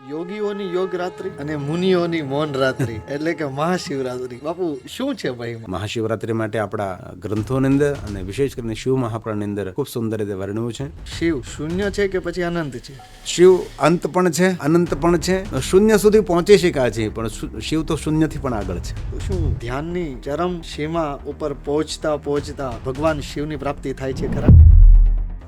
યોગીઓની યોગ રાત્રિ અને મુનિઓની મૌન રાત્રિ એટલે કે મહાશિવરાત્રિ. બાપુ શું છે ભાઈ? મહાશિવરાત્રી માટે આપણા ગ્રંથોની અંદર અને વિશેષ કરીને શિવ મહાપુરાણની અંદર ખૂબ સુંદર રીતે વર્ણવ્યું છે. શિવ શૂન્ય છે કે પછી અનંત છે? શિવ અંત પણ છે, અનંત પણ છે, શૂન્ય સુધી પહોંચી શક્યા છે, પણ શિવ તો શૂન્યથી પણ આગળ છે. તો શું ધ્યાનની ચરમ સીમા ઉપર પહોંચતા પહોંચતા ભગવાન શિવની પ્રાપ્તિ થાય છે ખરા?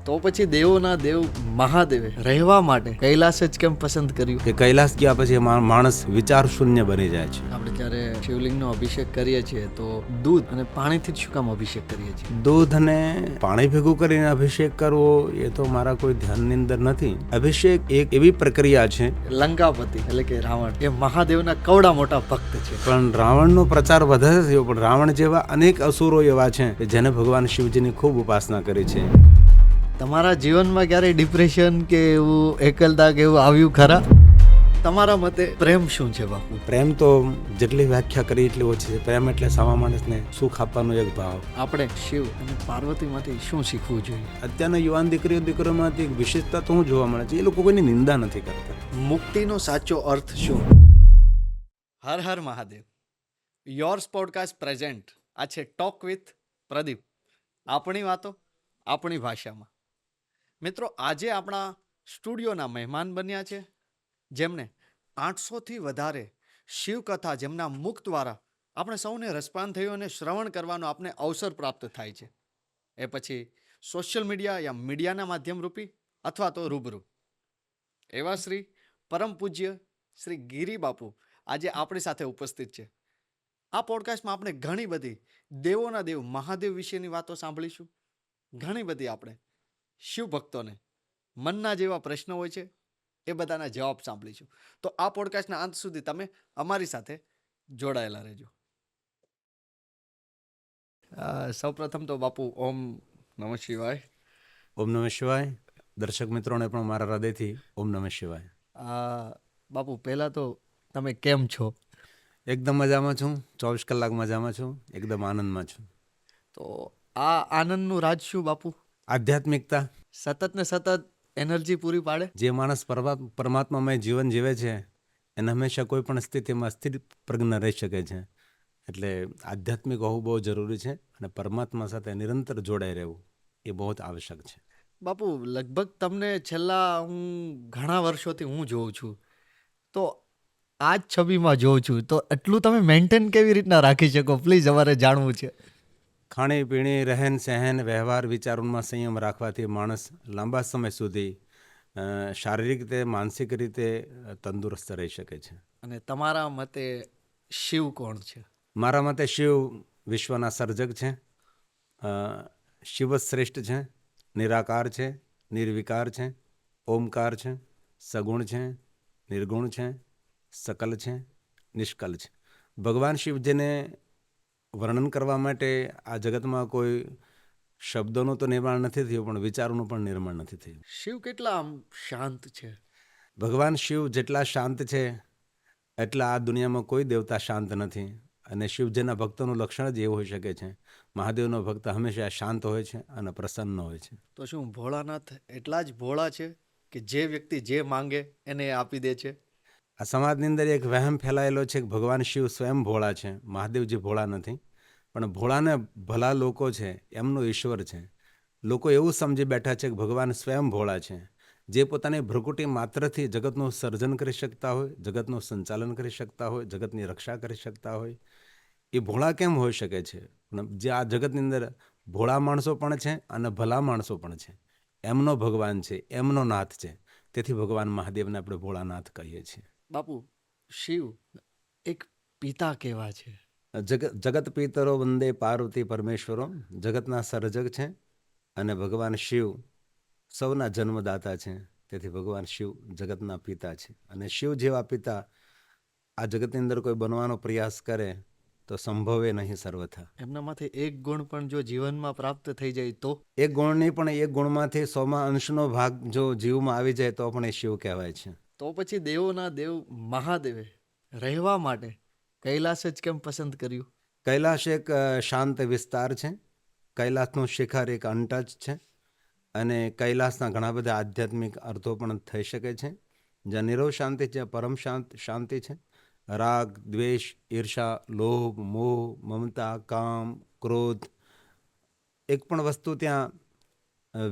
તો પછી દેવોના દેવ મહાદેવે રહેવા માટે કૈલાસ જ કેમ પસંદ કર્યું? કે કૈલાસ ગયા પછી માણસ વિચાર શૂન્ય બની જાય છે. આપણે જ્યારે શિવલિંગનો અભિષેક કરીએ છીએ તો દૂધ અને પાણીથી જ શું કામ અભિષેક કરીએ છીએ? દૂધ અને પાણી ભેગું કરીને અભિષેક કરવો એ તો મારા કોઈ ધ્યાનની અંદર નથી. અભિષેક એક એવી પ્રક્રિયા છે. લંકાપતિ એટલે કે રાવણ એ મહાદેવના કવડા મોટા ભક્ત છે, પણ રાવણનો પ્રચાર વધારે થયો, પણ રાવણ જેવા અનેક અસુરો એવા છે કે જેને ભગવાન શિવજીની ખૂબ ઉપાસના કરી છે. તમારા જીવનમાં ક્યારેય ડિપ્રેશન કે એવું એકલતા કે એવું આવ્યું ખરા? તમારા મતે પ્રેમ શું છે બાપુ? પ્રેમ તો જેટલી વ્યાખ્યા કરી એટલી ઓછી છે. પ્રેમ એટલે સામા માણસને સુખ આપવાનો એક ભાવ. આપણે શિવ અને પાર્વતીમાંથી શું શીખવું જોઈએ? અત્યારના યુવાન દીકરીઓમાંથી એક વિશેષતા તો હું જોવા મળે છે, એ લોકો કોઈની નિંદા નથી કરતા. મુક્તિનો સાચો અર્થ શું? Har Har Mahadev. Yours podcast present. આ છે ટોક વિથ પ્રદીપ. આપણી વાતો આપણી ભાષામાં. મિત્રો, આજે આપણા સ્ટુડિયોના મહેમાન બન્યા છે જેમને 800થી વધારે શિવકથા જેમના મુખ દ્વારા આપણે સૌને રસપાન થયું અને શ્રવણ કરવાનો આપણે અવસર પ્રાપ્ત થાય છે, એ પછી સોશિયલ મીડિયા યા મીડિયાના માધ્યમ રૂપી અથવા તો રૂબરૂ. એવા શ્રી પરમ પૂજ્ય શ્રી ગિરી બાપુ આજે આપણી સાથે ઉપસ્થિત છે. આ પોડકાસ્ટમાં આપણે ઘણી બધી દેવોના દેવ મહાદેવ વિશેની વાતો સાંભળીશું. ઘણી બધી આપણે શિવ ભક્તોને મનના જેવા પ્રશ્નો હોય છે એ બધાના જવાબ સાંભળીશું. તો આ પોડકાસ્ટના અંત સુધી તમે અમારી સાથે જોડાયેલા રહેજો. સૌપ્રથમ તો બાપુ ઓમ નમઃ શિવાય. ઓમ નમઃ શિવાય. દર્શક મિત્રોને પણ મારા હૃદયથી ઓમ નમઃ શિવાય. બાપુ પહેલાં તો તમે કેમ છો? એકદમ મજામાં છું, 24 કલાક મજામાં છું, એકદમ આનંદમાં છું. તો આ આનંદનું રાજ શું બાપુ? આધ્યાત્મિકતા. સતત ને સતત એનર્જી પૂરી પાડે. જે માણસ પરમાત્મામય જીવન જીવે છે એને હંમેશા કોઈ પણ સ્થિતિમાં સ્થિર પ્રજ્ઞ રહી શકે છે. એટલે આધ્યાત્મિક હોવું બહુ જરૂરી છે અને પરમાત્મા સાથે નિરંતર જોડાઈ રહેવું એ બહુ જ આવશ્યક છે. બાપુ, લગભગ તમને છેલ્લા હું ઘણા વર્ષોથી હું જોઉં છું, તો આ જ છબીમાં જોઉં છું, તો એટલું તમે મેન્ટેન કેવી રીતના રાખી શકો? પ્લીઝ અમારે જાણવું છે. ખાણી પીણી, રહેન સહેન, વ્યવહાર, વિચારોમાં સંયમ રાખવાથી માણસ લાંબા સમય સુધી શારીરિક રીતે, માનસિક રીતે તંદુરસ્ત રહી શકે છે. અને તમારા મતે શિવ કોણ છે? મારા મતે શિવ વિશ્વના સર્જક છે. શિવ જ શ્રેષ્ઠ છે, નિરાકાર છે, નિર્વિકાર છે, ઓમકાર છે, સગુણ છે, નિર્ગુણ છે, સકલ છે, નિષ્કલ છે. ભગવાન શિવજીને વર્ણન કરવા માટે આ જગતમાં કોઈ શબ્દોનું તો નિર્માણ નથી થયું, પણ વિચારોનું પણ નિર્માણ નથી થયું. શિવ કેટલા આમ શાંત છે? ભગવાન શિવ જેટલા શાંત છે એટલા આ દુનિયામાં કોઈ દેવતા શાંત નથી. અને શિવજીના ભક્તોનું લક્ષણ જ એવું હોઈ શકે છે. મહાદેવનો ભક્ત હંમેશા શાંત હોય છે અને પ્રસન્ન હોય છે. તો શું ભોળાનાથ એટલા જ ભોળા છે કે જે વ્યક્તિ જે માંગે એને આપી દે છે? આ સમાજની અંદર એક વહેમ ફેલાયેલો છે કે ભગવાન શિવ સ્વયં ભોળા છે, મહાદેવજી ભોળા નથી. પણ ભોળાને ભલા લોકો છે એમનો ઈશ્વર છે. લોકો એવું સમજી બેઠા છે કે ભગવાન સ્વયં ભોળા છે, જે પોતાની ભ્રુકુટી માત્રથી જગતનું સર્જન કરી શકતા હોય, જગતનું સંચાલન કરી શકતા હોય, જગતની રક્ષા કરી શકતા હોય. એ ભોળા કેમ હોઈ શકે છે? જે આ જગતની અંદર ભોળા માણસો પણ છે અને ભલા માણસો પણ છે. એમનો ભગવાન છે, એમનો નાથ છે. તેથી ભગવાન મહાદેવને આપણે ભોળાનાથ કહીએ છીએ. બાપુ, શિવ એક પિતા કેવા છે? જગત પિતરો વંદે પાર્વતી પરમેશ્વરો. જગતના સર્જક છે અને ભગવાન શિવ સૌના જન્મદાતા છે. તેથી ભગવાન શિવ જગતના પિતા છે. અને શિવ જેવા પિતા આ જગતની અંદર કોઈ બનવાનો પ્રયાસ કરે તો સંભવે નહીં સર્વથા. એમનામાંથી એક ગુણ પણ જો જીવનમાં પ્રાપ્ત થઈ જાય તો? એક ગુણ નહીં, પણ એક ગુણમાંથી 100% ભાગ જો જીવમાં આવી જાય તો પણ એ શિવ કહેવાય છે. તો પછી દેવોના દેવ મહાદેવે રહેવા માટે કૈલાસ જ કેમ પસંદ કર્યું? કૈલાસ એક શાંત વિસ્તાર છે. કૈલાસનું શિખર એક અનટચ છે અને કૈલાસના ઘણા બધા આધ્યાત્મિક અર્થો પણ થઈ શકે છે. જ્યાં નિરવ શાંતિ છે, પરમ શાંતિ છે. રાગ, દ્વેષ, ઈર્ષા, લોભ, મોહ, મમતા, કામ, ક્રોધ, એક પણ વસ્તુ ત્યાં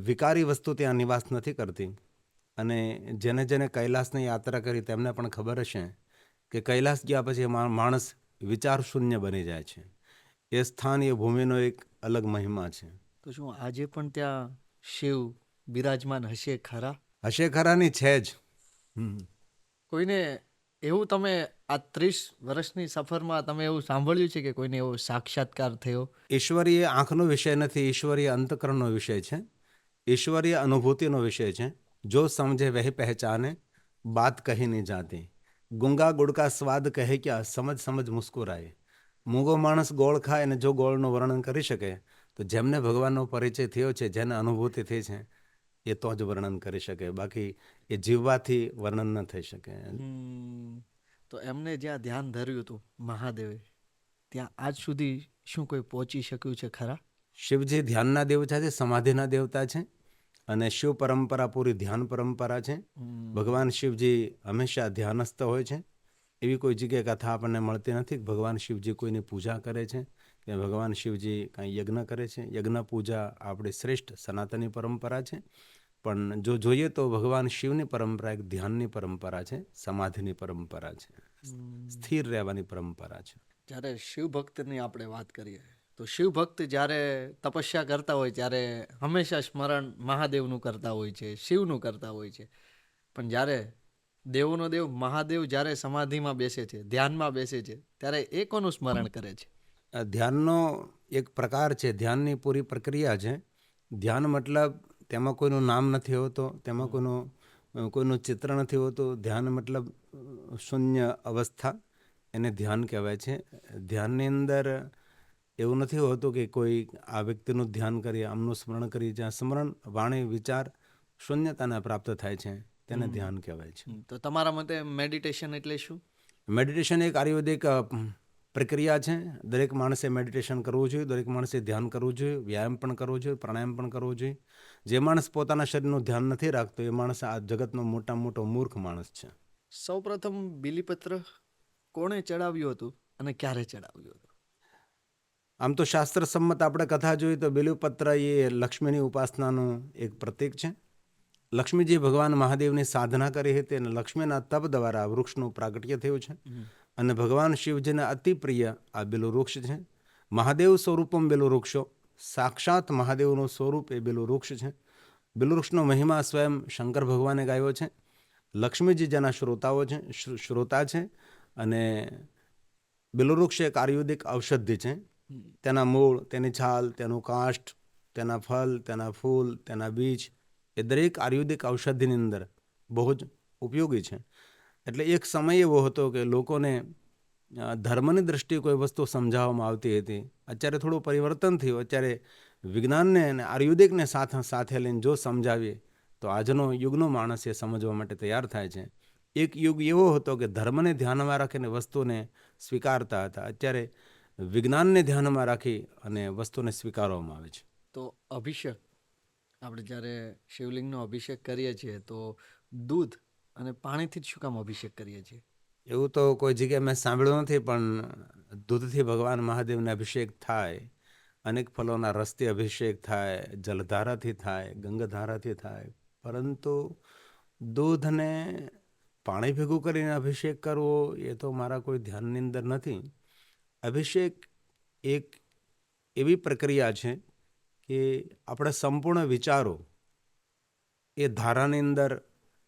વિકારી વસ્તુ ત્યાં નિવાસ નથી કરતી. અને જેને કૈલાસની યાત્રા કરી તેમને પણ ખબર હશે કે કૈલાસ ગયા પછી માણસ વિચાર શૂન્ય બની જાય છે. એ સ્થાન, એ ભૂમિનો એક અલગ મહિમા છે. તો શું આજે પણ ત્યાં શિવ બિરાજમાન હશે ખરા? હશે ખરાની છે જ. કોઈને એવું તમે આ 30 વર્ષની સફરમાં તમે એવું સાંભળ્યું છે કે કોઈને એવો સાક્ષાત્કાર થયો? ઈશ્વરીય આંખનો વિષય નથી, ઈશ્વરીય અંતકરણનો વિષય છે, ઈશ્વરીય અનુભૂતિનો વિષય છે. જો સમજે વહી પહેચાને, બાત કહી નહીં જાતી. ગુંગા ગુડકા સ્વાદ કહે ક્યાં, સમજ સમજ મુસ્કુરાય. મૂંગો માણસ ગોળ ખાય અને જો ગોળનું વર્ણન કરી શકે તો જેમને ભગવાનનો પરિચય થયો છે, જેને અનુભૂતિ થઈ છે, એ તો જ વર્ણન કરી શકે. બાકી એ જીવવાથી વર્ણન ન થઈ શકે. તો એમને જ્યાં ધ્યાન ધર્યું હતું મહાદેવે, ત્યાં આજ સુધી શું કોઈ પહોંચી શક્યું છે ખરા? શિવજી ધ્યાનના દેવતા છે, સમાધિના દેવતા છે, અને શિવ પરંપરા પૂરી ધ્યાન પરંપરા છે. ભગવાન શિવજી હંમેશા ધ્યાનસ્થ હોય છે. એવી કોઈ જગ્યાએ કથા આપણને મળતી નથી. ભગવાન શિવજી કોઈની પૂજા કરે છે કે ભગવાન શિવજી કાંઈ યજ્ઞ કરે છે. યજ્ઞ પૂજા આપણી શ્રેષ્ઠ સનાતની પરંપરા છે. પણ જો જોઈએ તો ભગવાન શિવની પરંપરા એક ધ્યાનની પરંપરા છે, સમાધિની પરંપરા છે, સ્થિર રહેવાની પરંપરા છે. જ્યારે શિવ ભક્તની આપણે વાત કરીએ તો શિવ ભક્ત જ્યારે તપસ્યા કરતા હોય ત્યારે હંમેશા સ્મરણ મહાદેવનું કરતા હોય છે, શિવનું કરતા હોય છે. પણ જ્યારે દેવોનો દેવ મહાદેવ જ્યારે સમાધિમાં બેસે છે, ધ્યાનમાં બેસે છે, ત્યારે એ કોનું સ્મરણ કરે છે? ધ્યાનનો એક પ્રકાર છે, ધ્યાનની પૂરી પ્રક્રિયા છે. ધ્યાન મતલબ તેમાં કોઈનું નામ નથી હોતું, તેમાં કોઈનું ચિત્ર નથી હોતું. ધ્યાન મતલબ શૂન્ય અવસ્થા, એને ધ્યાન કહેવાય છે. ધ્યાનની અંદર એવું નથી હોતું કે કોઈ આ વ્યક્તિનું ધ્યાન કરીએ, આમનું સ્મરણ કરીએ. જ્યાં સ્મરણ, વાણી, વિચાર શૂન્યતાને પ્રાપ્ત થાય છે તેને ધ્યાન કહેવાય છે. તો તમારા મતે મેડિટેશન એટલે શું? મેડિટેશન એક આયુર્વેદિક પ્રક્રિયા છે. દરેક માણસે મેડિટેશન કરવું જોઈએ, દરેક માણસે ધ્યાન કરવું જોઈએ, વ્યાયામ પણ કરવો જોઈએ, પ્રાણાયામ પણ કરવો જોઈએ. જે માણસ પોતાના શરીરનું ધ્યાન નથી રાખતો એ માણસ આ જગતનો મોટો મૂર્ખ માણસ છે. સૌપ્રથમ બિલીપત્ર કોણે ચડાવ્યું હતું અને ક્યારે ચડાવ્યું હતું? આમ તો શાસ્ત્ર સંમત આપણે કથા જોઈએ તો બિલીપત્ર એ લક્ષ્મીની ઉપાસનાનું એક પ્રતીક છે. લક્ષ્મીજી ભગવાન મહાદેવની સાધના કરી હતી અને લક્ષ્મીના તપ દ્વારા વૃક્ષનું પ્રાગટ્ય થયું છે. અને ભગવાન શિવજીને અતિ પ્રિય આ બેલું વૃક્ષ છે. મહાદેવ સ્વરૂપમ બેલું વૃક્ષો, સાક્ષાત મહાદેવનું સ્વરૂપ એ બેલું વૃક્ષ છે. બેલું વૃક્ષનો મહિમા સ્વયં શંકર ભગવાને ગાયો છે. લક્ષ્મીજી જેના શ્રોતા છે. અને બેલું વૃક્ષ એક આયુર્વેદિક ઔષધિ છે. તેના મૂળ, તેની છાલ, તેનું કાષ્ઠ, તેના ફળ, તેના ફૂલ, તેના બીજ એ દરેક આયુર્વેદિક ઔષધિની અંદર બહુ જ ઉપયોગી છે. એટલે એક સમય એવો હતો કે લોકોને ધર્મની દ્રષ્ટિએ કોઈ વસ્તુ સમજાવવામાં આવતી હતી. અત્યારે થોડું પરિવર્તન થયું. અત્યારે વિજ્ઞાનને અને આયુર્વેદિકને સાથે લઈને જો સમજાવીએ તો આજનો યુગનો માણસ એ સમજવા માટે તૈયાર થાય છે. એક યુગ એવો હતો કે ધર્મને ધ્યાનમાં રાખીને વસ્તુને સ્વીકારતા હતા. અત્યારે વિજ્ઞાનને ધ્યાનમાં રાખી અને વસ્તુને સ્વીકારવામાં આવે છે. તો અભિષેક, આપણે જ્યારે શિવલિંગનો અભિષેક કરીએ છીએ તો દૂધ અને પાણીથી જ શું કામ અભિષેક કરીએ છીએ? એવું તો કોઈ જગ્યાએ મેં સાંભળ્યું નથી, પણ દૂધથી ભગવાન મહાદેવને અભિષેક થાય, અનેક ફલોના રસથી અભિષેક થાય, જલધારાથી થાય, ગંગાધારાથી થાય. પરંતુ દૂધને પાણી ભેગું કરીને અભિષેક કરવો એ તો મારા કોઈ ધ્યાનની અંદર નથી. અભિષેક એક એવી પ્રક્રિયા છે કે આપણા સંપૂર્ણ વિચારો એ ધારાની અંદર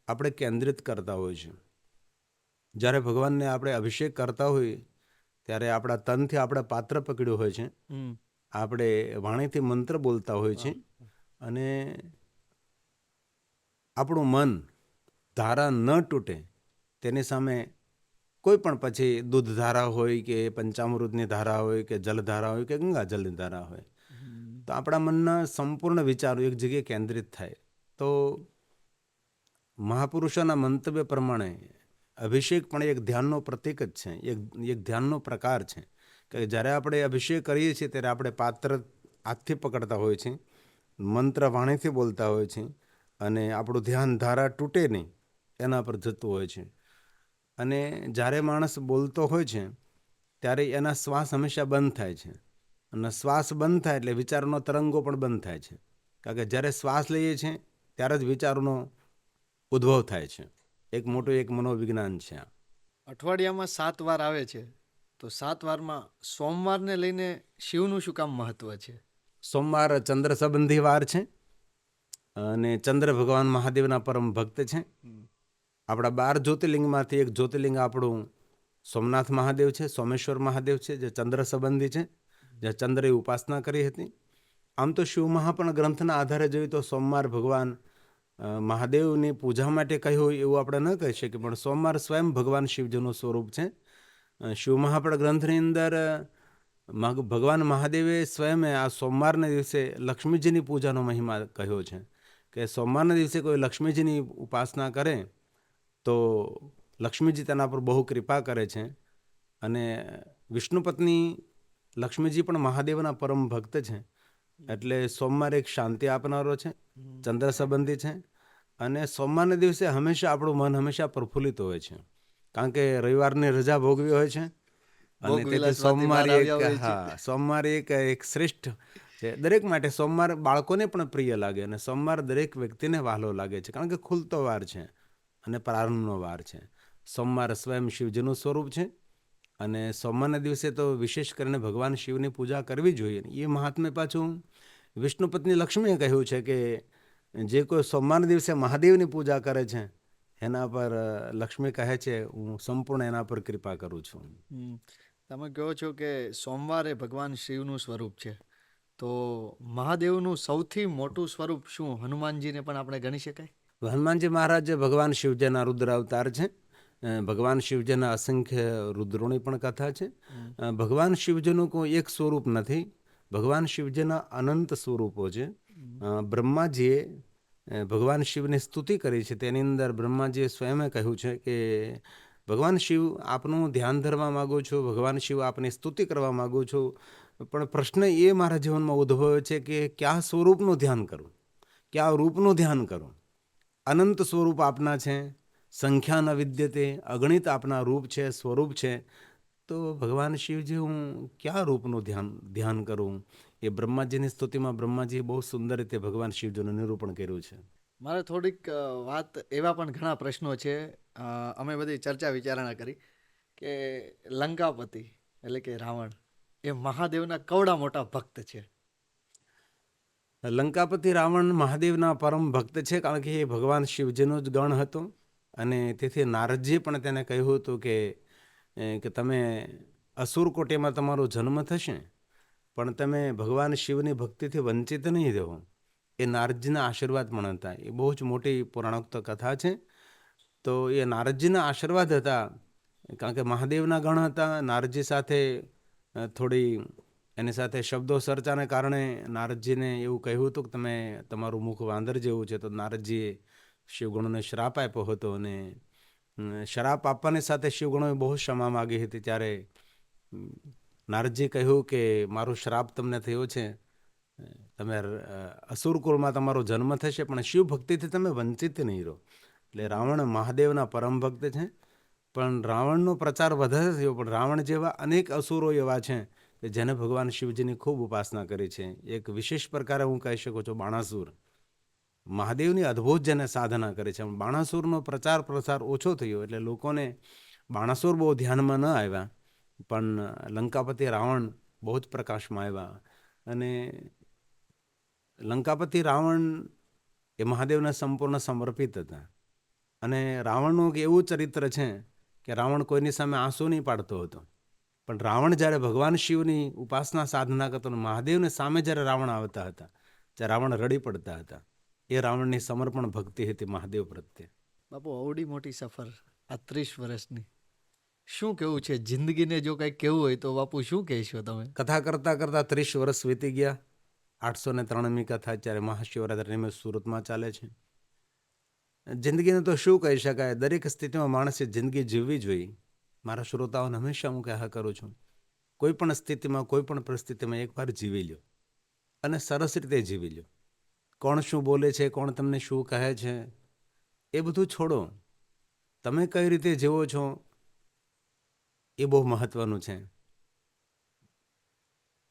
આપણે કેન્દ્રિત કરતા હોય છે. જ્યારે ભગવાનને આપણે અભિષેક કરતા હોઈએ ત્યારે આપણા તનથી આપણે પાત્ર પકડ્યું હોય છે, આપણે વાણીથી મંત્ર બોલતા હોય છે, અને આપણું મન ધારા ન તૂટે તેની સામે કોઈ પણ, પછી દૂધ ધારા હોય કે પંચામૃતની ધારા હોય કે જલધારા હોય કે ગંગાજલની ધારા હોય, તો આપણા મનના સંપૂર્ણ વિચારો એક જગ્યાએ કેન્દ્રિત થાય. તો મહાપુરુષોના મંતવ્ય પ્રમાણે અભિષેક પણ એક ધ્યાનનો પ્રતીક જ છે, એક ધ્યાનનો પ્રકાર છે. કે જ્યારે આપણે અભિષેક કરીએ છીએ ત્યારે આપણે પાત્ર હાથથી પકડતા હોય છે, મંત્ર વાણીથી બોલતા હોય છે, અને આપણું ધ્યાન ધારા તૂટે નહીં એના પર જતું હોય છે. અને જ્યારે માણસ બોલતો હોય છે ત્યારે એના શ્વાસ હંમેશા બંધ થાય છે. અને શ્વાસ બંધ થાય એટલે વિચારોનો તરંગો પણ બંધ થાય છે. કારણ કે જ્યારે શ્વાસ લઈએ છીએ ત્યારે જ વિચારોનો ઉદ્ભવ થાય છે. એક મોટું એક મનોવિજ્ઞાન છે આ. અઠવાડિયામાં 7 વાર આવે છે, તો 7 વારમાં સોમવારને લઈને શિવનું શું કામ મહત્વ છે? સોમવાર ચંદ્ર સંબંધી વાર છે અને ચંદ્ર ભગવાન મહાદેવના પરમ ભક્ત છે. આપણા 12 જ્યોતિર્લિંગમાંથી એક જ્યોતિર્લિંગ આપણું સોમનાથ મહાદેવ છે, સોમેશ્વર મહાદેવ છે, જે ચંદ્ર સંબંધી છે, જે ચંદ્રે ઉપાસના કરી હતી. આમ તો શિવ મહાપુરાણ ગ્રંથના આધારે જોઈએ તો સોમવાર ભગવાન મહાદેવની પૂજા માટે કહ્યું એવું આપણે ન કહી શકીએ, પણ સોમવાર સ્વયં ભગવાન શિવજીનું સ્વરૂપ છે. શિવ મહાપુરાણ ગ્રંથની અંદર ભગવાન મહાદેવે સ્વયં આ સોમવારના દિવસે લક્ષ્મીજીની પૂજાનો મહિમા કહ્યો છે કે સોમવારના દિવસે કોઈ લક્ષ્મીજીની ઉપાસના કરે તો લક્ષ્મીજી તેના પર બહુ કૃપા કરે છે. અને વિષ્ણુ પત્ની લક્ષ્મીજી પણ મહાદેવના પરમ ભક્ત છે. એટલે સોમવાર એક શાંતિ આપનારો છે, ચંદ્ર સંબંધી છે. અને સોમવારના દિવસે હંમેશા આપણું મન હંમેશા પ્રફુલ્લિત હોય છે, કારણ કે રવિવારની રજા ભોગવી હોય છે. અને તેથી સોમવાર એક શ્રેષ્ઠ છે દરેક માટે. સોમવાર બાળકોને પણ પ્રિય લાગે અને સોમવાર દરેક વ્યક્તિને વહાલો લાગે છે, કારણ કે ખુલતો વાર છે અને પ્રારંભનો વાર છે. સોમવાર સ્વયં શિવજીનું સ્વરૂપ છે અને સોમવારના દિવસે તો વિશેષ કરીને ભગવાન શિવની પૂજા કરવી જોઈએ. એ મહાત્મ્ય પાછું વિષ્ણુ પત્ની લક્ષ્મીએ કહ્યું છે કે જે કોઈ સોમવારના દિવસે મહાદેવની પૂજા કરે છે એના પર લક્ષ્મી કહે છે હું સંપૂર્ણ એના પર કૃપા કરું છું. તમે કહો છો કે સોમવાર એ ભગવાન શિવનું સ્વરૂપ છે, તો મહાદેવનું સૌથી મોટું સ્વરૂપ શું હનુમાનજીને પણ આપણે ગણી શકાય? હનુમાનજી મહારાજ ભગવાન શિવજીના રુદ્ર અવતાર છે. ભગવાન શિવજીના અસંખ્ય રુદ્રોની પણ કથા છે. ભગવાન શિવજીનું કોઈ એક સ્વરૂપ નથી, ભગવાન શિવજીના અનંત સ્વરૂપો છે. બ્રહ્માજીએ ભગવાન શિવની સ્તુતિ કરી છે. તેની અંદર બ્રહ્માજીએ સ્વયં કહ્યું છે કે ભગવાન શિવ આપનું ધ્યાન ધરવા માગું છું, ભગવાન શિવ આપની સ્તુતિ કરવા માગું છું, પણ પ્રશ્ન એ મારા જીવનમાં ઉદ્ભવ્યો છે કે કયા સ્વરૂપનું ધ્યાન કરું, કયા રૂપનું ધ્યાન કરું. અનંત સ્વરૂપ આપના છે, સંખ્યા ન વિદ્યતે, અગણિત આપના રૂપ છે, સ્વરૂપ છે. તો ભગવાન શિવજી હું કયા રૂપનું ધ્યાન કરું? એ બ્રહ્માજીની સ્તુતિમાં બ્રહ્માજીએ બહુ સુંદર રીતે ભગવાન શિવજીનું નિરૂપણ કર્યું છે. મારે થોડીક વાત, એવા પણ ઘણા પ્રશ્નો છે. અમે બધી ચર્ચા વિચારણા કરી કે લંકાપતિ એટલે કે રાવણ એ મહાદેવના કવડા મોટા ભક્ત છે. લંકાપતિ રાવણ મહાદેવના પરમ ભક્ત છે, કારણ કે એ ભગવાન શિવજીનો જ ગણ હતો. અને તેથી નારદજીએ પણ તેને કહ્યું હતું કે તમે અસુર કોટીમાં તમારો જન્મ થશે પણ તમે ભગવાન શિવની ભક્તિથી વંચિત નહીં રહો. એ નારદજીના આશીર્વાદ પણ હતા. એ બહુ જ મોટી પૌરાણોક્ત કથા છે. તો એ નારદજીના આશીર્વાદ હતા, કારણ કે મહાદેવના ગણ હતા. નારદજી સાથે થોડી એની સાથે શબ્દો ચર્ચાને કારણે નારદજીને એવું કહ્યું હતું કે તમે તમારું મુખ વાંદર જેવું છે. તો નારદજીએ શિવગણોને શ્રાપ આપ્યો હતો અને શ્રાપ આપવાની સાથે શિવગણોએ બહુ ક્ષમા માગી હતી. ત્યારે નારદજી કહ્યું કે મારો શ્રાપ તમને થયો છે, તમે અસુરકુળમાં તમારો જન્મ થશે પણ શિવ ભક્તિથી તમે વંચિત નહીં રહો. એટલે રાવણ મહાદેવના પરમ ભક્ત છે. પણ રાવણનો પ્રચાર વધારે થયો, પણ રાવણ જેવા અનેક અસુરો એવા છે કે જેને ભગવાન શિવજીની ખૂબ ઉપાસના કરી છે. એક વિશેષ પ્રકારે હું કહી શકું છું બાણાસુર, મહાદેવની અદ્ભુત જેને સાધના કરી છે. બાણાસુરનો પ્રચાર પ્રસાર ઓછો થયો એટલે લોકોને બાણાસુર બહુ ધ્યાનમાં ન આવ્યા, પણ લંકાપતિ રાવણ બહુ જ પ્રકાશમાં આવ્યા. અને લંકાપતિ રાવણ એ મહાદેવને સંપૂર્ણ સમર્પિત હતા. અને રાવણનું એવું ચરિત્ર છે કે રાવણ કોઈની સામે આંસુ નહીં પાડતો હતો, પણ રાવણ જ્યારે ભગવાન શિવની ઉપાસના સાધના કરતો, મહાદેવને સામે જ્યારે રાવણ આવતા હતા ત્યારે રાવણ રડી પડતા હતા. એ રાવણની સમર્પણ ભક્તિ હતી મહાદેવ પ્રત્યે. બાપુ, અવડી મોટી સફર આ 30 વર્ષની, શું કેવું છે જિંદગીને? જો કંઈક કહેવું હોય તો બાપુ શું કહેશો તમે? કથા કરતાં કરતાં 30 વર્ષ વીતી ગયા. 803મી કથા અત્યારે મહાશિવરાત્રિ નિમિત્તે સુરતમાં ચાલે છે. જિંદગીને તો શું કહી શકાય, દરેક સ્થિતિમાં માણસે જિંદગી જીવવી જોઈએ. મારા શ્રોતાઓને હંમેશા હું કહ્યા કરું છું, કોઈ પણ સ્થિતિમાં, કોઈ પણ પરિસ્થિતિમાં એકવાર જીવી લો અને સરસ રીતે જીવી લો. કોણ શું બોલે છે, કોણ તમને શું કહે છે, એ બધું છોડો. તમે કઈ રીતે જીવો છો એ બહુ મહત્વનું છે.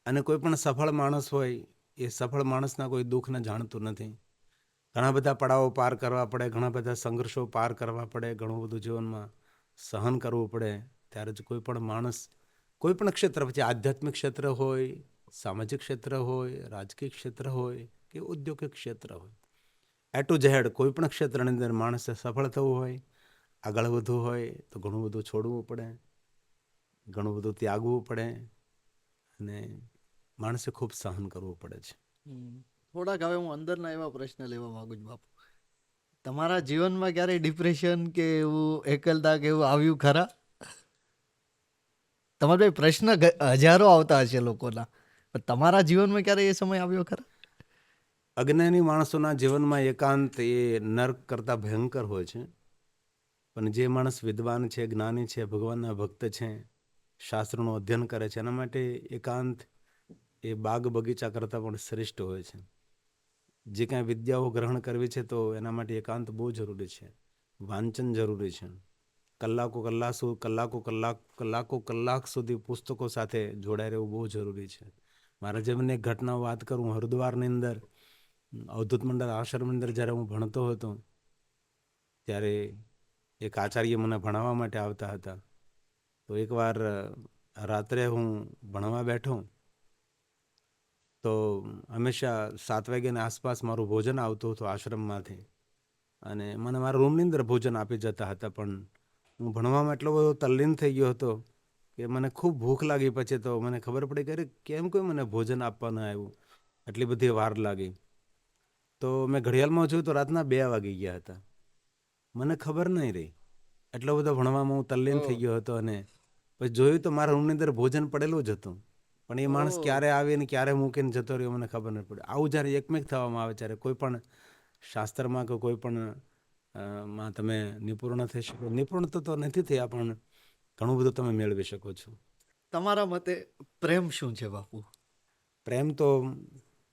અને કોઈ પણ સફળ માણસ હોય એ સફળ માણસના કોઈ દુઃખને જાણતું નથી. ઘણા બધા પડાવો પાર કરવા પડે, ઘણા બધા સંઘર્ષો પાર કરવા પડે, ઘણું બધું જીવનમાં સહન કરવું પડે, ત્યારે જ કોઈ પણ માણસ કોઈ પણ ક્ષેત્ર, પછી આધ્યાત્મિક ક્ષેત્ર હોય, સામાજિક ક્ષેત્ર હોય, રાજકીય ક્ષેત્ર હોય કે ઔદ્યોગિક ક્ષેત્ર હોય, એ ટુ ઝેડ કોઈ પણ ક્ષેત્રની અંદર માણસે સફળ થવું હોય, આગળ વધવું હોય તો ઘણું બધું છોડવું પડે, ઘણું બધું ત્યાગવું પડે અને માણસે ખૂબ સહન કરવું પડે છે. થોડાક હવે હું અંદરના એવા પ્રશ્ન લેવા માંગુ છું બાપુ. તમારા જીવનમાં ક્યારેય ડિપ્રેશન કે એવું એકલતા કે એવું આવ્યું ખરા? તમારા ભાઈ પ્રશ્ન હજારો આવતા હશે લોકોના, પણ તમારા જીવનમાં ક્યારે એ સમય આવ્યો ખરા? અજ્ઞાની માણસોના જીવનમાં એકાંત એ નર્ક કરતાં ભયંકર હોય છે. પણ જે માણસ વિદ્વાન છે, જ્ઞાની છે, ભગવાનના ભક્ત છે, શાસ્ત્રનું અધ્યયન કરે છે, એના માટે એકાંત એ બાગ બગીચા કરતાં પણ શ્રેષ્ઠ હોય છે. જે કાંઈ વિદ્યાઓ ગ્રહણ કરવી છે તો એના માટે એકાંત બહુ જરૂરી છે, વાંચન જરૂરી છે. કલાક સુધી પુસ્તકો સાથે જોડાઈ રહેવું બહુ જરૂરી છે. મારા જીવનની એક ઘટના વાત કરું, હરિદ્વારની અંદર અવધૂત મંડળ આશ્રમની અંદર જ્યારે હું ભણતો હતો ત્યારે એક આચાર્ય મને ભણાવવા માટે આવતા હતા. તો એકવાર રાત્રે હું ભણવા બેઠો તો હંમેશા 7 વાગ્યાની આસપાસ મારું ભોજન આવતું હતું આશ્રમમાંથી અને મને મારા રૂમની અંદર ભોજન આપી જતા હતા. પણ હું ભણવામાં એટલો બધો તલ્લીન થઈ ગયો હતો કે મને ખૂબ ભૂખ લાગી. પછી તો મને ખબર પડી કે અરે કેમ કોઈ મને ભોજન આપવા ન આવ્યું, આટલી બધી વાર લાગી. તો મેં ઘડિયાળમાં જોયું તો રાતના 2 વાગી ગયા હતા. મને ખબર નહીં રહી, એટલો બધો ભણવામાં હું તલ્લીન થઈ ગયો હતો. અને પછી જોયું તો મારા રૂમની અંદર ભોજન પડેલું જ હતું, પણ એ માણસ ક્યારે આવીને ક્યારે મૂકીને જતો રહ્યો મને ખબર નહીં પડે. આવું જ્યારે એકમેક થવામાં આવે ત્યારે કોઈ પણ શાસ્ત્રમાં કે કોઈ પણ માં તમે નિપુર્ણ થઈ શકો. નિપુર્ણ તો નથી થયા પણ ઘણું બધું તમે મેળવી શકો છો. તમારા મતે પ્રેમ શું છે બાપુ? પ્રેમ તો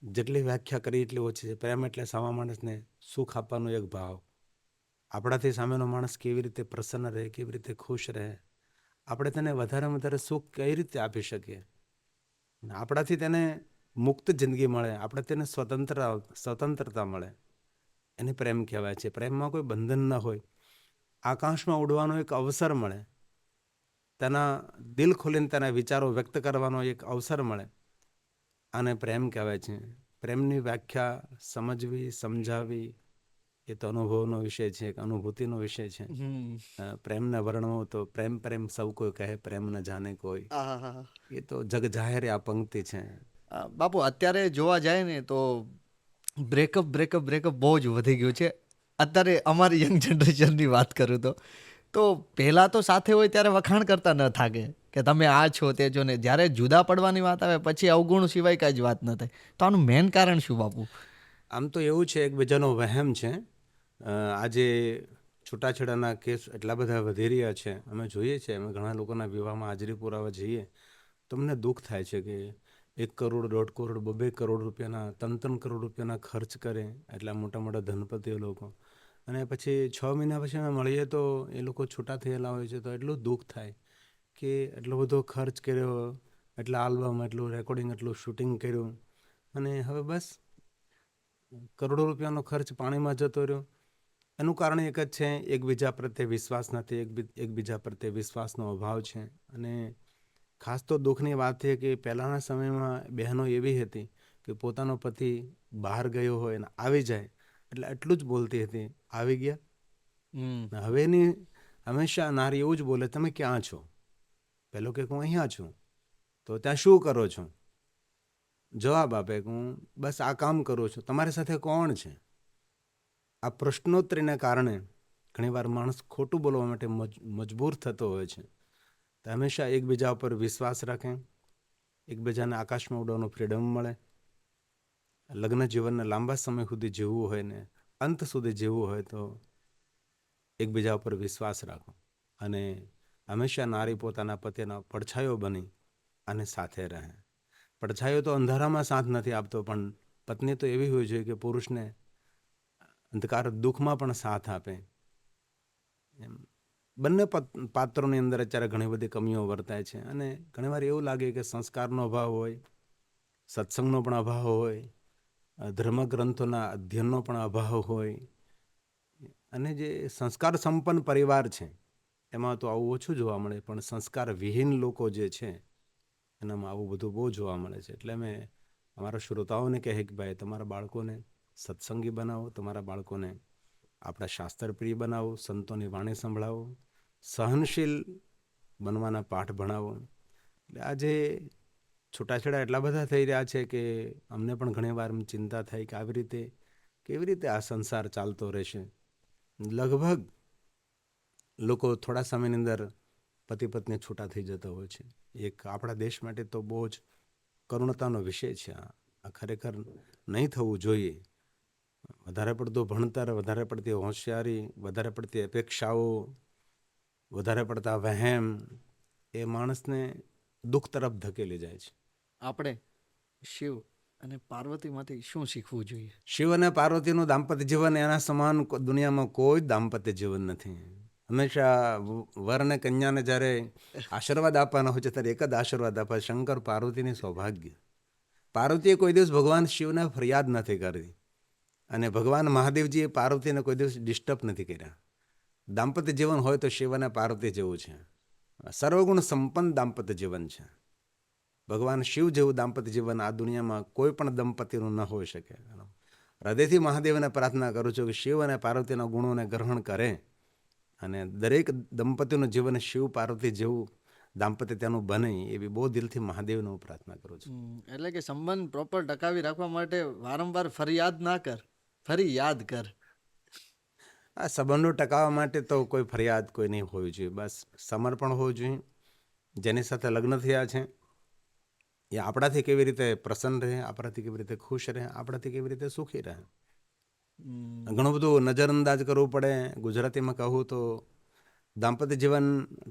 જેટલી વ્યાખ્યા કરી એટલી ઓછી છે. પ્રેમ એટલે સામા માણસને સુખ આપવાનો એક ભાવ. આપણાથી સામેનો માણસ કેવી રીતે પ્રસન્ન રહે, કેવી રીતે ખુશ રહે, આપણે તેને વધારેમાં વધારે સુખ કઈ રીતે આપી શકીએ, આપણાથી તેને મુક્ત જિંદગી મળે, આપણે તેને સ્વતંત્રતા મળે, એને પ્રેમ કહેવાય છે. પ્રેમમાં કોઈ બંધન ન હોય, આકાશમાં ઉડવાનો એક અવસર મળે, તેના દિલ ખોલીને તેના વિચારો વ્યક્ત કરવાનો એક અવસર મળે, આને પ્રેમ કહેવાય છે. પ્રેમની વ્યાખ્યા સમજવી, સમજાવવી એ તો અનુભવનો વિષય છે, એક અનુભૂતિનો વિષય છે. પ્રેમને વર્ણવો તો પ્રેમ સૌ કોઈ કહે, પ્રેમ ન જાને કોઈ, એ તો જગ જાહેર આ પંક્તિ છે. બાપુ અત્યારે જોવા જાય ને તો બ્રેકઅપ બહુ જ વધી ગયું છે. અત્યારે અમારી યંગ જનરેશનની વાત કરું તો પહેલાં તો સાથે હોય ત્યારે વખાણ કરતા ન થાકે કે તમે આ છો તે છો, ને જ્યારે જુદા પડવાની વાત આવે પછી અવગુણ સિવાય કાંઈ જ વાત ન થાય. તો આનું મેન કારણ શું બાપુ? આમ તો એવું છે, એકબીજાનો વહેમ છે. આજે છૂટાછેડાના કેસ એટલા બધા વધી રહ્યા છે, અમે જોઈએ છીએ. અમે ઘણા લોકોના વિવાહમાં હાજરી પુરાવા જઈએ તો અમને દુઃખ થાય છે કે 1 કરોડ, 1.5 કરોડ, 2 કરોડ રૂપિયાના, 3 કરોડ રૂપિયાના ખર્ચ કરે એટલા મોટા મોટા ધનપતિઓ લોકો, અને પછી 6 મહિના પછી અમે મળીએ તો એ લોકો છૂટા થયેલા હોય છે. તો એટલું દુઃખ થાય કે એટલો બધો ખર્ચ કર્યો, એટલા આલ્બમ, એટલું રેકોર્ડિંગ, એટલું શૂટિંગ કર્યું, અને હવે બસ કરોડો રૂપિયાનો ખર્ચ પાણીમાં જતો રહ્યો. એનું કારણ એક જ છે, એકબીજા પ્રત્યે વિશ્વાસ નથી, એકબીજા પ્રત્યે વિશ્વાસનો અભાવ છે. અને ખાસ તો દુઃખની વાત છે કે પહેલાંના સમયમાં બહેનો એવી હતી કે પોતાનો પતિ બહાર ગયો હોય અને આવી જાય એટલે એટલું જ બોલતી હતી, આવી ગયા. હવેની હંમેશા નારી એવું જ બોલે, તમે ક્યાં છો? પહેલો કે હું અહીંયા છું. તો ત્યાં શું કરો છો? જવાબ આપે કે હું બસ આ કામ કરું છું. તમારી સાથે કોણ છે? આ પ્રશ્નોત્તરીને કારણે ઘણીવાર માણસ ખોટું બોલવા માટે મજબૂર થતો હોય છે. તો હંમેશા એકબીજા ઉપર વિશ્વાસ રાખે, એકબીજાને આકાશમાં ઉડવાનું ફ્રીડમ મળે. લગ્ન જીવનને લાંબા સમય સુધી જીવવું હોય ને અંત સુધી જીવવું હોય તો એકબીજા ઉપર વિશ્વાસ રાખો, અને હંમેશા નારી પોતાના પતિના પડછાયો બની અને સાથે રહે. પડછાયો તો અંધારામાં સાથ નથી આપતો, પણ પત્ની તો એવી હોય જોઈએ કે પુરુષને અંધકાર દુઃખમાં પણ સાથ આપે. એમ બંને પાત્રોની અંદર અત્યારે ઘણી બધી કમીઓ વર્તાય છે અને ઘણીવાર એવું લાગે કે સંસ્કારનો અભાવ હોય, સત્સંગનો પણ અભાવ હોય, ધર્મગ્રંથોના અધ્યયનનો પણ અભાવ હોય અને જે સંસ્કાર સંપન્ન પરિવાર છે એમાં તો આવું ઓછું જોવા મળે, પણ સંસ્કાર વિહીન લોકો જે છે એનામાં આવું બધું બહુ જોવા મળે છે. એટલે મેં અમારા શ્રોતાઓને કહે કે ભાઈ તમારા બાળકોને સત્સંગી બનાવો, તમારા બાળકોને આપણા શાસ્ત્રપ્રિય બનાવો, સંતોની વાણી સંભળાવો, સહનશીલ બનવાના પાઠ ભણાવો. એટલે આજે છૂટાછેડા એટલા બધા થઈ રહ્યા છે કે અમને પણ ઘણીવાર ચિંતા થાય કે આવી રીતે કેવી રીતે આ સંસાર ચાલતો રહેશે. લગભગ લોકો થોડા સમયની અંદર પતિ પત્ની છૂટા થઈ જતા હોય છે. એક આપણા દેશ માટે તો બહુ જ કરુણતાનો વિષય છે. આ ખરેખર નહીં થવું જોઈએ. વધારે પડતું ભણતર, વધારે પડતી હોશિયારી, વધારે પડતી અપેક્ષાઓ, વધારે પડતા વહેમ એ માણસને દુઃખ તરફ ધકેલી જાય છે. આપણે શિવ અને પાર્વતીમાંથી શું શીખવું જોઈએ? શિવ અને પાર્વતીનું દાંપત્ય જીવન એના સમાન દુનિયામાં કોઈ દાંપત્ય જીવન નથી. હંમેશા વર અને કન્યાને જ્યારે આશીર્વાદ આપવાના હોય છે ત્યારે એક જ આશીર્વાદ આપે, શંકર પાર્વતીની સૌભાગ્ય. પાર્વતીએ કોઈ દિવસ ભગવાન શિવને ફરિયાદ નથી કરી અને ભગવાન મહાદેવજીએ પાર્વતીને કોઈ દિવસ ડિસ્ટર્બ નથી કર્યા. દાંપત્ય જીવન હોય તો શિવ અને પાર્વતી જેવું છે. સર્વગુણ સંપન્ન દાંપત્ય જીવન છે. ભગવાન શિવ જેવું દાંપત્ય જીવન આ દુનિયામાં કોઈ પણ દંપતીનું ન હોઈ શકે. હૃદયથી મહાદેવને પ્રાર્થના કરું છું કે શિવ અને પાર્વતીના ગુણોને ગ્રહણ કરે અને દરેક દંપતીનું જીવન શિવ પાર્વતી જેવું દાંપત્ય તેનું બને એવી બહુ દિલથી મહાદેવને હું પ્રાર્થના કરું છું. એટલે કે સંબંધ પ્રોપર ટકાવી રાખવા માટે વારંવાર ફરિયાદ ના કર, ફરી યાદ કર. આ સંબંધો ટકાવવા માટે તો કોઈ ફરિયાદ કોઈ નહીં હોવી જોઈએ. બસ સમર્પણ હોવું જોઈએ. જેની સાથે લગ્ન થયા છે એ આપણાથી કેવી રીતે પ્રસન્ન રહે, આપણાથી કેવી રીતે ખુશ રહે, આપણાથી કેવી રીતે સુખી રહે. ઘણું બધું નજરઅંદાજ કરવું પડે. ગુજરાતીમાં કહું તો દાંપત્ય જીવન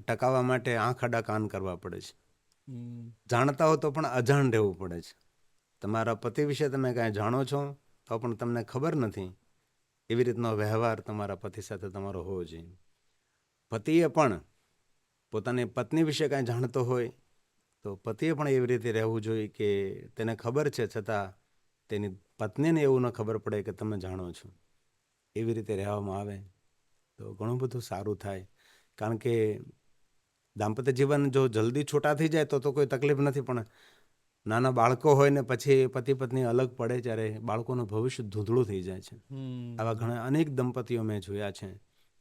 ટકાવવા માટે આંખ આડા કાન કરવા પડે છે. જાણતા હો તો પણ અજાણ રહેવું પડે છે. તમારા પતિ વિશે તમે કાંઈ જાણો છો તો પણ તમને ખબર નથી એવી રીતનો વ્યવહાર તમારા પતિ સાથે તમારો હોવો જોઈએ. પતિએ પણ પોતાની પત્ની વિશે કાંઈ જાણતો હોય તો પતિએ પણ એવી રીતે રહેવું જોઈએ કે તેને ખબર છે છતાં તેની પત્નીને એવું ન ખબર પડે કે તમે જાણો છો. એવી રીતે રહેવામાં આવે તો ઘણું બધું સારું થાય. કારણ કે દાંપત્ય જીવન જો જલ્દી છૂટા થઈ જાય તો કોઈ તકલીફ નથી, પણ નાના બાળકો હોય ને પછી પતિ પત્ની અલગ પડે ત્યારે બાળકોનું ભવિષ્ય ધૂંધળું થઈ જાય છે. આવા ઘણા અનેક દંપતીઓ મેં જોયા છે.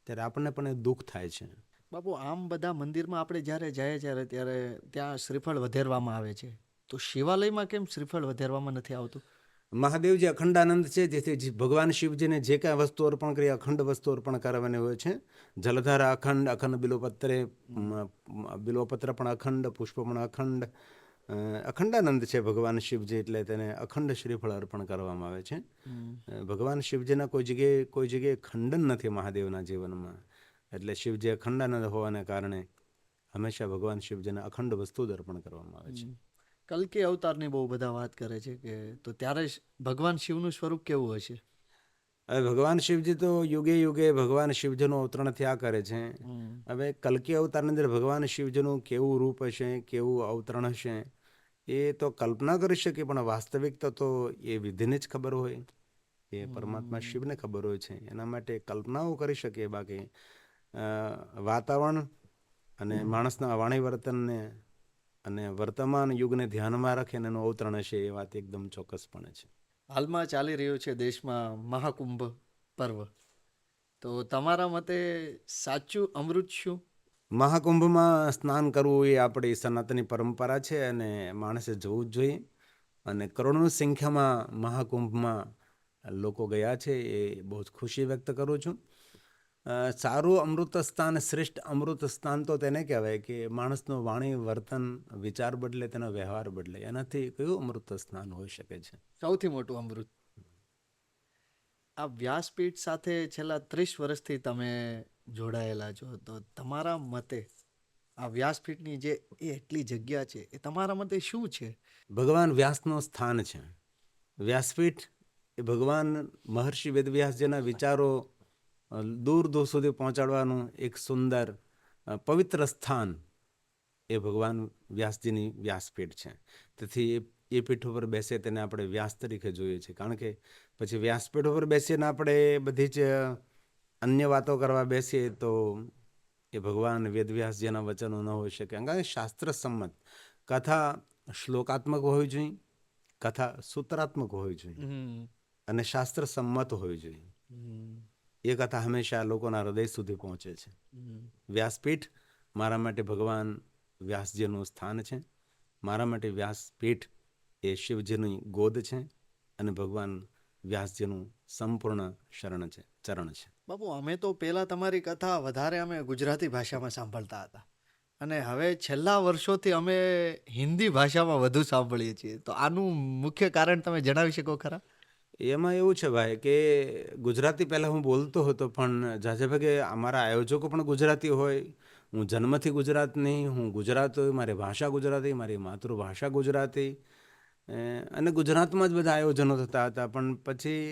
ત્યારે આપણને પણ એ દુઃખ થાય છે. બાપુ, આમ બધા મંદિરમાં આપણે જ્યારે જઈએ ત્યારે ત્યાં શ્રીફળ વધેરવામાં આવે છે, તો શિવાલયમાં કેમ શ્રીફળ વધેરવામાં નથી આવતું? મહાદેવજી અખંડાનંદ છે, જેથી ભગવાન શિવજીને જે કાંઈ વસ્તુ અર્પણ કરી અખંડ વસ્તુ અર્પણ કરવાની હોય છે. જલધારા અખંડ, અખંડ બિલ્વપત્ર પણ અખંડ, પુષ્પ પણ અખંડ. અખંડાનંદ છે ભગવાન શિવજી, એટલે તેને અખંડ શ્રીફળ અર્પણ કરવામાં આવે છે. ભગવાન શિવજીના કોઈ જગ્યાએ ખંડન નથી મહાદેવના જીવનમાં. એટલે શિવજી અખંડાનંદ હોવાને કારણે હંમેશા ભગવાન શિવજીને અખંડ વસ્તુ જ અર્પણ કરવામાં આવે છે. કલ્કી અવતારની બહુ બધા વાત કરે છે કે તો ત્યારે ભગવાન શિવનું સ્વરૂપ કેવું હશે? હવે ભગવાન શિવજી તો યુગે યુગે ભગવાન શિવજીનું અવતરણ થયા કરે છે. હવે કલ્કી અવતારની અંદર ભગવાન શિવજીનું કેવું રૂપ હશે, કેવું અવતરણ હશે એ તો કલ્પના કરી શકીએ, પણ વાસ્તવિકતા તો એ વિધિને જ ખબર હોય, એ પરમાત્મા શિવને ખબર હોય છે. એના માટે કલ્પનાઓ કરી શકીએ, બાકી વાતાવરણ અને માણસના વાણી વર્તનને અને વર્તમાન યુગને ધ્યાનમાં રાખીને એનું અવતરણ હશે એ વાત એકદમ ચોક્કસપણે છે. હાલમાં ચાલી રહ્યું છે દેશમાં મહાકુંભ પર્વ, તો તમારા મતે સાચું અમૃત શું? મહાકુંભમાં સ્નાન કરવું એ આપણી સનાતની પરંપરા છે અને માણસે જવું જ જોઈએ. અને કરોડોની સંખ્યામાં મહાકુંભમાં લોકો ગયા છે, એ બહુ જ ખુશી વ્યક્ત કરું છું. સારું અમૃત સ્થાન, શ્રેષ્ઠ અમૃત સ્થાન તો તેને કહેવાય કે માણસનું વાણી વર્તન વિચાર બદલે, તેનો વ્યવહાર બદલે. એનાથી કયું અમૃત સ્નાન હોઈ શકે છે? સૌથી મોટું અમૃત. આ વ્યાસપીઠ સાથે છેલ્લા 30 વર્ષથી તમે જોડાયેલા છો, તો તમારા મતે આ વ્યાસપીઠની જે એટલી જગ્યા છે એ તમારા મતે શું છે? ભગવાન વ્યાસનું સ્થાન છે. વ્યાસપીઠ એ ભગવાન મહર્ષિ વેદવ્યાસજીના વિચારો દૂર દૂર સુધી પહોંચાડવાનું એક સુંદર પવિત્ર સ્થાન એ ભગવાન વ્યાસજીની વ્યાસપીઠ છે. તેથી એ પીઠ ઉપર બેસે તેને આપણે વ્યાસ તરીકે જોઈએ છીએ. કારણ કે પછી વ્યાસપીઠ ઉપર બેસીને આપણે બધી જ અન્ય વાતો કરવા બેસીએ તો એ ભગવાન વેદવ્યાસજીના વચનો ન હોઈ શકે. કારણ કે શાસ્ત્ર સંમત કથા શ્લોકાત્મક હોવી જોઈએ, કથા સૂત્રાત્મક હોવી જોઈએ અને શાસ્ત્ર સંમત હોવી જોઈએ. એ કથા હંમેશા લોકોના હૃદય સુધી પહોંચે છે. વ્યાસપીઠ મારા માટે ભગવાન વ્યાસજીનું સ્થાન છે. મારા માટે વ્યાસપીઠ એ શિવજીની ગોદ છે અને ભગવાન વ્યાસજીનું સંપૂર્ણ ચરણ છે. બાપુ, અમે તો પહેલાં તમારી કથા વધારે અમે ગુજરાતી ભાષામાં સાંભળતા હતા અને હવે છેલ્લા વર્ષોથી અમે હિન્દી ભાષામાં વધુ સાંભળીએ છીએ. તો આનું મુખ્ય કારણ તમે જણાવી શકો ખરા? એમાં એવું છે ભાઈ કે ગુજરાતી પહેલાં હું બોલતો હતો, પણ ઝાઝા ભાગે અમારા આયોજકો પણ ગુજરાતી હોય, હું જન્મથી ગુજરાતની, હું ગુજરાત હોય, મારી ભાષા ગુજરાતી, મારી માતૃભાષા ગુજરાતી, અને ગુજરાતમાં જ બધા આયોજનો થતા હતા. પણ પછી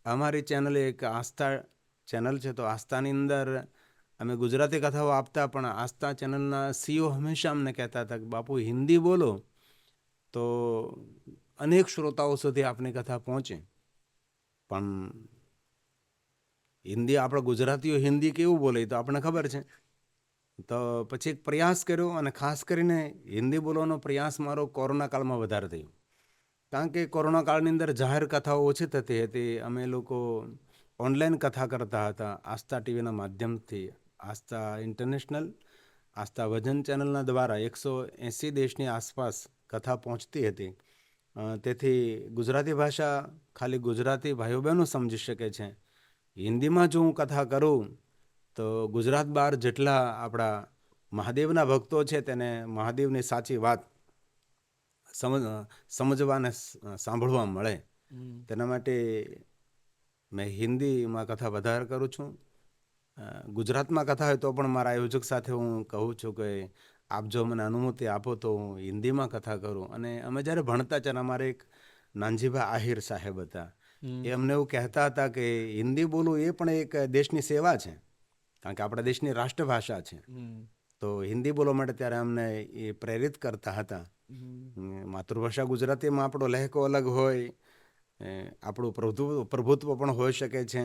અમારી ચેનલ એક આસ્થા ચેનલ છે, તો આસ્થાની અંદર અમે ગુજરાતી કથાઓ આપતા, પણ આસ્થા ચેનલના CEO હંમેશા અમને કહેતા હતા કે બાપુ હિન્દી બોલો તો અનેક શ્રોતાઓ સુધી આપની કથા પહોંચે. પણ હિન્દી આપણા ગુજરાતીઓ હિન્દી કેવું બોલે તો આપણને ખબર છે. તો પછી એક પ્રયાસ કર્યો અને ખાસ કરીને હિન્દી બોલવાનો પ્રયાસ મારો કોરોના કાળમાં વધારે થયો. કારણ કે કોરોના કાળની અંદર જાહેર કથાઓ ઓછી થતી હતી. અમે લોકો ઓનલાઈન કથા કરતા હતા આસ્થા ટીવીના માધ્યમથી. આસ્થા ઇન્ટરનેશનલ, આસ્થા ભજન ચેનલના દ્વારા 180 દેશની આસપાસ કથા પહોંચતી હતી. તેથી ગુજરાતી ભાષા ખાલી ગુજરાતી ભાઈઓ બહેનો સમજી શકે છે. હિન્દીમાં જો હું કથા કરું તો ગુજરાત બહાર જેટલા આપણા મહાદેવના ભક્તો છે તેને મહાદેવની સાચી વાત સમજવાને સાંભળવા મળે. તેના માટે મેં હિન્દીમાં કથા વધારે કરું છું. ગુજરાતમાં કથા હોય તો પણ મારા આયોજક સાથે હું કહું છું કે આપ જો મને અનુમતિ આપો તો હું હિન્દીમાં કથા કરું. અને અમે જ્યારે ભણતા ત્યારે અમારે એક નાનજીભાઈ આહિર સાહેબ હતા, એ અમને એવું કહેતા હતા કે હિન્દી બોલવું એ પણ એક દેશની સેવા છે, કારણ કે આપણા દેશની રાષ્ટ્રભાષા છે. તો હિન્દી બોલવા માટે ત્યારે અમને એ પ્રેરિત કરતા હતા. માતૃભાષા ગુજરાતીમાં આપણો લહેકો અલગ હોય, આપણું પ્રભુત્વ પણ હોઈ શકે છે.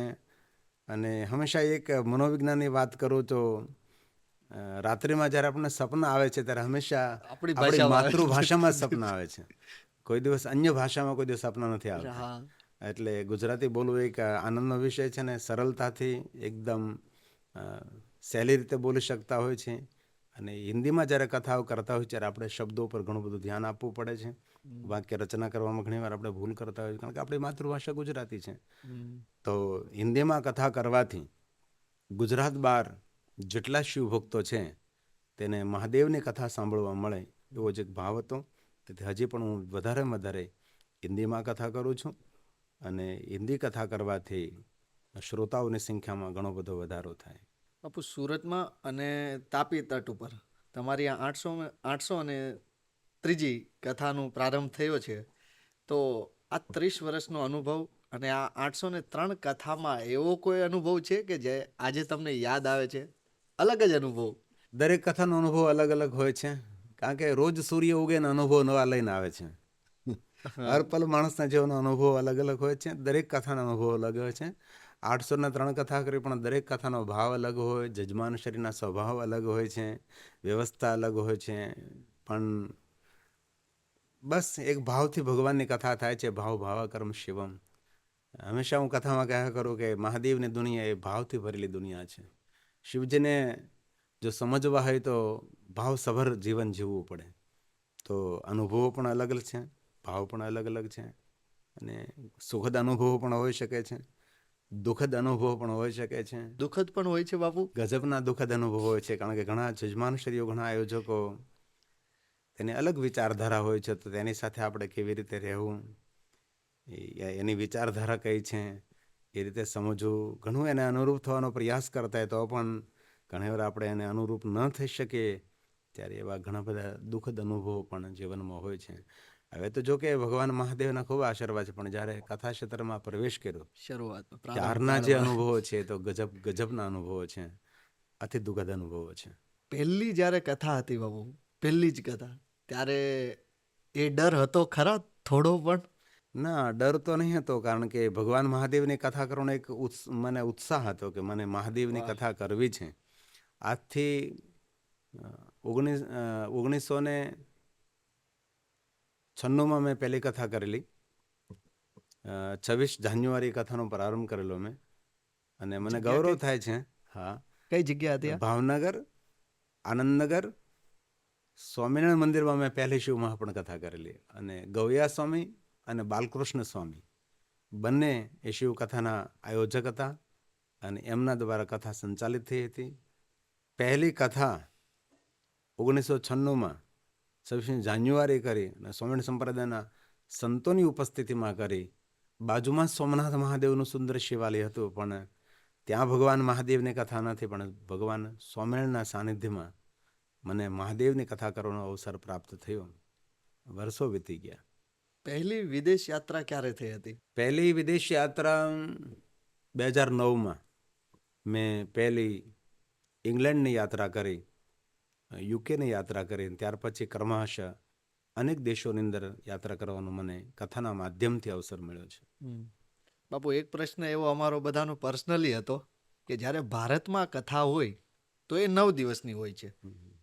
અને હંમેશા એક મનોવિજ્ઞાનની વાત કરું તો રાત્રિમાં જ્યારે આપણને સપના આવે છે ત્યારે હંમેશા આપણી માતૃભાષામાં જ સપના આવે છે. કોઈ દિવસ અન્ય ભાષામાં કોઈ દિવસ સપના નથી આવતા. એટલે ગુજરાતી બોલવું એક આનંદનો વિષય છે ને સરળતાથી એકદમ સહેલી રીતે બોલી શકતા હોય છે. અને હિન્દીમાં જ્યારે કથાઓ કરતા હોય ત્યારે આપણે શબ્દો પર ઘણું બધું ધ્યાન આપવું પડે છે. વાક્ય રચના કરવામાં ઘણીવાર આપણે ભૂલ કરતા હોઈએ કારણ કે આપણી માતૃભાષા ગુજરાતી છે. તો હિન્દીમાં કથા કરવાથી ગુજરાત બહાર જેટલા શિવભક્તો છે તેને મહાદેવની કથા સાંભળવા મળે એવો જ એક ભાવ હતો. તેથી હજી પણ હું વધારે હિન્દીમાં કથા કરું છું. અને હિન્દી કથા કરવાથી શ્રોતાઓની સંખ્યામાં ઘણો બધો વધારો થાય. બાપુ, સુરતમાં અને તાપી તટ ઉપર તમારી આ 803જી કથાનો પ્રારંભ થયો છે. તો આ 30 વર્ષનો અનુભવ અને આ 803 કથામાં એવો કોઈ અનુભવ છે કે જે આજે તમને યાદ આવે છે? અલગ જ અનુભવ. દરેક કથાનો અનુભવ અલગ અલગ હોય છે, કારણ કે રોજ સૂર્ય ઉગે ને અનુભવ નવા લઈને આવે છે. હર પલ માણસના જીવનનો અનુભવ અલગ અલગ હોય છે. દરેક કથાનો અનુભવ અલગ હોય છે. 803 કથા કરી પણ દરેક કથાનો ભાવ અલગ હોય, જજમાનશ્રીના સ્વભાવ અલગ હોય છે, વ્યવસ્થા અલગ હોય છે. પણ બસ એક ભાવથી ભગવાનની કથા થાય છે. ભાવ ભાવાકર્મ શિવમ. હંમેશા હું કથામાં કહ્યા કરું કે મહાદેવની દુનિયા એ ભાવથી ભરેલી દુનિયા છે. શિવજીને જો સમજવા હોય તો ભાવસભર જીવન જીવવું પડે. તો અનુભવો પણ અલગ અલગ છે, ભાવ પણ અલગ અલગ છે. અને સુખદ અનુભવો પણ હોઈ શકે છે, દુઃખદ અનુભવો પણ હોઈ શકે છે. દુઃખદ પણ હોય છે બાપુ? ગજબના દુઃખદ અનુભવો હોય છે, કારણ કે ઘણા જજમાનશ્રીઓ, ઘણા આયોજકો તેની અલગ વિચારધારા હોય છે. તો તેની સાથે આપણે કેવી રીતે રહેવું, એની વિચારધારા કઈ છે એ રીતે સમજવું, ઘણું એને અનુરૂપ થવાનો પ્રયાસ કરતા હોય તો પણ ઘણીવાર આપણે એને અનુરૂપ ન થઈ શકીએ ત્યારે એવા ઘણા બધા દુઃખદ અનુભવો પણ જીવનમાં હોય છે. હવે તો જો કે ભગવાન મહાદેવના ખૂબ આશીર્વાદ છે, પણ જ્યારે કથા ક્ષેત્રમાં પ્રવેશ કર્યો ત્યારના જે અનુભવો છે તો ગજબના અનુભવો છે, અતિ દુઃખદ અનુભવો છે. પહેલી જ્યારે કથા હતી બાબુ, પહેલી જ કથા, ત્યારે એ ડર હતો ખરા થોડો પણ? ના, ડર તો નહીં હતો, કારણ કે ભગવાન મહાદેવની કથા કરવાનો એક મને ઉત્સાહ હતો કે મને મહાદેવની વાહ. કથા કરવી છે. આજથી 1996માં મેં પહેલી કથા કરેલી. 26 જાન્યુઆરી કથાનો પ્રારંભ કરેલો મેં, અને મને જગ્યા ગૌરવ કઈ? થાય છે. હા, કઈ જગ્યા હતી આ? ભાવનગર, આનંદનગર સ્વામિનારાયણ મંદિરમાં મેં પહેલી શિવ મહાપણ કથા કરેલી, અને ગૌયા સ્વામી અને બાલકૃષ્ણ સ્વામી બંને એ શિવકથાના આયોજક હતા, અને એમના દ્વારા કથા સંચાલિત થઈ હતી. પહેલી કથા 1996માં 26 જાન્યુઆરી કરી અને સ્વામિનારાયણ સંપ્રદાયના સંતોની ઉપસ્થિતિમાં કરી. બાજુમાં સોમનાથ મહાદેવનું સુંદર શિવાલય હતું, પણ ત્યાં ભગવાન મહાદેવની કથા નથી, પણ ભગવાન સ્વામિનારાયણના સાનિધ્યમાં મને મહાદેવની કથા કરવાનો અવસર પ્રાપ્ત થયો. વર્ષો વીતી ગયા. પહેલી વિદેશ યાત્રા ક્યારે થઈ હતી? પહેલી વિદેશ યાત્રા 2009માં મેં પહેલી ઇંગ્લેન્ડની યાત્રા કરી, યુકેની યાત્રા કરી, ત્યાર પછી ક્રમશઃ અનેક દેશોની અંદર યાત્રા કરવાનો મને કથાના માધ્યમથી અવસર મળ્યો છે. બાપુ, એક પ્રશ્ન એવો અમારો બધાનો પર્સનલી હતો કે જ્યારે ભારતમાં કથા હોય તો એ 9 દિવસની હોય છે,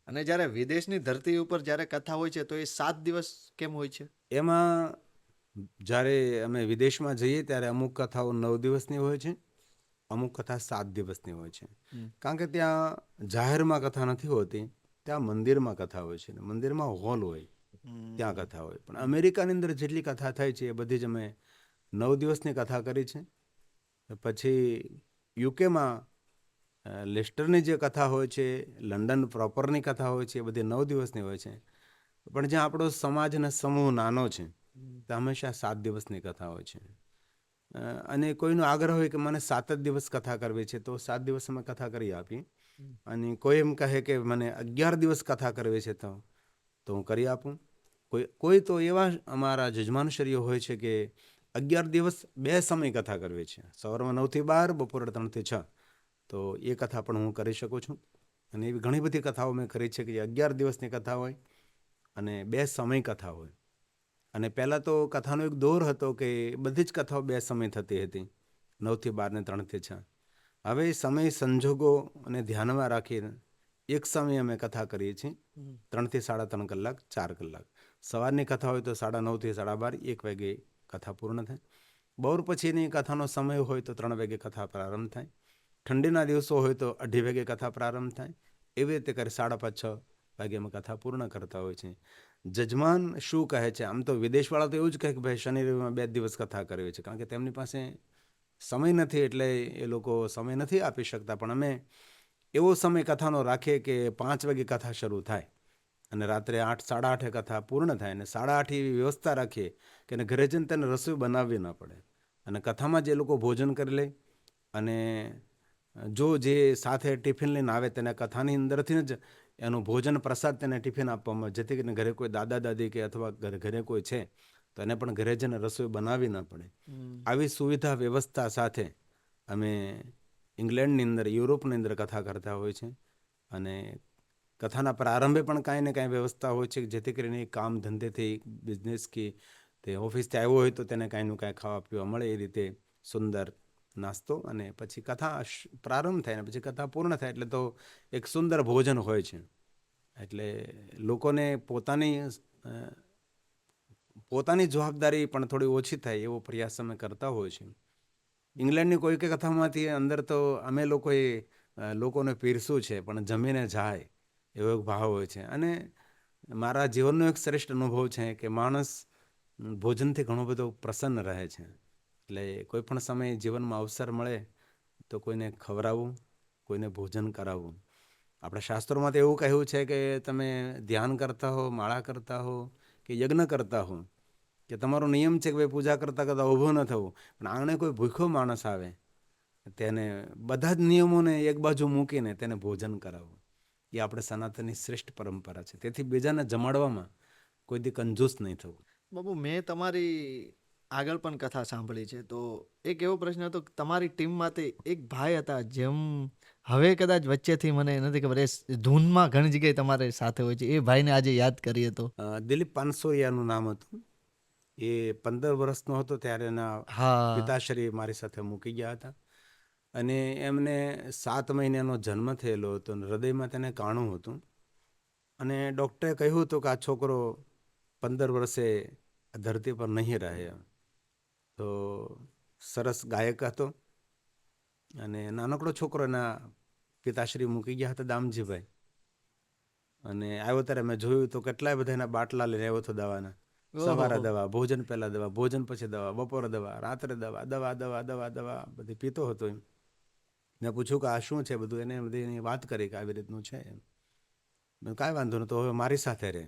અને જ્યારે વિદેશની ધરતી ઉપર જ્યારે કથા હોય છે તો એ 7 દિવસ કેમ હોય છે? એમાં જ્યારે અમે વિદેશમાં જઈએ ત્યારે અમુક કથાઓ 9 દિવસની હોય છે, અમુક કથા 7 દિવસની હોય છે. કારણ કે ત્યાં જાહેરમાં કથા નથી હોતી, ત્યાં મંદિરમાં કથા હોય છે, મંદિરમાં હોલ હોય, ત્યાં કથા હોય. પણ અમેરિકાની અંદર જેટલી કથા થાય છે એ બધી જ અમે 9 દિવસની કથા કરી છે. પછી યુકેમાં લેસ્ટરની જે કથા હોય છે, લંડન પ્રોપરની કથા હોય છે, એ બધી 9 દિવસની હોય છે. પણ જ્યાં આપણો સમાજ અને સમૂહ નાનો છે ત્યાં હંમેશા 7 દિવસની કથા હોય છે. અને કોઈનો આગ્રહ હોય કે મને 7 જ દિવસ કથા કરવી છે તો 7 દિવસ અમે કથા કરી આપીએ. અને કોઈ એમ કહે કે મને 11 દિવસ કથા કરવી છે તો હું કરી આપું. કોઈ તો એવા અમારા જજમાનશ્રીઓ હોય છે કે 11 દિવસ 2 સમય કથા કરવી છે, સવારમાં 9 થી 12, બપોરે 3 થી 6, તો એ કથા પણ હું કરી શકું છું. અને એવી ઘણી બધી કથાઓ મેં કરી છે કે જે 11 દિવસની કથા હોય અને 2 સમય કથા હોય. અને પહેલાં તો કથાનો એક દોર હતો કે બધી જ કથાઓ 2 સમય થતી હતી, 9 થી 12 ને 3 થી 6. હવે સમય સંજોગો અને ધ્યાનમાં રાખીને એક સમયે અમે કથા કરીએ છીએ, 3 થી 3.5 કલાક, 4 કલાક. સવારની કથા હોય તો 9:30 થી 12:30, 1 વાગે કથા પૂર્ણ થાય. બપોર પછીની કથાનો સમય હોય તો 3 વાગે કથા પ્રારંભ થાય. ઠંડીના દિવસો હોય તો 2:30 વાગે કથા પ્રારંભ થાય. એવી રીતે કરી 5:30, 6 વાગે અમે કથા પૂર્ણ કરતા હોય છે. જજમાન શું કહે છે? આમ તો વિદેશવાળા તો એવું જ કહે કે ભાઈ શનિ રવિમાં 2 દિવસ કથા કરવી છે, કારણ કે તેમની પાસે સમય નથી, એટલે એ લોકો સમય નથી આપી શકતા. પણ અમે એવો સમય કથાનો રાખીએ કે 5 વાગે કથા શરૂ થાય અને રાત્રે 8, 8:30 કથા પૂર્ણ થાય. અને 8:30 એવી વ્યવસ્થા રાખીએ કે એને ઘરે જઈને તેને રસોઈ બનાવવી ન પડે, અને કથામાં જે લોકો ભોજન કરી લે. અને જો જે સાથે ટિફિન લઈને આવે તેને કથાની અંદરથી જ એનું ભોજન પ્રસાદ તેને ટિફિન આપવામાં, જેથી કરીને ઘરે કોઈ દાદા દાદી કે અથવા ઘરે કોઈ છે તો એને પણ ઘરે જઈને રસોઈ બનાવવી ન પડે. આવી સુવિધા વ્યવસ્થા સાથે અમે ઇંગ્લેન્ડની અંદર, યુરોપની અંદર કથા કરતા હોય છે. અને કથાના પ્રારંભે પણ કાંઈ ને કાંઈ વ્યવસ્થા હોય છે જેથી કરીને કામ ધંધેથી, બિઝનેસ કે તે ઓફિસથી આવ્યો હોય તો તેને કાંઈનું કાંઈ ખાવા પીવા મળે, એ રીતે સુંદર નાસ્તો. અને પછી કથા પ્રારંભ થાય અને પછી કથા પૂર્ણ થાય એટલે તો એક સુંદર ભોજન હોય છે. એટલે લોકોને પોતાની જવાબદારી પણ થોડી ઓછી થાય એવો પ્રયાસ અમે કરતા હોય છે. ઇંગ્લેન્ડની કોઈ કે કથામાંથી અંદર તો અમે લોકોને પીરસું છે, પણ જમીને જાય એવો એક ભાવ હોય છે. અને મારા જીવનનો એક શ્રેષ્ઠ અનુભવ છે કે માણસ ભોજનથી ઘણો બધો પ્રસન્ન રહે છે. એટલે કોઈ પણ સમયે જીવનમાં અવસર મળે તો કોઈને ખવડાવવું, કોઈને ભોજન કરાવવું. આપણા શાસ્ત્રોમાં તો એવું કહ્યું છે કે તમે ધ્યાન કરતા હો, માળા કરતા હો કે યજ્ઞ કરતા હો, કે તમારો નિયમ છે કે ભાઈ પૂજા કરતાં કરતાં ઊભો ન થવું, પણ આંગણે કોઈ ભૂખ્યો માણસ આવે તેને બધા જ નિયમોને એક બાજુ મૂકીને તેને ભોજન કરાવવું, એ આપણે સનાતનની શ્રેષ્ઠ પરંપરા છે. તેથી બીજાને જમાડવામાં કોઈ દી કંજૂસ નહીં થવું. બાબુ, મેં તમારી આગળ પણ કથા સાંભળી છે. તો એક એવો પ્રશ્ન હતો કે તમારી ટીમમાંથી એક ભાઈ હતા જેમ હવે કદાચ વચ્ચેથી મને નથી ખબર, એ ધૂનમાં ઘણી જગ્યાએ તમારે સાથે હોય છે, એ ભાઈને આજે યાદ કરીએ તો? દિલીપ પાનસોરિયાનું નામ હતું. એ 15 વર્ષનો હતો ત્યારે એના હા. પિતાશ્રી મારી સાથે મૂકી ગયા હતા અને એમને 7 મહિનાનો જન્મ થયેલો હતો અને હૃદયમાં તેને કાણું હતું અને ડૉક્ટરે કહ્યું હતું કે આ છોકરો 15 વર્ષે આ ધરતી પર નહીં રહે. તો સરસ ગાયક હતો અને નાનકડો છોકરો એના પિતાશ્રી મૂકી ગયા હતા, દામજીભાઈ. અને આવ્યો ત્યારે મેં જોયું તો કેટલાય બધા એના બાટલા લઈને આવ્યો હતો દવાના. સવારે ઓહો. દવા, ભોજન પહેલાં દવા, ભોજન પછી દવા, બપોરે દવા, રાત્રે દવા, દવા દવા દવા દવા બધી પીતો હતો એમ. મેં પૂછ્યું કે આ શું છે બધું, એને બધી એની વાત કરી કે આવી રીતનું છે એમ. મેં કાંઈ વાંધો નહીં, તો હવે મારી સાથે રહે.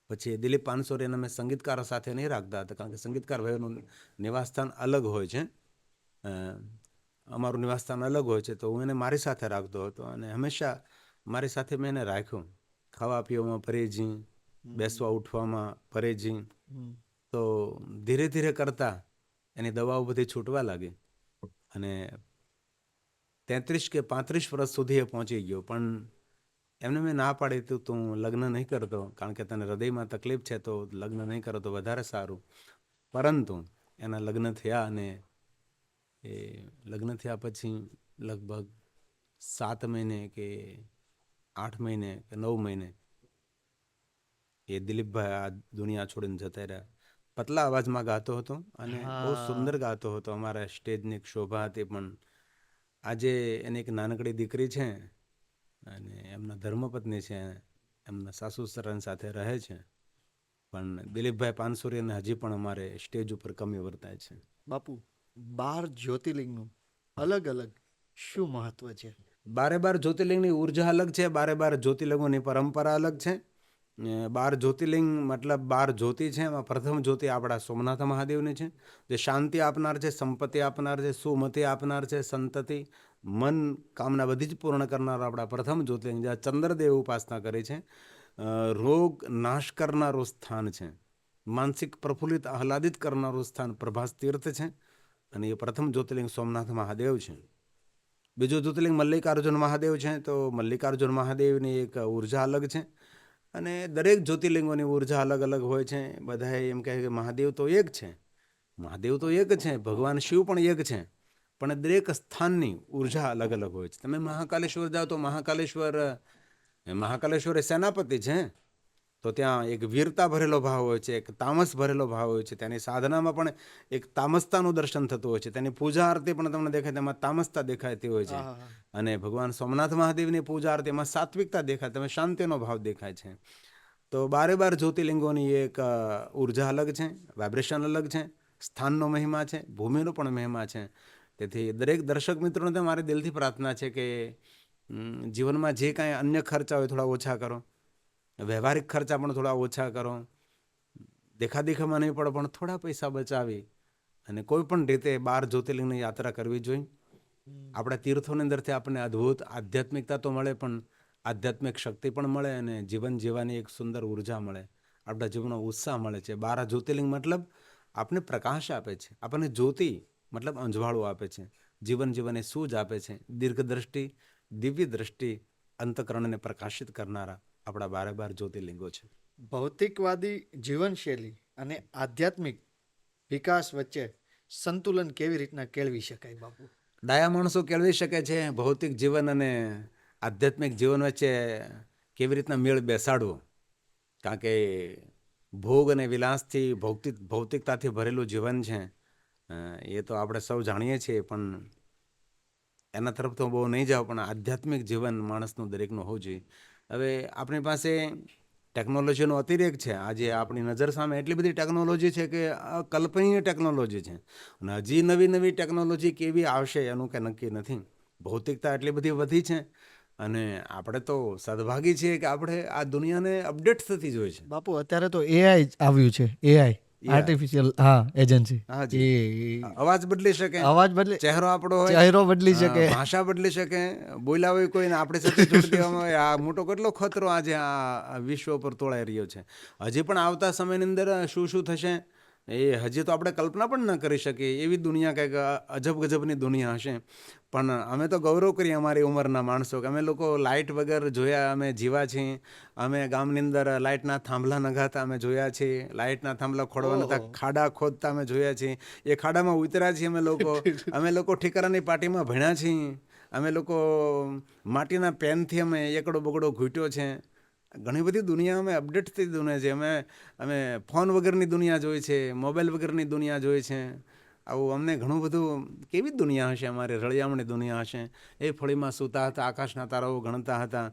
પછી દિલીપ પાનસોરીને અમે સંગીતકારો સાથે નહીં રાખતા હતા, કારણ કે સંગીતકાર ભાઈઓનું નિવાસસ્થાન અલગ હોય છે. અમારું નિવાસસ્થાન અલગ હોય છે, તો હું એને મારી સાથે રાખતો હતો અને હંમેશા મારી સાથે મેં એને રાખ્યું. ખાવા પીવામાં પરેજી, બેસવા ઉઠવામાં પરેજી. તો ધીરે ધીરે કરતાં એની દવાઓ બધી છૂટવા લાગી અને 33 કે 35 વર્ષ સુધી એ પહોંચી ગયો. પણ એમને મેં ના પાડી હતી તો હું લગ્ન નહીં કરતો, કારણ કે તને હૃદયમાં તકલીફ છે તો લગ્ન નહીં કરો તો વધારે સારું. પરંતુ એના લગ્ન થયા અને એ લગ્ન થયા પછી લગભગ 7 મહિને કે 8 મહિને કે 9 મહિને એ દિલીપભાઈ આ દુનિયા છોડીને જતા રહ્યા. પતલા અવાજમાં ગાતો હતો અને બહુ સુંદર ગાતો હતો. અમારા સ્ટેજની એક શોભા હતી. પણ આજે એની એક નાનકડી દીકરી છે અને એમના ધર્મપત્ની છે, એમના સાસુ સસરા સાથે રહે છે. પણ દિલીપભાઈ પાનસોરીને હજી પણ અમારે સ્ટેજ ઉપર કમી વર્તાય છે. બાપુ, 12 જ્યોતિર્લિંગનું અલગ અલગ શું મહત્વ છે? 12 જ્યોતિર્લિંગની ઉર્જા અલગ છે, 12 જ્યોતિર્લિંગોની પરંપરા અલગ છે. 12 જ્યોતિર્લિંગ મતલબ 12 જ્યોતિ છે. એમાં પ્રથમ જ્યોતિ આપણા સોમનાથ મહાદેવની છે, જે શાંતિ આપનાર છે, સંપત્તિ આપનાર છે, સુમતિ આપનાર છે, સંતતિ, મન કામના બધી જ પૂર્ણ કરનાર આપણા પ્રથમ જ્યોતિર્લિંગ, જ્યાં ચંદ્રદેવ ઉપાસના કરી છે. રોગ નાશ કરનારું સ્થાન છે, માનસિક પ્રફુલ્લિત આહલાદિત કરનારું સ્થાન પ્રભાસ તીર્થ છે અને એ પ્રથમ જ્યોતિર્લિંગ સોમનાથ મહાદેવ છે. બીજું જ્યોતિર્લિંગ મલ્લિકાર્જુન મહાદેવ છે. તો મલ્લિકાર્જુન મહાદેવની એક ઉર્જા અલગ છે અને દરેક જ્યોતિર્લિંગોની ઉર્જા અલગ અલગ હોય છે. બધા એમ કહે કે મહાદેવ તો એક છે, મહાદેવ તો એક છે, ભગવાન શિવ પણ એક છે, પણ દરેક સ્થાનની ઉર્જા અલગ અલગ હોય છે. તમે મહાકાલેશ્વર જાઓ તો મહાકાલેશ્વર એ સેનાપતિ છે, તો ત્યાં એક વીરતા ભરેલો ભાવ હોય છે, એક તામસ ભરેલો ભાવ હોય છે. ત્યાંની સાધનામાં પણ એક તામસતાનું દર્શન થતું હોય છે. તેની પૂજા આરતી પણ તમને દેખાય, તેમાં તામસતા દેખાતી હોય છે. અને ભગવાન સોમનાથ મહાદેવની પૂજા આરતીમાં સાત્વિકતા દેખાય, તમે શાંતિનો ભાવ દેખાય છે. તો 12 જ્યોતિર્લિંગોની એક ઉર્જા અલગ છે, વાઇબ્રેશન અલગ છે, સ્થાનનો મહિમા છે, ભૂમિનો પણ મહિમા છે. તેથી દરેક દર્શક મિત્રોને તો મારી દિલથી પ્રાર્થના છે કે જીવનમાં જે કાંઈ અન્ય ખર્ચા હોય થોડા ઓછા કરો, વ્યવહારિક ખર્ચા પણ થોડા ઓછા કરો, દેખાદેખામાં નહીં પડો પણ થોડા પૈસા બચાવી અને કોઈ પણ રીતે 12 જ્યોતિર્લિંગની યાત્રા કરવી જોઈએ. આપણા તીર્થોની અંદરથી આપણને અદ્ભુત આધ્યાત્મિકતા તો મળે, પણ આધ્યાત્મિક શક્તિ પણ મળે અને જીવન જીવવાની એક સુંદર ઉર્જા મળે, આપણા જીવનનો ઉત્સાહ મળે છે. 12 જ્યોતિર્લિંગ મતલબ આપણને પ્રકાશ આપે છે, આપણને જ્યોતિ મતલબ અંજવાળું આપે છે, જીવન જીવનની સૂઝ આપે છે, દીર્ઘદ્રષ્ટિ, દિવ્ય દ્રષ્ટિ, અંતકરણને પ્રકાશિત કરનારા આપણા 12 જ્યોતિર્લિંગો છે. ભૌતિકવાદી જીવનશૈલી અને આધ્યાત્મિક વિકાસ વચ્ચે સંતુલન કેવી રીતના કેળવી શકાય બાપુ? ડાયા માણસો કેળવી શકે છે. ભૌતિક જીવન અને આધ્યાત્મિક જીવન વચ્ચે કેવી રીતના મેળ બેસાડવો, કારણ કે ભોગ અને વિલાસથી ભૌતિકતાથી ભરેલું જીવન છે, એ તો આપણે સૌ જાણીએ છીએ. પણ એના તરફ તો બહુ નહીં જાઓ, પણ આધ્યાત્મિક જીવન માણસનું દરેકનું હોવું જોઈએ. હવે આપણી પાસે ટેકનોલોજીનો અતિરેક છે. આજે આપણી નજર સામે એટલી બધી ટેકનોલોજી છે કે અકલ્પનીય ટેકનોલોજી છે અને હજી નવી નવી ટેકનોલોજી કેવી આવશે એનું કંઈ નક્કી નથી. ભૌતિકતા એટલી બધી વધી છે અને આપણે તો સદભાગી છીએ કે આપણે આ દુનિયાને અપડેટ થતી જોઈએ છે. બાપુ, અત્યારે તો એઆઈ આવ્યું છે, એઆઈ આર્ટિફિશિયલ એજન્સી. અવાજ બદલી શકે, અવાજ બદલે, ચહેરો આપણો હોય, ચહેરો બદલી શકે, ભાષા બદલી શકે, બોલ્યા હોય કોઈને આપણી સાથે જોડી દેવામાં આવે. આ મોટો કેટલો ખતરો આજે આ વિશ્વ પર તોળાઈ રહ્યો છે. હજી પણ આવતા સમયની અંદર શું શું થશે એ હજી તો આપણે કલ્પના પણ ન કરી શકીએ એવી દુનિયા કંઈક અજબ ગજબની દુનિયા હશે. પણ અમે તો ગૌરવ કરીએ અમારી ઉંમરના માણસો કે અમે લોકો લાઇટ વગર જોયા, અમે જીવા છીએ. અમે ગામની અંદર લાઇટના થાંભલા નગાતા અમે જોયા છીએ, લાઇટના થાંભલા ખોડવા નતા ઓહો. ખાડા ખોદતા અમે જોયા છીએ. એ ખાડામાં ઉતર્યા છીએ અમે લોકો ઠીકરાની પાટીમાં ભણ્યા છીએ. અમે લોકો માટીના પેનથી અમે એકડો બગડો ઘૂંટ્યો છે. ઘણી બધી દુનિયા અમે અપડેટ થઈ દુનિયા છે. અમે ફોન વગરની દુનિયા જોઈ છે, મોબાઈલ વગરની દુનિયા જોઈ છે. આવું અમને ઘણું બધું કેવી દુનિયા હશે, અમારી રળિયામણી દુનિયા હશે. એ ફળીમાં સૂતા હતા, આકાશના તારાઓ ગણતા હતા.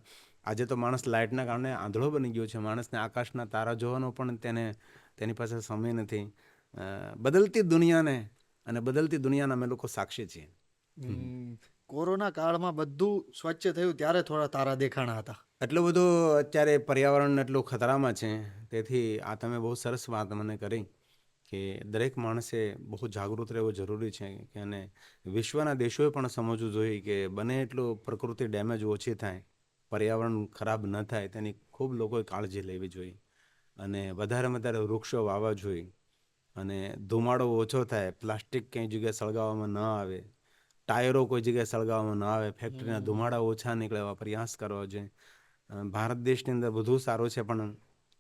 આજે તો માણસ લાઇટના કારણે આંધળો બની ગયો છે. માણસને આકાશના તારા જોવાનો પણ તેની પાસે સમય નથી. બદલતી દુનિયાને અને બદલતી દુનિયાના અમે લોકો સાક્ષી છીએ. કોરોના કાળમાં બધું સ્વચ્છ થયું ત્યારે થોડા તારા દેખાણા હતા. એટલું બધું અત્યારે પર્યાવરણ એટલું ખતરામાં છે. તેથી આ તમે બહુ સરસ વાત મને કરી કે દરેક માણસે બહુ જાગૃત રહેવું જરૂરી છે. કે અને વિશ્વના દેશોએ પણ સમજવું જોઈએ કે બને એટલું પ્રકૃતિ ડેમેજ ઓછી થાય, પર્યાવરણ ખરાબ ન થાય, તેની ખૂબ લોકોએ કાળજી લેવી જોઈએ. અને વધારેમાં વધારે વૃક્ષો વાવવા જોઈએ. અને ધુમાડો ઓછો થાય, પ્લાસ્ટિક કંઈ જગ્યાએ સળગાવવામાં ન આવે, ટાયરો કોઈ જગ્યાએ સળગાવવામાં ન આવે, ફેક્ટરીના ધુમાડા ઓછા નીકળે એવા પ્રયાસ કરવો જોઈએ. ભારત દેશની અંદર બધું સારું છે, પણ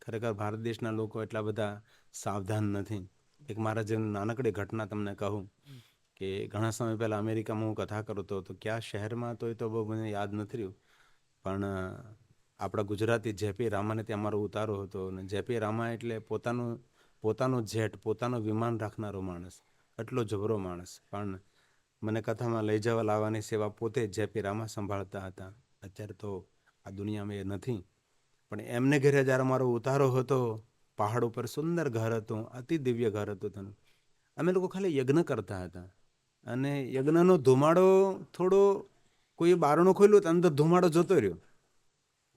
ખરેખર ભારત દેશના લોકો એટલા બધા સાવધાન નથી. એક મારા જેમ નાનકડી ઘટના તમને કહું કે ઘણા સમય પહેલાં અમેરિકામાં હું કથા કરતો હતો. ક્યાં શહેરમાં તો એ તો બહુ મને યાદ નથી રહ્યું, પણ આપણા ગુજરાતી જેપી રામાને ત્યાં મારો ઉતારો હતો. અને જેપી રામા એટલે પોતાનું જેટ, પોતાનું વિમાન રાખનારો માણસ, એટલો જબરો માણસ. પણ મને કથામાં લઈ જવા લાવવાની સેવા પોતે જેપી રામા સંભાળતા હતા. અત્યારે તો આ દુનિયામાં એ નથી. પણ એમને ઘરે જ્યારે મારો ઉતારો હતો, પહાડ ઉપર સુંદર ઘર હતું, અતિ દિવ્ય ઘર હતું તેનું. અમે લોકો ખાલી યજ્ઞ કરતા હતા. અને યજ્ઞનો ધુમાડો થોડો, કોઈ બારણું ખોલ્યું તો અંદર ધુમાડો જતો રહ્યો.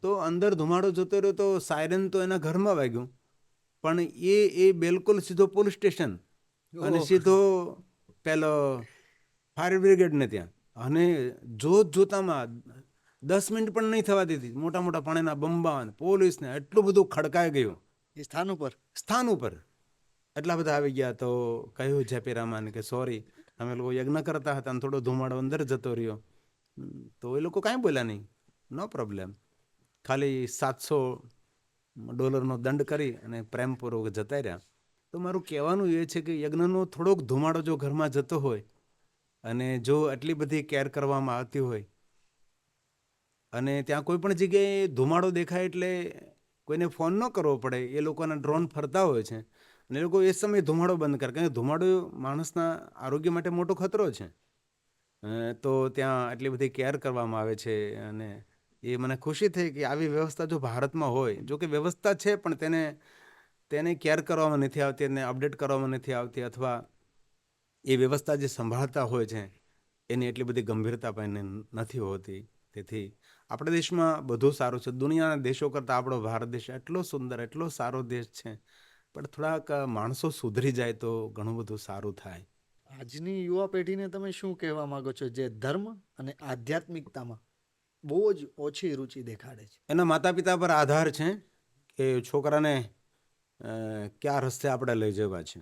તો અંદર ધુમાડો જતો રહ્યો તો સાયરન તો એના ઘરમાં વાગ્યું, પણ એ બિલકુલ સીધો પોલીસ સ્ટેશન અને સીધો પેલો ફાયર બ્રિગેડને ત્યાં. અને જોતામાં 10 મિનિટ પણ નહીં થવા દીધી. મોટા મોટા પાણીના બંબા અને પોલીસને એટલું બધું ખડકાઈ ગયું એ સ્થાન ઉપર. એટલા બધા આવી ગયા. તો કહ્યું જેપી રામાને કે સોરી, અમે લોકો યજ્ઞ કરતા હતા અને થોડો ધુમાડો અંદર જતો રહ્યો. તો એ લોકો કાંઈ બોલ્યા નહીં, નો પ્રોબ્લેમ. ખાલી $700 દંડ કરી અને પ્રેમપૂર્વક જતા રહ્યા. તો મારું કહેવાનું એ છે કે યજ્ઞનો થોડોક ધુમાડો જો ઘરમાં જતો હોય અને જો આટલી બધી કેર કરવામાં આવતી હોય, અને ત્યાં કોઈ પણ જગ્યાએ ધુમાડો દેખાય એટલે કોઈને ફોન ન કરવો પડે. એ લોકોના ડ્રોન ફરતા હોય છે અને એ લોકો એ સમયે ધુમાડો બંધ કરે, કારણ કે ધુમાડો માણસના આરોગ્ય માટે મોટો ખતરો છે. તો ત્યાં આટલી બધી કેર કરવામાં આવે છે. અને એ મને ખુશી થઈ કે આવી વ્યવસ્થા જો ભારતમાં હોય. જો કે વ્યવસ્થા છે, પણ તેને કેર કરવામાં નથી આવતી, એને અપડેટ કરવામાં નથી આવતી, અથવા એ વ્યવસ્થા જે સંભાળતા હોય છે એની એટલી બધી ગંભીરતા પણ નથી હોતી. તેથી આપણા દેશમાં બધું સારું છે. દુનિયાના દેશો કરતાં આપણો ભારત દેશ એટલો સુંદર, એટલો સારો દેશ છે. પણ થોડાક માણસો સુધરી જાય તો ઘણું બધું સારું થાય. આજની યુવા પેઢીને તમે શું કહેવા માંગો છો, જે ધર્મ અને આધ્યાત્મિકતામાં બહુ જ ઓછી રુચિ દેખાડે છે? એના માતા પિતા પર આધાર છે કે છોકરાને કયા રસ્તે આપણે લઈ જવા છે.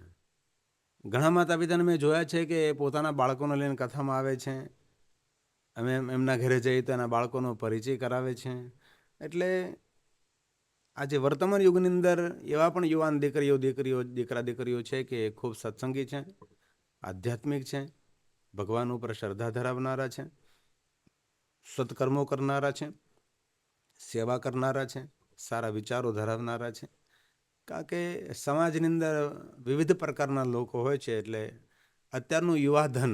ઘણા માતા પિતાને મેં જોયા છે કે પોતાના બાળકોને લઈને કથામાં આવે છે. અમે એમના ઘરે જઈએ તો એના બાળકોનો પરિચય કરાવે છે. એટલે આજે વર્તમાન યુગની અંદર એવા પણ યુવાન દીકરા દીકરીઓ છે કે ખૂબ સત્સંગી છે, આધ્યાત્મિક છે, ભગવાન ઉપર શ્રદ્ધા ધરાવનારા છે, સત્કર્મો કરનારા છે, સેવા કરનારા છે, સારા વિચારો ધરાવનારા છે. કારણ કે સમાજની અંદર વિવિધ પ્રકારના લોકો હોય છે. એટલે અત્યારનું યુવા ધન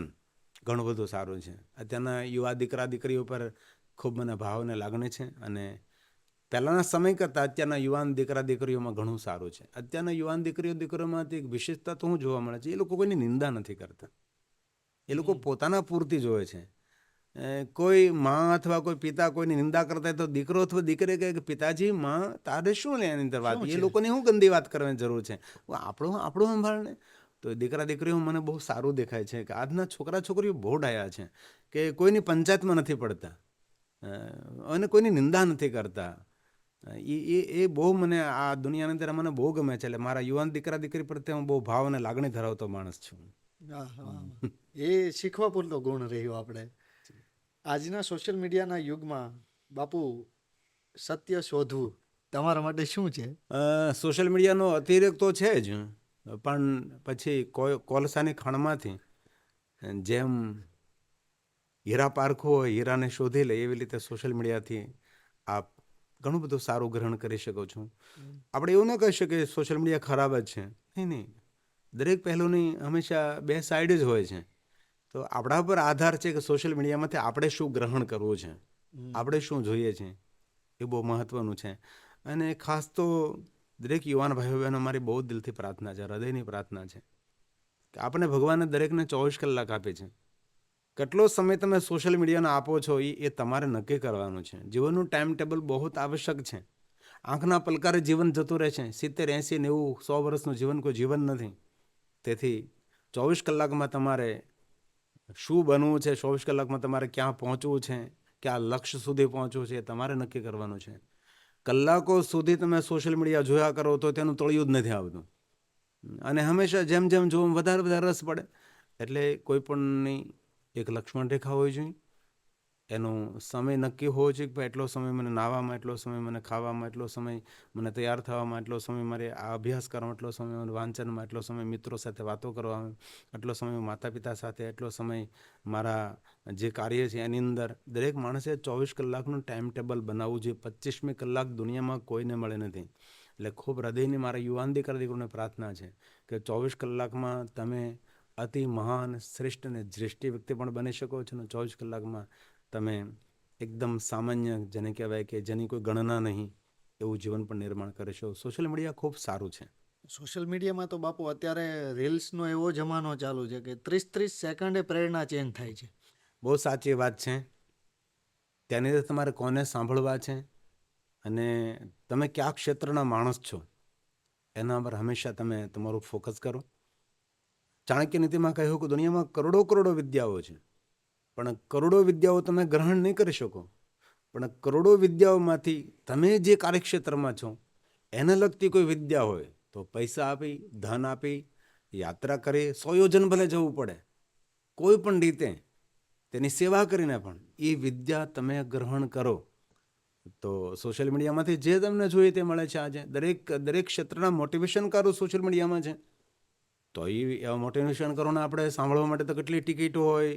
ઘણું બધું સારું છે. અત્યારના યુવા દીકરા દીકરીઓ પર ખૂબ મને ભાવ અને લાગણી છે. અને પહેલાંના સમય કરતાં અત્યારના યુવાન દીકરા દીકરીઓમાં ઘણું સારું છે. અત્યારના યુવાન દીકરીઓમાંથી એક વિશેષતા તો શું જોવા મળે છે, એ લોકો કોઈની નિંદા નથી કરતા. એ લોકો પોતાના પૂરતી જોવે છે. કોઈ માં અથવા કોઈ પિતા કોઈની નિંદા કરતા હોય તો દીકરો અથવા દીકરી કહે કે પિતાજી, માં તારે શું લે એની અંદર વાત, એ લોકોની શું ગંદી વાત કરવાની જરૂર છે, આપણું સંભાળને. તો એ દીકરા દીકરીઓ મને બહુ સારું દેખાય છે કે આજના છોકરા છોકરીઓ બહુ ડાયા છે કે કોઈની પંચાયતમાં નથી પડતા અને કોઈની નિંદા નથી કરતા. એ બહુ મને આ દુનિયાની અંદર મને બહુ ગમે છે. એટલે મારા યુવાન દીકરા દીકરી પ્રત્યે હું બહુ ભાવ અને લાગણી ધરાવતો માણસ છું. આહા. એ શીખવા પૂરતો ગુણ રહ્યો આપણે. આજના સોશિયલ મીડિયાના યુગમાં બાપુ સત્ય શોધવું તમારા માટે શું છે? સોશિયલ મીડિયાનો અતિરેક તો છે જ, પણ પછી કોલસાની ખાણમાંથી જેમ હીરા પારખો હોય, હીરાને શોધી લે, એવી રીતે સોશિયલ મીડિયાથી આપ ઘણું બધું સારું ગ્રહણ કરી શકો છો. આપણે એવું ન કહી શકીએ સોશિયલ મીડિયા ખરાબ જ છે. નહીં. દરેક પહેલુંની હંમેશા બે સાઈડ જ હોય છે. તો આપણા પર આધાર છે કે સોશિયલ મીડિયામાંથી આપણે શું ગ્રહણ કરવું છે, આપણે શું જોઈએ છે, એ બહુ મહત્ત્વનું છે. અને ખાસ તો દરેક યુવાન ભાઈઓ બહેનો મારી બહુ દિલથી પ્રાર્થના છે, હૃદયની પ્રાર્થના છે કે આપણે ભગવાને દરેકને 24 કલાક આપે છે. કેટલો સમય તમે સોશિયલ મીડિયાને આપો છો એ તમારે નક્કી કરવાનું છે. જીવનનું ટાઈમ ટેબલ બહુ આવશ્યક છે. આંખના પલકારે જીવન જતું રહે છે. 70, 80, 90, 100 વર્ષનું જીવન કોઈ જીવન નથી. તેથી 24 કલાકમાં તમારે શું બનવું છે, 24 કલાકમાં તમારે ક્યાં પહોંચવું છે, ક્યાં લક્ષ્ય સુધી પહોંચવું છે, એ તમારે નક્કી કરવાનું છે. કલાકો સુધી તમે સોશિયલ મીડિયા જોયા કરો તો તેનું તળિયું જ નથી આવતું. અને હંમેશા જેમ જેમ જોવું વધારે રસ પડે. એટલે કોઈ પણની એક લક્ષ્મણ રેખા હોવી જોઈએ. એનો સમય નક્કી હોવો જોઈએ કે એટલો સમય મને નાહવામાં, એટલો સમય મને ખાવામાં, એટલો સમય મને તૈયાર થવામાં, એટલો સમય મારે આ અભ્યાસ કરવામાં, એટલો સમય મને વાંચનમાં, એટલો સમય મિત્રો સાથે વાતો કરવામાં, એટલો સમય માતા પિતા સાથે, એટલો સમય મારા જે કાર્ય છે એની અંદર. દરેક માણસે 24 કલાકનું ટાઈમ ટેબલ બનાવવું જોઈએ. 25મી કલાક દુનિયામાં કોઈને મળે નથી. એટલે ખૂબ હૃદયની મારા યુવાન દીકરા દીકરીઓને પ્રાર્થના છે કે 24 કલાકમાં તમે અતિ મહાન, શ્રેષ્ઠ અને શ્રેષ્ઠ વ્યક્તિ પણ બની શકો છો. અને 24 કલાકમાં તમે એકદમ સામાન્ય, જેને કહેવાય કે જેની કોઈ ગણના નહીં, એવું જીવન પણ નિર્માણ કરી શકો. સોશિયલ મીડિયા ખૂબ સારું છે. સોશિયલ મીડિયામાં તો બાપુ અત્યારે રીલ્સનો એવો જમાનો ચાલુ છે કે 30 સેકન્ડે પ્રેરણા ચેન્જ થાય છે. બહુ સાચી વાત છે. તેની અંદર તમારે કોને સાંભળવા છે અને તમે કયા ક્ષેત્રના માણસ છો એના પર હંમેશા તમે તમારું ફોકસ કરો. ચાણક્ય નીતિમાં કહ્યું કે દુનિયામાં કરોડો વિદ્યાઓ છે, પણ કરોડો વિદ્યાઓ તમે ગ્રહણ નહીં કરી શકો. પણ કરોડો વિદ્યાઓમાંથી તમે જે કાર્યક્ષેત્રમાં છો એને લગતી કોઈ વિદ્યા હોય તો પૈસા આપી, ધન આપી, યાત્રા કરી, 100 યોજન ભલે જવું પડે, કોઈ પણ રીતે તેની સેવા કરીને પણ એ વિદ્યા તમે ગ્રહણ કરો. તો સોશિયલ મીડિયામાંથી જે તમને જોઈએ તે મળે છે. આજે દરેક ક્ષેત્રના મોટિવેશનકારો સોશિયલ મીડિયામાં છે. તો એ મોટિવેશન કરોને આપણે સાંભળવા માટે તો કેટલી ટિકિટો હોય.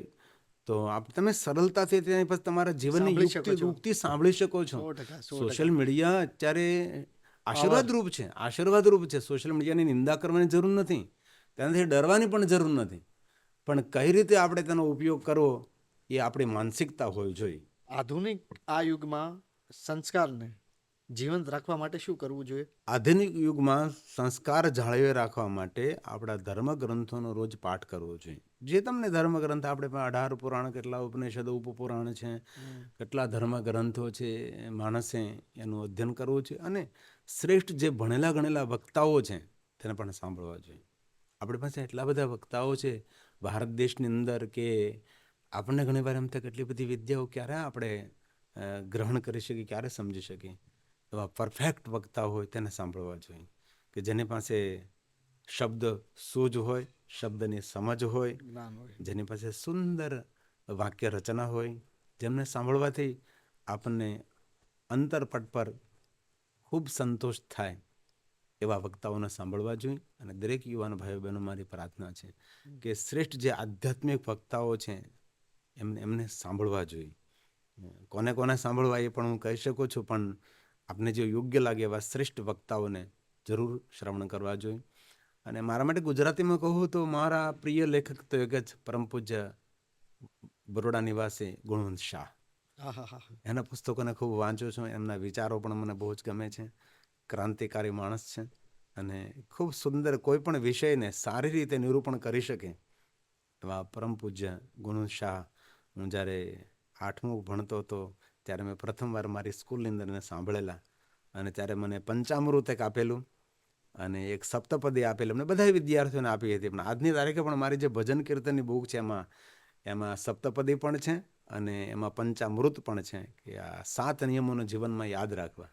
તો તમે સરળતાથી તેની પછી તમારા જીવનની યુક્તિ સાંભળી શકો છો. 100%. સોશિયલ મીડિયા અત્યારે આશીર્વાદરૂપ છે. સોશિયલ મીડિયાની નિંદા કરવાની જરૂર નથી, તેનાથી ડરવાની પણ જરૂર નથી. પણ કઈ રીતે આપણે તેનો ઉપયોગ કરવો એ આપણી માનસિકતા હોવી જોઈએ. આધુનિક આ યુગમાં સંસ્કારને જીવંત રાખવા માટે શું કરવું જોઈએ? આધુનિક યુગમાં સંસ્કાર જાળવી રાખવા માટે આપણા ધર્મગ્રંથોનો રોજ પાઠ કરવો જોઈએ. જે તમને ધર્મગ્રંથ, આપણે 18 પુરાણ, કેટલા ઉપનિષદો, ઉપપુરાણ છે, કેટલા ધર્મગ્રંથો છે, માણસે એનું અધ્યયન કરવું છે. અને શ્રેષ્ઠ જે ભણેલા ગણેલા વક્તાઓ છે તેને પણ સાંભળવા જોઈએ. આપણી પાસે એટલા બધા વક્તાઓ છે ભારત દેશની અંદર કે આપણને ઘણીવાર એમ થાય કેટલી બધી વિદ્યાઓ ક્યારે આપણે ગ્રહણ કરી શકીએ, ક્યારે સમજી શકીએ. એવા પરફેક્ટ વક્તા હોય તેને સાંભળવા જોઈએ કે જેની પાસે શબ્દ સૂઝ હોય, શબ્દની સમજ હોય, જેની પાસે સુંદર વાક્ય રચના હોય, જેમને સાંભળવાથી આપણને અંતરપટ પર ખૂબ સંતોષ થાય, એવા વક્તાઓને સાંભળવા જોઈએ. અને દરેક યુવાન ભાઈઓ બહેનો મારી પ્રાર્થના છે કે શ્રેષ્ઠ જે આધ્યાત્મિક વક્તાઓ છે એમને સાંભળવા જોઈએ. કોને સાંભળવા એ પણ હું કહી શકું છું, પણ આપને જે યોગ્ય લાગે એવા શ્રેષ્ઠ વક્તાઓને જરૂર શ્રવણ કરવા જોઈએ. અને મારા માટે ગુજરાતીમાં કહું તો મારા પ્રિય લેખક તો એક જ પરમ પૂજ્ય બરોડા નિવાસી ગુણવંત શાહ. એના પુસ્તકોને ખૂબ વાંચું છું. એમના વિચારો પણ મને બહુ જ ગમે છે. ક્રાંતિકારી માણસ છે અને ખૂબ સુંદર કોઈ પણ વિષયને સારી રીતે નિરૂપણ કરી શકે એવા પરમ પૂજ્ય ગુણવંત શાહ. હું જ્યારે 8મું ભણતો હતો ત્યારે મેં પ્રથમવાર મારી સ્કૂલની અંદર એને સાંભળેલા. અને ત્યારે મને પંચામૃત એક આપેલું અને એક સપ્તપદી આપેલું. અમને બધા વિદ્યાર્થીઓને આપી હતી. પણ આજની તારીખે પણ મારી જે ભજન કીર્તનની બુક છે એમાં સપ્તપદી પણ છે અને એમાં પંચામૃત પણ છે કે આ 7 નિયમોને જીવનમાં યાદ રાખવા.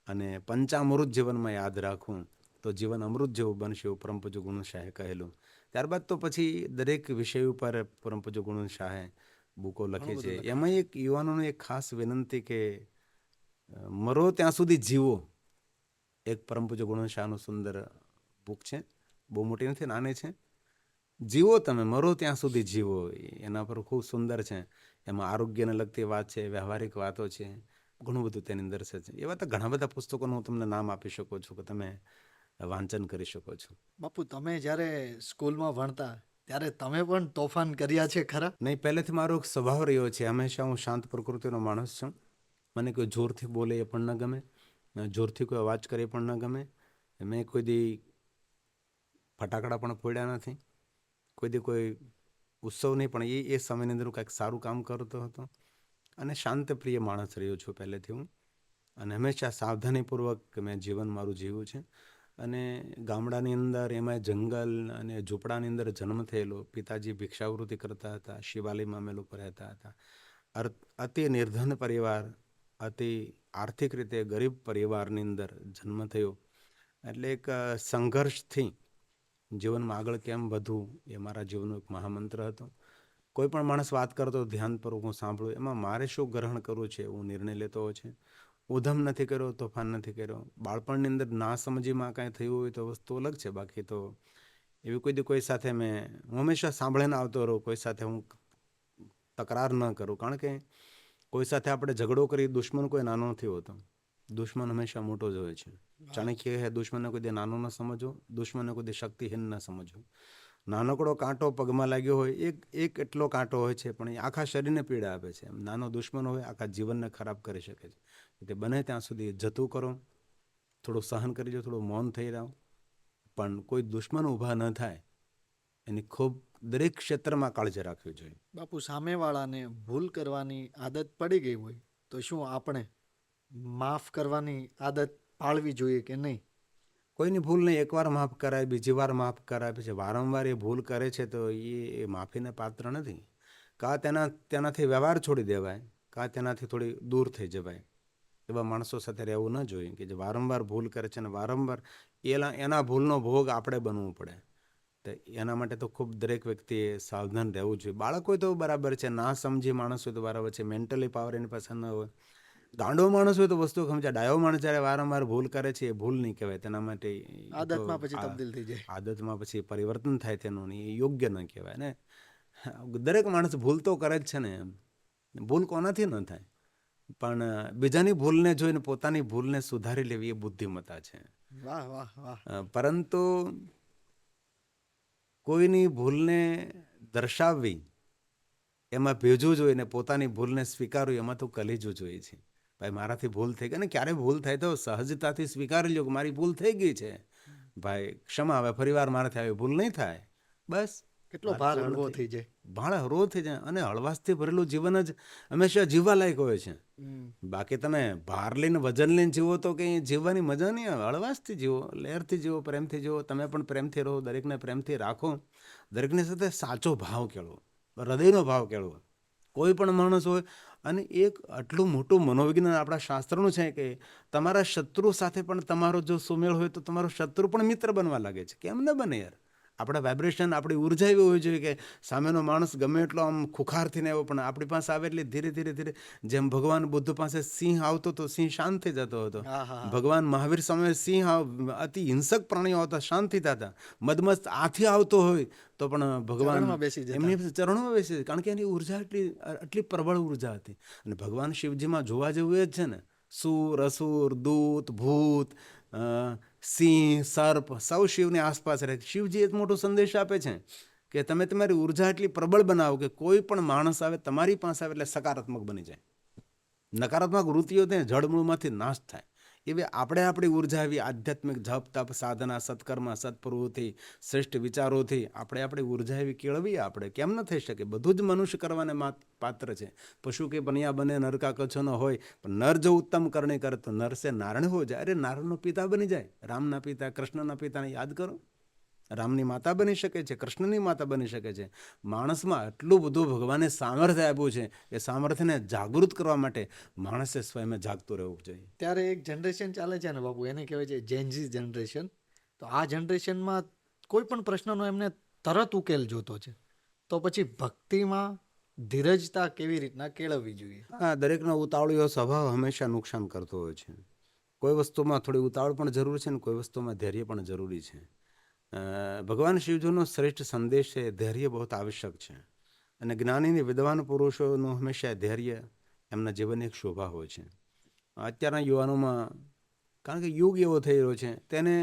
અને પંચામૃત જીવનમાં યાદ રાખવું તો જીવન અમૃત જેવું બનશે એવું પરમ પૂજ્ય ગુણ શાહે કહેલું. ત્યારબાદ તો પછી દરેક વિષય ઉપર પરમ પૂજ્ય ગુણ શાહે બુકો લખી છે. એમાં એક યુવાનોને એક ખાસ વિનંતી કે મરો ત્યાં સુધી જીવો. એક પરમ પૂજ્ય ગુણ શાહનું સુંદર બુક છે, બહુ મોટી નથી, નાની છે. જીવો, તમે મરો ત્યાં સુધી જીવો, એના પર ખૂબ સુંદર છે. એમાં આરોગ્યને લગતી વાત છે, વ્યવહારિક વાતો છે, ઘણું બધું તેની અંદર છે. એવા તો ઘણા બધા પુસ્તકોનું હું તમને નામ આપી શકું છું કે તમે વાંચન કરી શકો છો. બાપુ, તમે જ્યારે સ્કૂલમાં ભણતા ત્યારે તમે પણ તોફાન કર્યા છે ખરા? નહીં, પહેલેથી મારો એક સ્વભાવ રહ્યો છે, હંમેશા હું શાંત પ્રકૃતિનો માણસ છું. મને કોઈ જોરથી બોલે એ પણ ન ગમે, જોરથી કોઈ અવાજ કરે એ પણ ન ગમે. મેં કોઈ દી ફટાકડા પણ ફોડ્યા નથી, કોઈ દી કોઈ ઉત્સવ નહીં, પણ એ સમયની અંદર હું કંઈક સારું કામ કરતો હતો અને શાંતપ્રિય માણસ રહ્યો છું પહેલેથી હું. અને હંમેશા સાવધાનીપૂર્વક મેં જીવન મારું જીવ્યું છે. અને ગામડાની અંદર એમાં જંગલ અને ઝૂંપડાની અંદર જન્મ થયેલો. પિતાજી ભિક્ષાવૃત્તિ કરતા હતા, શિવાલયમાં અમે લોકો રહેતા હતા. અતિ નિર્ધન પરિવાર, અતિ આર્થિક રીતે ગરીબ પરિવારની અંદર જન્મ થયો. એટલે એક સંઘર્ષથી જીવનમાં આગળ કેમ વધવું એ મારા જીવનનો એક મહામંત્ર હતો. કોઈ પણ માણસ વાત કરતો ધ્યાનપૂર્વક હું સાંભળું, એમાં મારે શું ગ્રહણ કરવું છે હું નિર્ણય લેતો હોય છે. ઉધમ નથી કર્યો, તોફાન નથી કર્યો. બાળપણની અંદર ના સમજીમાં કાંઈ થયું હોય તો વસ્તુ અલગ છે, બાકી તો એવી કોઈ દી કોઈ સાથે હું હંમેશા સાંભળીને આવતો રહું. કોઈ સાથે હું તકરાર ન કરું, કારણ કે કોઈ સાથે આપણે ઝઘડો કરી, દુશ્મન કોઈ નાનો નથી હોતો, દુશ્મન હંમેશા મોટો જ હોય છે. ચાણક્ય કહે, દુશ્મનને કોઈ દે નાનો ન સમજો, દુશ્મનને કોઈ દે શક્તિહીન ન સમજો. નાનકડો કાંટો પગમાં લાગ્યો હોય, એક એટલો કાંટો હોય છે, પણ એ આખા શરીરને પીડા આપે છે. નાનો દુશ્મન હોય, આખા જીવનને ખરાબ કરી શકે છે. એટલે બને ત્યાં સુધી જતું કરો, થોડું સહન કરી જો, થોડું મૌન થઈ રહો, પણ કોઈ દુશ્મન ઊભા ન થાય એની ખૂબ દરેક ક્ષેત્રમાં કાળજી રાખવી જોઈએ. બાપુ, સામેવાળાને ભૂલ કરવાની આદત પડી ગઈ હોય તો શું આપણે માફ કરવાની આદત પાળવી જોઈએ કે નહીં? કોઈની ભૂલ નહીં, એકવાર માફ કરાય, બીજી વાર માફ કરાય, પછી વારંવાર એ ભૂલ કરે છે તો એ માફીને પાત્ર નથી. કાં તેનાથી વ્યવહાર છોડી દેવાય, કાં તેનાથી થોડી દૂર થઈ જવાય. એવા માણસો સાથે રહેવું ન જોઈએ કે જે વારંવાર ભૂલ કરે છે અને વારંવાર એના ભૂલનો ભોગ આપણે બનવું પડે. તો એના માટે તો ખૂબ દરેક વ્યક્તિએ સાવધાન રહેવું જોઈએ. બાળક હોય તો બરાબર છે, ના સમજી માણસ હોય તો બરાબર છે, મેન્ટલી પાવર એની પાસે ન હોય. ગાંડો માણસ હોય તો વસ્તુ સમજાય. ડાયો માણસ જ્યારે વારંવાર ભૂલ કરે છે એ ભૂલ નહીં કહેવાય. તેના માટે આદતમાં પછી તબદીલ થઈ જાય. આદતમાં પછી પરિવર્તન થાય તેનું, એ યોગ્ય ન કહેવાય ને. દરેક માણસ ભૂલ તો કરે જ છે ને. એમ ભૂલ કોનાથી ન થાય, પણ બીજાની ભૂલને જોઈને પોતાની ભૂલને સુધારી લેવી એ બુદ્ધિમત્તા છે. વાહ વાહ વાહ. પરંતુ કોઈની ભૂલને દર્શાવવી એમાં ભેજવું જોઈએ ને પોતાની ભૂલને સ્વીકારવી એમાં તો કલેજું જોઈએ છે. ભાઈ, મારાથી ભૂલ થઈ ગઈ, ને ક્યારે ભૂલ થાય તો સહજતાથી સ્વીકારી લો કે મારી ભૂલ થઈ ગઈ છે, ભાઈ ક્ષમા, હવે ફરીવાર મારાથી આવી ભૂલ નહીં થાય. બસ કેટલો ભાર હળવો થઈ જાય. ભાળ હળવો થઈ જાય. અને હળવાશથી ભરેલું જીવન જ હંમેશા જીવવા લાયક હોય છે. બાકી તમે ભાર લઈને, વજન લઈને જીવો તો કંઈ જીવવાની મજા નહીં આવે. હળવાશથી જીવો, લહેરથી જીવો, પ્રેમથી જીવો. તમે પણ પ્રેમથી રહો, દરેકને પ્રેમથી રાખો, દરેકની સાથે સાચો ભાવ કેળવો, હૃદયનો ભાવ કેળવો. કોઈ પણ માણસ હોય, અને એક આટલું મોટું મનોવિજ્ઞાન આપણા શાસ્ત્રનું છે કે તમારા શત્રુ સાથે પણ તમારો જો સુમેળ હોય તો તમારો શત્રુ પણ મિત્ર બનવા લાગે છે. કેમ ન બને યાર? આપણા વાઇબ્રેશન, આપણી ઉર્જા એવી હોવી જોઈએ કે સામેનો માણસ ગમે એટલો આમ ખુખારથી ને એવો, પણ આપણી પાસે આવે એટલે ધીરે ધીરે ધીરે, જેમ ભગવાન બુદ્ધ પાસે સિંહ આવતો તો સિંહ શાંત થઈ જતો હતો, ભગવાન મહાવીર સામે સિંહ અતિ હિંસક પ્રાણીઓ આવતા શાંત થતા હતા. મદમસ્ત આથી આવતો હોય તો પણ ભગવાન એમની ચરણોમાં બેસી, કારણ કે એની ઉર્જા આટલી પ્રબળ ઉર્જા હતી. અને ભગવાન શિવજીમાં જોવા જેવું એ જ છે ને. સુર, અસુર, દૂત, ભૂત, સિંહ, સર્પ, સૌ શિવની આસપાસ રહે. શિવજી એક મોટો સંદેશ આપે છે કે તમે તમારી ઉર્જા એટલી પ્રબળ બનાવો કે કોઈ પણ માણસ આવે તમારી પાસે આવે એટલે સકારાત્મક બની જાય. નકારાત્મક વૃત્તિઓ તે જળમૂળમાંથી નાશ થાય. એવી આપણે આપણી ઉર્જા, એવી આધ્યાત્મિક જપ, તપ, સાધના, સત્કર્મ, સત્પ્રવૃત્તિ, શ્રેષ્ઠ વિચારોથી આપણે આપણી ઉર્જા એવી કેળવીએ. આપણે કેમ ન થઈ શકે? બધું જ મનુષ્ય કરવાને પાત્ર છે. પશુ કે બન્યા બને, નર કા કછો ન હોય, પણ નર જો ઉત્તમ કરણી કરે તો નર સે નારાયણ હો જાય. અરે નારાયણનો પિતા બની જાય. રામના પિતા, કૃષ્ણના પિતાને યાદ કરો. રામની માતા બની શકે છે, કૃષ્ણની માતા બની શકે છે. માણસમાં આટલું બધું ભગવાને સામર્થ્ય આપ્યું છે. એ સામર્થ્યને જાગૃત કરવા માટે માણસે સ્વયં જાગતું રહેવું જોઈએ. ત્યારે એક જનરેશન ચાલે છે ને બાપુ, એને કહેવાય છે જેનઝી જનરેશન. તો આ જનરેશનમાં કોઈ પણ પ્રશ્નનો એમને તરત ઉકેલ જોતો છે. તો પછી ભક્તિમાં ધીરજતા કેવી રીતના કેળવવી જોઈએ? હા, દરેકનો ઉતાવળીયો સ્વભાવ હંમેશા નુકસાન કરતો હોય છે. કોઈ વસ્તુમાં થોડી ઉતાવળ પણ જરૂરી છે ને કોઈ વસ્તુમાં ધૈર્ય પણ જરૂરી છે. ભગવાન શિવજીનો શ્રેષ્ઠ સંદેશ છે, ધૈર્ય બહુ આવશ્યક છે. અને જ્ઞાનીને વિદ્વાન પુરુષોનું હંમેશા ધૈર્ય એમના જીવનની એક શોભા હોય છે. અત્યારના યુવાનોમાં, કારણ કે યુગ એવો થઈ રહ્યો છે, તેને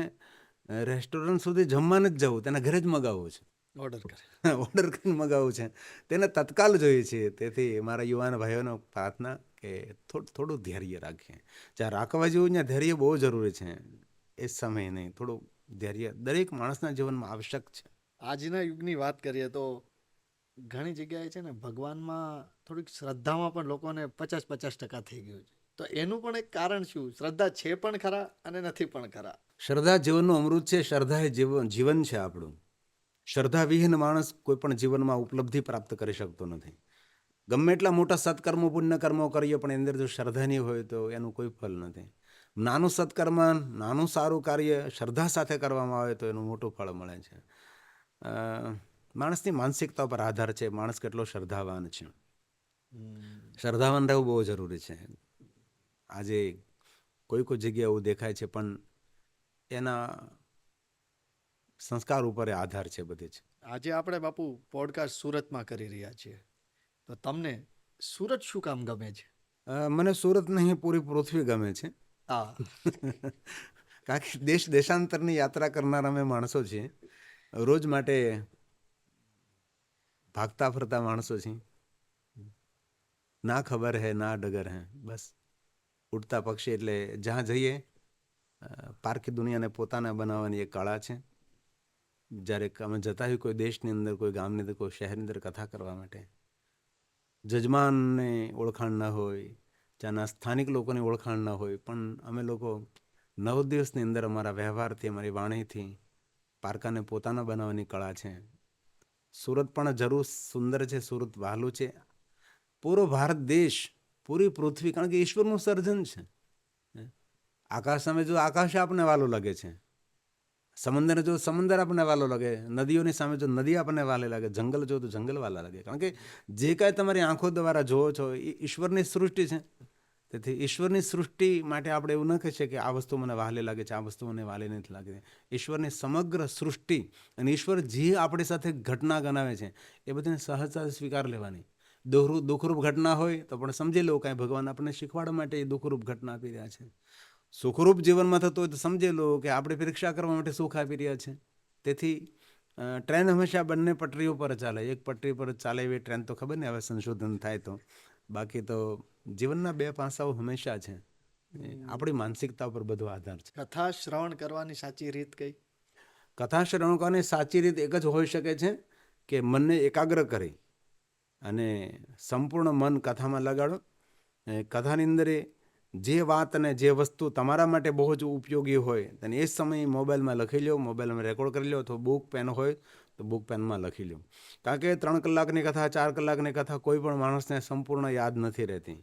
રેસ્ટોરન્ટ સુધી જમવા નથી જવું, તેને ઘરે જ મગાવવું છે. ઓર્ડર કરે. ઓર્ડર કરીને મગાવવું છે, તેને તત્કાલ જોઈએ છે. તેથી મારા યુવાન ભાઈઓનો પ્રાર્થના કે થોડું ધૈર્ય રાખીએ. જ્યાં રાખવા જેવું ત્યાં ધૈર્ય બહુ જરૂરી છે. એ સમય નહીં, થોડું ધૈર્ય દરેક માણસના જીવનમાં આવશ્યક છે. આજના યુગની વાત કરીએ તો ઘણી જગ્યાએ છે ને ભગવાનમાં થોડીક શ્રદ્ધામાં પણ લોકોને 50% થઈ ગયું છે. તો એનું પણ એક કારણ શું? શ્રદ્ધા છે પણ ખરા અને નથી પણ ખરા. શ્રદ્ધા જીવનનું અમૃત છે. શ્રદ્ધા એ જીવન છે આપણું. શ્રદ્ધા વિહીન માણસ કોઈ પણ જીવનમાં ઉપલબ્ધિ પ્રાપ્ત કરી શકતો નથી. ગમે એટલા મોટા સત્કર્મો પુણ્ય કર્મો કરીએ પણ એની અંદર જો શ્રદ્ધા નહીં હોય તો એનું કોઈ ફલ નથી. નાનું સત્કર્મ, નાનું સારું કાર્ય શ્રદ્ધા સાથે કરવામાં આવે તો એનું મોટું ફળ મળે છે. માણસની માનસિકતા પર આધાર છે, માણસ કેટલો શ્રદ્ધાવાન છે. શ્રદ્ધાવાન રહેવું બહુ જરૂરી છે. આજે કોઈ જગ્યાએ એવું દેખાય છે પણ એના સંસ્કાર ઉપર આધાર છે બધી જ. આજે આપણે બાપુ પોડકાસ્ટ સુરતમાં કરી રહ્યા છીએ, તો તમને સુરત શું કામ ગમે છે? મને સુરત નહીં, પૂરી પૃથ્વી ગમે છે. હા. કારણ કે દેશ દેશાંતરની યાત્રા કરનાર અમે માણસો છીએ. રોજ માટે ભાગતા ફરતા માણસો છીએ. ના ખબર હે ના ડગર હે, બસ ઉડતા પક્ષી. એટલે જ્યાં જઈએ પારકી દુનિયાને પોતાના બનાવવાની એક કળા છે. જ્યારે અમે જતા હોય કોઈ દેશની અંદર, કોઈ ગામની અંદર, કોઈ શહેરની અંદર કથા કરવા માટે, જજમાનને ઓળખાણ ન હોય, ત્યાંના સ્થાનિક લોકોની ઓળખાણ ન હોય, પણ અમે લોકો 9 દિવસની અંદર અમારા વ્યવહારથી, અમારી વાણીથી પારકાને પોતાના બનાવવાની કળા છે. સુરત પણ જરૂર સુંદર છે, સુરત વહાલું છે. પૂરો ભારત દેશ, પૂરી પૃથ્વી, કારણ કે ઈશ્વરનું સર્જન છે. આકાશ સામે જો આકાશ આપણને વાલો લાગે છે, સમંદર જો સમંદર આપણને વાલો લાગે, નદીઓની સામે જો નદી આપણને વાલે લાગે, જંગલ જો તો જંગલ વાલા લાગે. કારણ કે જે કાંઈ તમારી આંખો દ્વારા જોવો છો એ ઈશ્વરની સૃષ્ટિ છે. તેથી ઈશ્વરની સૃષ્ટિ માટે આપણે એવું ન કહી શકીએ કે આ વસ્તુ મને વહાલે લાગે છે, આ વસ્તુ મને વહાલે નથી લાગે. ઈશ્વરની સમગ્ર સૃષ્ટિ અને ઈશ્વર જે આપણી સાથે ઘટના ગણાવે છે એ બધાને સહજતા સ્વીકાર લેવાની. દુઃખરૂપ ઘટના હોય તો પણ સમજી લો કાંઈ ભગવાન આપણને શીખવાડવા માટે એ દુઃખરૂપ ઘટના આપી રહ્યા છે. સુખરૂપ જીવનમાં થતો હોય તો સમજી લો કે આપણે પરીક્ષા કરવા માટે સુખ આપી રહ્યા છે. તેથી ટ્રેન હંમેશા બંને પટરીઓ પર ચાલે. એક પટરી પર ચાલે એવી ટ્રેન તો ખબર ને હવે સંશોધન થાય તો. બાકી તો જીવનના બે પાસાઓ હંમેશા છે. આપણી માનસિકતા પર બધો આધાર છે. કથા શ્રવણ કરવાની સાચી રીત કઈ? કથા શ્રવણ કરવાની સાચી રીત એક જ હોઈ શકે છે કે મનને એકાગ્ર કરી અને સંપૂર્ણ મન કથામાં લગાડો. કથાની અંદર જે વાત અને જે વસ્તુ તમારા માટે બહુ જ ઉપયોગી હોય અને એ સમયે મોબાઈલમાં લખી લો, મોબાઈલમાં રેકોર્ડ કરી લો, અથવા બુક પેન હોય તો બુક પેનમાં લખી લો. કારણ કે 3 કલાકની કથા, 4 કલાકની કથા કોઈ પણ માણસને સંપૂર્ણ યાદ નથી રહેતી.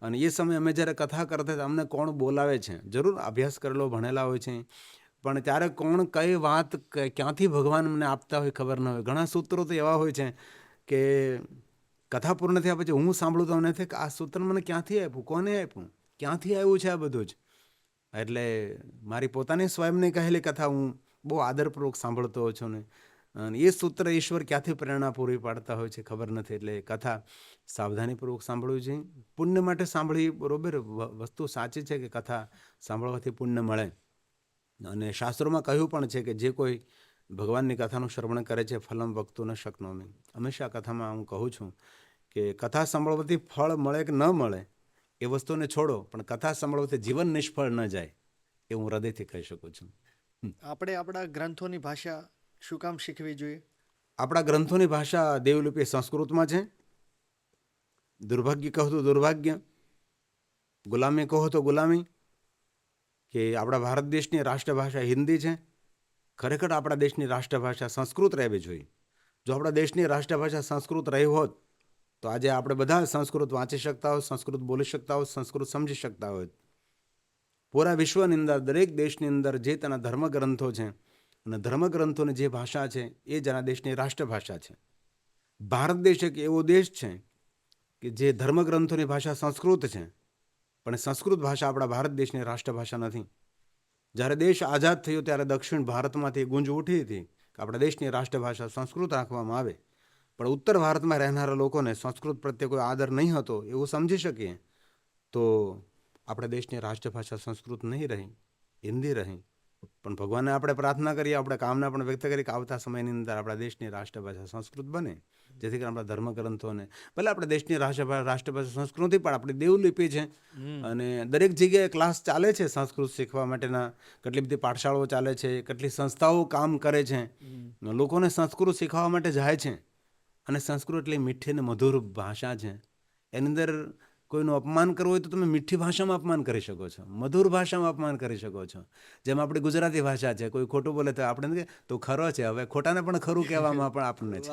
અને એ સમયે અમે જ્યારે કથા કરતા હતા, અમને કોણ બોલાવે છે, જરૂર અભ્યાસ કરેલો ભણેલા હોય છે, પણ ત્યારે કોણ કઈ વાત ક્યાંથી ભગવાન અમને આપતા હોય ખબર ન હોય. ઘણા સૂત્રો તો એવા હોય છે કે કથા પૂર્ણ થયા પછી હું સાંભળું તો મને થાય કે આ સૂત્ર મને ક્યાંથી આપ્યું, કોને આપ્યું, ક્યાંથી આવ્યું છે આ બધું જ. એટલે મારી પોતાની સ્વયંની કહેલી કથા હું બહુ આદરપૂર્વક સાંભળતો હોઉં છું ને અને એ સૂત્ર ઈશ્વર ક્યાંથી પ્રેરણા પૂરી પાડતા હોય છે ખબર નથી. એટલે કથા સાવધાનીપૂર્વક સાંભળવી જોઈએ. પુણ્ય માટે સાંભળી, બરોબર, વસ્તુ સાચી છે કે કથા સાંભળવાથી પુણ્ય મળે. અને શાસ્ત્રોમાં કહ્યું પણ છે કે જે કોઈ ભગવાનની કથાનું શ્રવણ કરે છે ફલમ વક્તુ ન શક્નોમી. હંમેશા કથામાં હું કહું છું કે કથા સાંભળવાથી ફળ મળે કે ન મળે એ વસ્તુને છોડો, પણ કથા સાંભળવાથી જીવન નિષ્ફળ ન જાય એ હું હૃદયથી કહી શકું છું. આપણે આપણા ગ્રંથોની ભાષા શું કામ શીખવી જોઈએ? આપણા ગ્રંથોની ભાષા દેવલિપિ સંસ્કૃતમાં છે. દુર્ભાગ્ય કહો તો દુર્ભાગ્ય, ગુલામી કહો તો ગુલામી. કે આપણા ભારત દેશની રાષ્ટ્રભાષા હિન્દી છે. ખરેખર આપણા દેશની રાષ્ટ્રભાષા સંસ્કૃત રહેવી જોઈએ. જો આપણા દેશની રાષ્ટ્રભાષા સંસ્કૃત રહી હોત તો આજે આપણે બધા સંસ્કૃત વાંચી શકતા હોત, સંસ્કૃત બોલી શકતા હોત, સંસ્કૃત સમજી શકતા હોત. પૂરા વિશ્વની અંદર દરેક દેશની અંદર જે તેના ધર્મગ્રંથો છે અને ધર્મગ્રંથોની જે ભાષા છે એ જ આ દેશની રાષ્ટ્રભાષા છે. ભારત દેશ એક એવો દેશ છે કે જે ધર્મગ્રંથોની ભાષા સંસ્કૃત છે, પણ સંસ્કૃત ભાષા આપણા ભારત દેશની રાષ્ટ્રભાષા નથી. જ્યારે દેશ આઝાદ થયો ત્યારે દક્ષિણ ભારતમાંથી ગુંજ ઉઠી હતી કે આપણા દેશની રાષ્ટ્રભાષા સંસ્કૃત રાખવામાં આવે, પણ ઉત્તર ભારતમાં રહેનારા લોકોને સંસ્કૃત પ્રત્યે કોઈ આદર નહીં હતો એવું સમજી શકીએ તો આપણા દેશની રાષ્ટ્રભાષા સંસ્કૃત નહીં રહી, હિન્દી રહી. પણ ભગવાનને આપણે પ્રાર્થના કરીએ, આપણે કામના પણ વ્યક્ત કરીએ કે આવતા સમયની અંદર આપણા દેશની રાષ્ટ્રભાષા સંસ્કૃત બને, જેથી કરીને આપણા ધર્મગ્રંથોને ભલે આપણા દેશની રાષ્ટ્રભાષા સંસ્કૃતિ પણ આપણી દેવલિપિ છે અને દરેક જગ્યાએ ક્લાસ ચાલે છે સંસ્કૃત શીખવા માટેના. કેટલી બધી પાઠશાળાઓ ચાલે છે, કેટલી સંસ્થાઓ કામ કરે છે, લોકોને સંસ્કૃત શીખવા માટે જાય છે. અને સંસ્કૃત એટલી મીઠી અને મધુર ભાષા છે, એની અંદર કોઈનું અપમાન કરવું હોય તો તમે મીઠી ભાષામાં અપમાન કરી શકો છો, મધુર ભાષામાં અપમાન કરી શકો છો. જેમ આપણી ગુજરાતી ભાષા છે, કોઈ ખોટું બોલે તો આપણે તો ખરો છે, હવે ખોટાને પણ ખરું કહેવામાં પણ આપણને છે.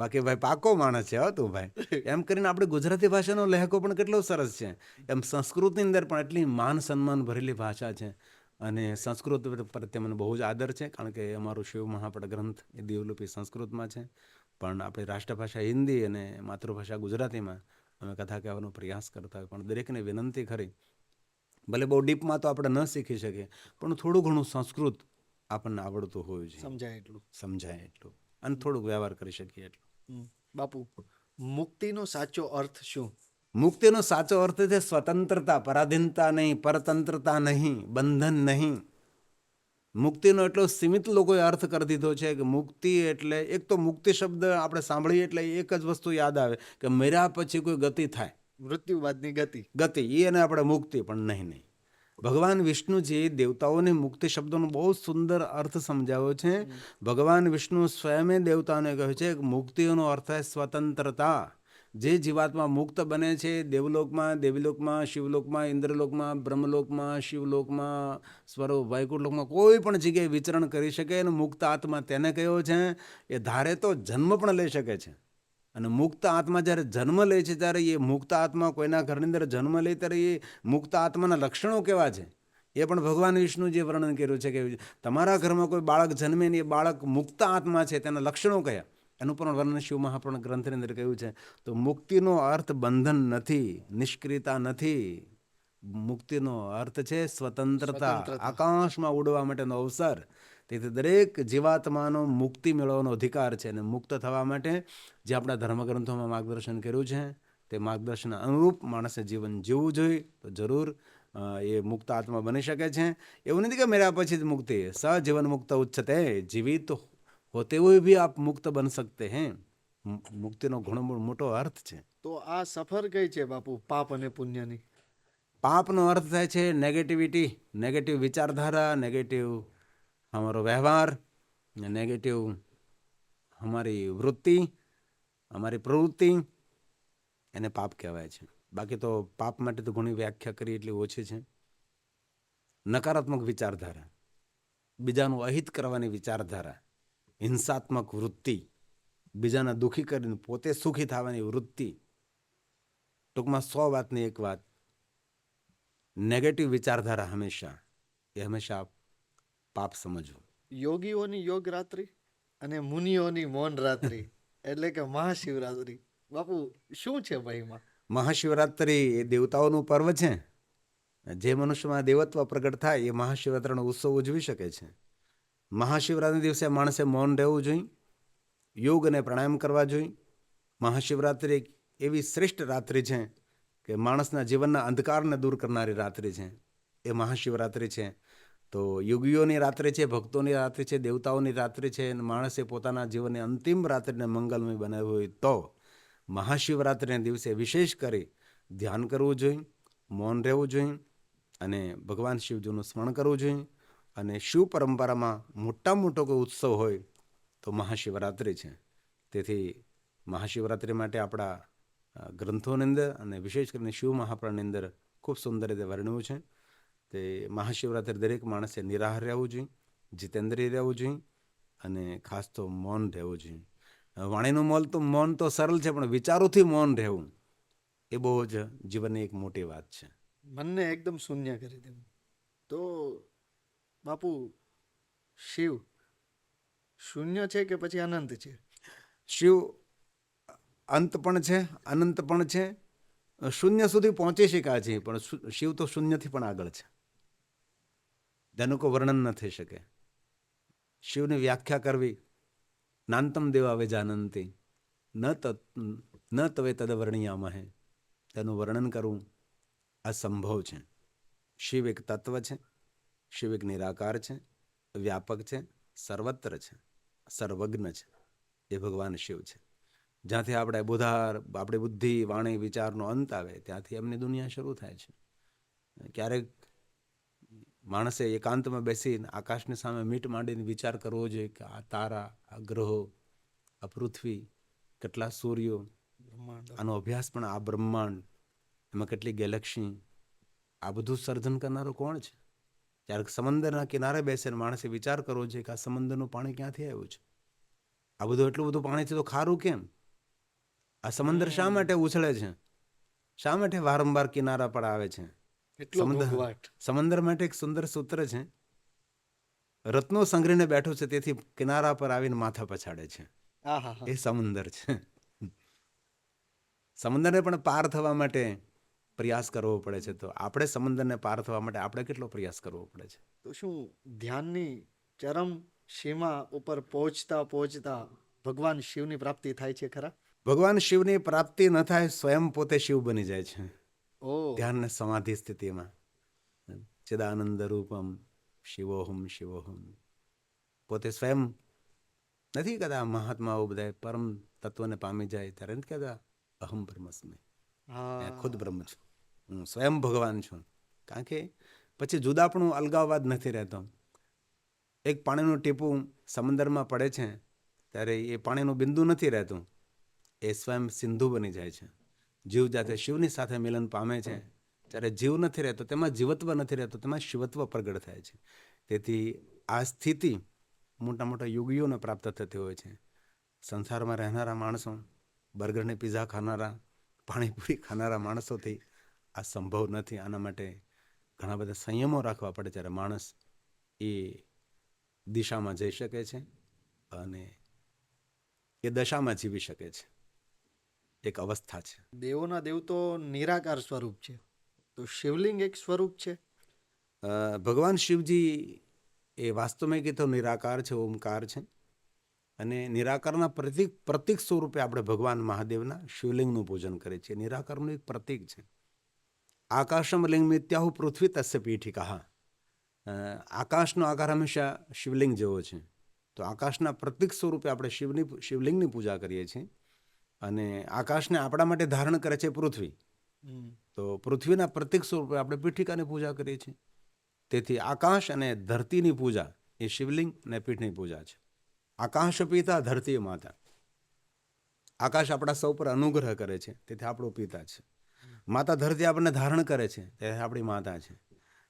બાકી ભાઈ પાકો માણસ છે તું ભાઈ, એમ કરીને આપણી ગુજરાતી ભાષાનો લહેકો પણ કેટલો સરસ છે. એમ સંસ્કૃતની અંદર પણ એટલી માન સન્માન ભરેલી ભાષા છે અને સંસ્કૃત પ્રત્યે મને બહુ જ આદર છે, કારણ કે અમારું શિવ મહાપડ ગ્રંથ એ દેવલિપિ સંસ્કૃતમાં છે, પણ આપણી રાષ્ટ્રભાષા હિન્દી અને માતૃભાષા ગુજરાતીમાં અમે કથા કહેવાનો પ્રયાસ કરતા હોય. પણ દરેકને વિનંતી ખરી, ભલે બહુ ડીપમાં તો આપણે ન શીખી શકીએ, પણ થોડું ઘણું સંસ્કૃત આપણને આવડતું હોવું જોઈએ, સમજાય એટલું અને થોડુંક વ્યવહાર કરી શકીએ એટલું. બાપુ, મુક્તિનો સાચો અર્થ શું? મુક્તિનો સાચો અર્થ છે સ્વતંત્રતા, પરાધીનતા નહીં, પરતંત્રતા નહીં, બંધન નહીં. મુક્તિનો એટલો સીમિત લોકોએ અર્થ કરી દીધો છે કે મુક્તિ એટલે, એક તો મુક્તિ શબ્દ આપણે સાંભળીએ એટલે એક જ વસ્તુ યાદ આવે કે મર્યા પછી કોઈ ગતિ થાય, મૃત્યુ બાદની ગતિ, એને આપણે મુક્તિ, પણ નહીં. ભગવાન વિષ્ણુજી દેવતાઓને મુક્તિ શબ્દનો બહુ સુંદર અર્થ સમજાવ્યો છે. ભગવાન વિષ્ણુ સ્વયં દેવતાઓને કહ્યું છે કે મુક્તિનો અર્થ છે સ્વતંત્રતા. જે જીવાત્મા મુક્ત બને છે, દેવલોકમાં, દેવીલોકમાં, શિવલોકમાં, ઇન્દ્રલોકમાં, બ્રહ્મલોકમાં, શિવલોકમાં, સ્વરૂપ વૈકુંઠલોકમાં કોઈ પણ જગ્યાએ વિચરણ કરી શકે અને મુક્ત આત્મા તેને કયો છે, એ ધારે તો જન્મ પણ લઈ શકે છે. અને મુક્ત આત્મા જ્યારે જન્મ લે છે ત્યારે એ મુક્ત આત્મા કોઈના ઘરની અંદર જન્મ લે ત્યારે એ મુક્ત આત્માના લક્ષણો કેવા છે એ પણ ભગવાન વિષ્ણુજીએ વર્ણન કર્યું છે કે તમારા ઘરમાં કોઈ બાળક જન્મે ને એ બાળક મુક્ત આત્મા છે, તેના લક્ષણો કયા, એનું પણ વર્ણન શિવ મહાપુરાણ ગ્રંથની અંદર કહ્યું છે. તો મુક્તિનો અર્થ બંધન નથી, નિષ્ક્રિયતા નથી. મુક્તિનો અર્થ છે સ્વતંત્રતા, આકાશમાં ઉડવા માટેનો અવસર. તેથી દરેક જીવાત્માનો મુક્તિ મેળવવાનો અધિકાર છે અને મુક્ત થવા માટે જે આપણા ધર્મગ્રંથોમાં માર્ગદર્શન કર્યું છે તે માર્ગદર્શન અનુરૂપ માણસે જીવન જીવવું જોઈએ તો જરૂર એ મુક્ત આત્મા બની શકે છે. એવું નથી કે મેરા પછી જ મુક્તિ, સજીવન મુક્ત ઉચ્ચતે, જીવિત હોતે हुए भी आप मुक्त बन सकते हैं. મુક્તિનો ઘણો મોટો અર્થ છે. તો આ સફર કઈ છે બાપુ, પાપ અને પુણ્યની? પાપનો અર્થ થાય છે નેગેટિવિટી, નેગેટિવ વિચારધારા, નેગેટિવ हमारो व्यवहार, नेगेटिव हमारी वृत्ति, हमारी प्रवृत्ति, એને પાપ કહેવાય છે. બાકી તો પાપ માટે તો ઘણી વ્યાખ્યા કરી એટલી ઓછી છે. નકારાત્મક વિચારધારા, બીજાનું અહિત કરવાની વિચારધારા, હિંસાત્મક વૃત્તિ, બીજાને દુઃખી કરીને પોતે સુખી થવાની વૃત્તિ. ટૂંકમાં 100 વાતની એક વાત, નેગેટિવ વિચારધારા હંમેશા પાપ સમજવું. યોગીઓની યોગ રાત્રિ અને મુનિઓની મૌન રાત્રિ એટલે કે મહાશિવરાત્રિ, બાપુ શું છે ભાઈમાં? મહાશિવરાત્રિ એ દેવતાઓનું પર્વ છે. જે મનુષ્યમાં દેવત્વ પ્રગટ થાય એ મહાશિવરાત્રિનો ઉત્સવ ઉજવી શકે છે. મહાશિવરાત્રિના દિવસે માણસે મૌન રહેવું જોઈએ, યોગ અને પ્રાણાયામ કરવા જોઈએ. મહાશિવરાત્રિ એક એવી શ્રેષ્ઠ રાત્રિ છે કે માણસના જીવનના અંધકારને દૂર કરનારી રાત્રિ છે એ મહાશિવરાત્રિ છે. તો યોગીઓની રાત્રિ છે, ભક્તોની રાત્રિ છે, દેવતાઓની રાત્રિ છે, અને માણસે પોતાના જીવનની અંતિમ રાત્રિને મંગલમય બનાવી હોય તો મહાશિવરાત્રિના દિવસે વિશેષ કરી ધ્યાન કરવું જોઈએ, મૌન રહેવું જોઈએ અને ભગવાન શિવજીનું સ્મરણ કરવું જોઈએ. અને શિવ પરંપરામાં મોટામાં મોટો કોઈ ઉત્સવ હોય તો મહાશિવરાત્રિ છે. તેથી મહાશિવરાત્રિ માટે આપણા ગ્રંથોની અંદર અને વિશેષ કરીને શિવ મહાપુરાણની અંદર ખૂબ સુંદર રીતે વર્ણવ્યું છે. તે મહાશિવરાત્રિ દરેક માણસે નિરાહાર રહેવું જોઈએ, જીતેન્દ્રિય રહેવું જોઈએ અને ખાસ તો મૌન રહેવું જોઈએ. વાણીનું મૌન તો સરળ છે, પણ વિચારોથી મૌન રહેવું એ બહુ જ જીવનની એક મોટી વાત છે. મનને એકદમ શૂન્ય કરી દેવું. તો બાપુ, શિવ શૂન્ય છે કે પછી અનંત છે? શિવ અંત પણ છે, અનંત પણ છે, શૂન્ય સુધી પહોંચી શક્યા છે, પણ શિવ તો શૂન્યથી પણ આગળ છે. તેનું કોઈ વર્ણન ન થઈ શકે. શિવની વ્યાખ્યા કરવી, નાંતમ દેવા વેજાનંતી ન તવે તદ વર્ણિયામહે, તેનું વર્ણન કરવું અસંભવ છે. શિવ એક તત્વ છે, શિવ એક નિરાકાર છે, વ્યાપક છે, સર્વત્ર છે, સર્વજ્ઞ છે. એ ભગવાન શિવ છે. જ્યાંથી આપણી બુદ્ધિ, વાણી, વિચારનો અંત આવે ત્યાંથી એમની દુનિયા શરૂ થાય છે. ક્યારેક માણસે એકાંતમાં બેસીને આકાશની સામે મીટ માંડીને વિચાર કરવો જોઈએ કે આ તારા, આ ગ્રહો, આ પૃથ્વી, કેટલા સૂર્યો, આનો અભ્યાસ પણ, આ બ્રહ્માંડ, એમાં કેટલી ગેલેક્સી, આ બધું સર્જન કરનારો કોણ છે? ક્યારેક સમંદરના કિનારે બેસીને માણસે વિચાર કરવો જોઈએ કે આ સમંદરનું પાણી ક્યાંથી આવ્યું છે? આ બધું એટલું બધું પાણી છે તો ખારું કેમ? આ સમંદર શા માટે ઉછળે છે? શા માટે વારંવાર કિનારા પર આવે છે? સમંદર માટે એક સુંદર સૂત્ર છે, રત્નો સંગ્રહીને બેઠો છે તેથી કિનારા પર આવીને માથા પછાડે છે. એ સમંદર છે. સમંદરને પણ પાર થવા માટે પ્રયાસ કરવો પડે છે. તો આપણે સમંદરને પાર થવા માટે આપણે કેટલો પ્રયાસ કરવો પડે છે? તો શું ધ્યાનની ચરમ સીમા ઉપર પહોંચતા પહોંચતા ભગવાન શિવની પ્રાપ્તિ થાય છે ખરા? ભગવાન શિવની પ્રાપ્તિ ન થાય, સ્વયં પોતે શિવ બની જાય છે. ધ્યાન ને સમાધિ સ્થિતિમાં ચિદાનંદ રૂપમ શિવોહમ શિવોહમ. પોતે સ્વયં નથી કહેતા મહાત્માઓ બધા પરમ તત્વને પામી જાય ત્યારે નથી કહેતા અહમ બ્રહ્મસ્મી, ખુદ બ્રહ્મ છું, હું સ્વયં ભગવાન છું. કારણ કે પછી જુદાપણું, અલગાવવાદ નથી રહેતો. એક પાણીનું ટીપું સમંદરમાં પડે છે ત્યારે એ પાણીનું બિંદુ નથી રહેતું, એ સ્વયં સિંધુ બની જાય છે. જીવ જાતે શિવની સાથે મિલન પામે છે ત્યારે જીવ નથી રહેતો, તેમાં જીવત્વ નથી રહેતો, તેમાં શિવત્વ પ્રગટ થાય છે. તેથી આ સ્થિતિ મોટા મોટા યોગીઓને પ્રાપ્ત થતી હોય છે. સંસારમાં રહેનારા માણસો, બર્ગરને પીઝા ખાનારા, પાણીપુરી ખાનારા માણસોથી આ સંભવ નથી. આના માટે ઘણા બધા સંયમો રાખવા પડે ત્યારે માણસ એ દિશામાં જઈ શકે છે અને એ દશામાં જીવી શકે છે. એક અવસ્થા છે. દેવોના દેવ તો નિરાકાર સ્વરૂપ છે, તો શિવલિંગ એક સ્વરૂપ છે? ભગવાન શિવજી એ વાસ્તવમાં કીધું નિરાકાર છે, ઓમકાર છે. અને નિરાકારના પ્રતિક સ્વરૂપે આપણે ભગવાન મહાદેવના શિવલિંગનું પૂજન કરીએ છીએ. નિરાકારનું એક પ્રતિક છે. આકાશમ લિંગ મિત્યાહુ પૃથ્વી તસ્ય પીઠિકા. આકાશનો આકાર હંમેશા શિવલિંગ જેવો છે. તો આકાશના પ્રતિક સ્વરૂપે આપણે શિવલિંગની પૂજા કરીએ છીએ. અને આકાશને આપણા માટે ધારણ કરે છે પૃથ્વી, તો પૃથ્વીના પ્રતિક સ્વરૂપે આપણે પીઠિકાની પૂજા કરીએ છીએ. તેથી આકાશ અને ધરતીની પૂજા એ શિવલિંગ અને પીઠની પૂજા છે. આકાશ પિતા, ધરતી માતા. આકાશ આપણા સૌ પર અનુગ્રહ કરે છે તેથી આપણો પિતા છે. માતા ધરતી આપણને ધારણ કરે છે તેથી આપણી માતા છે.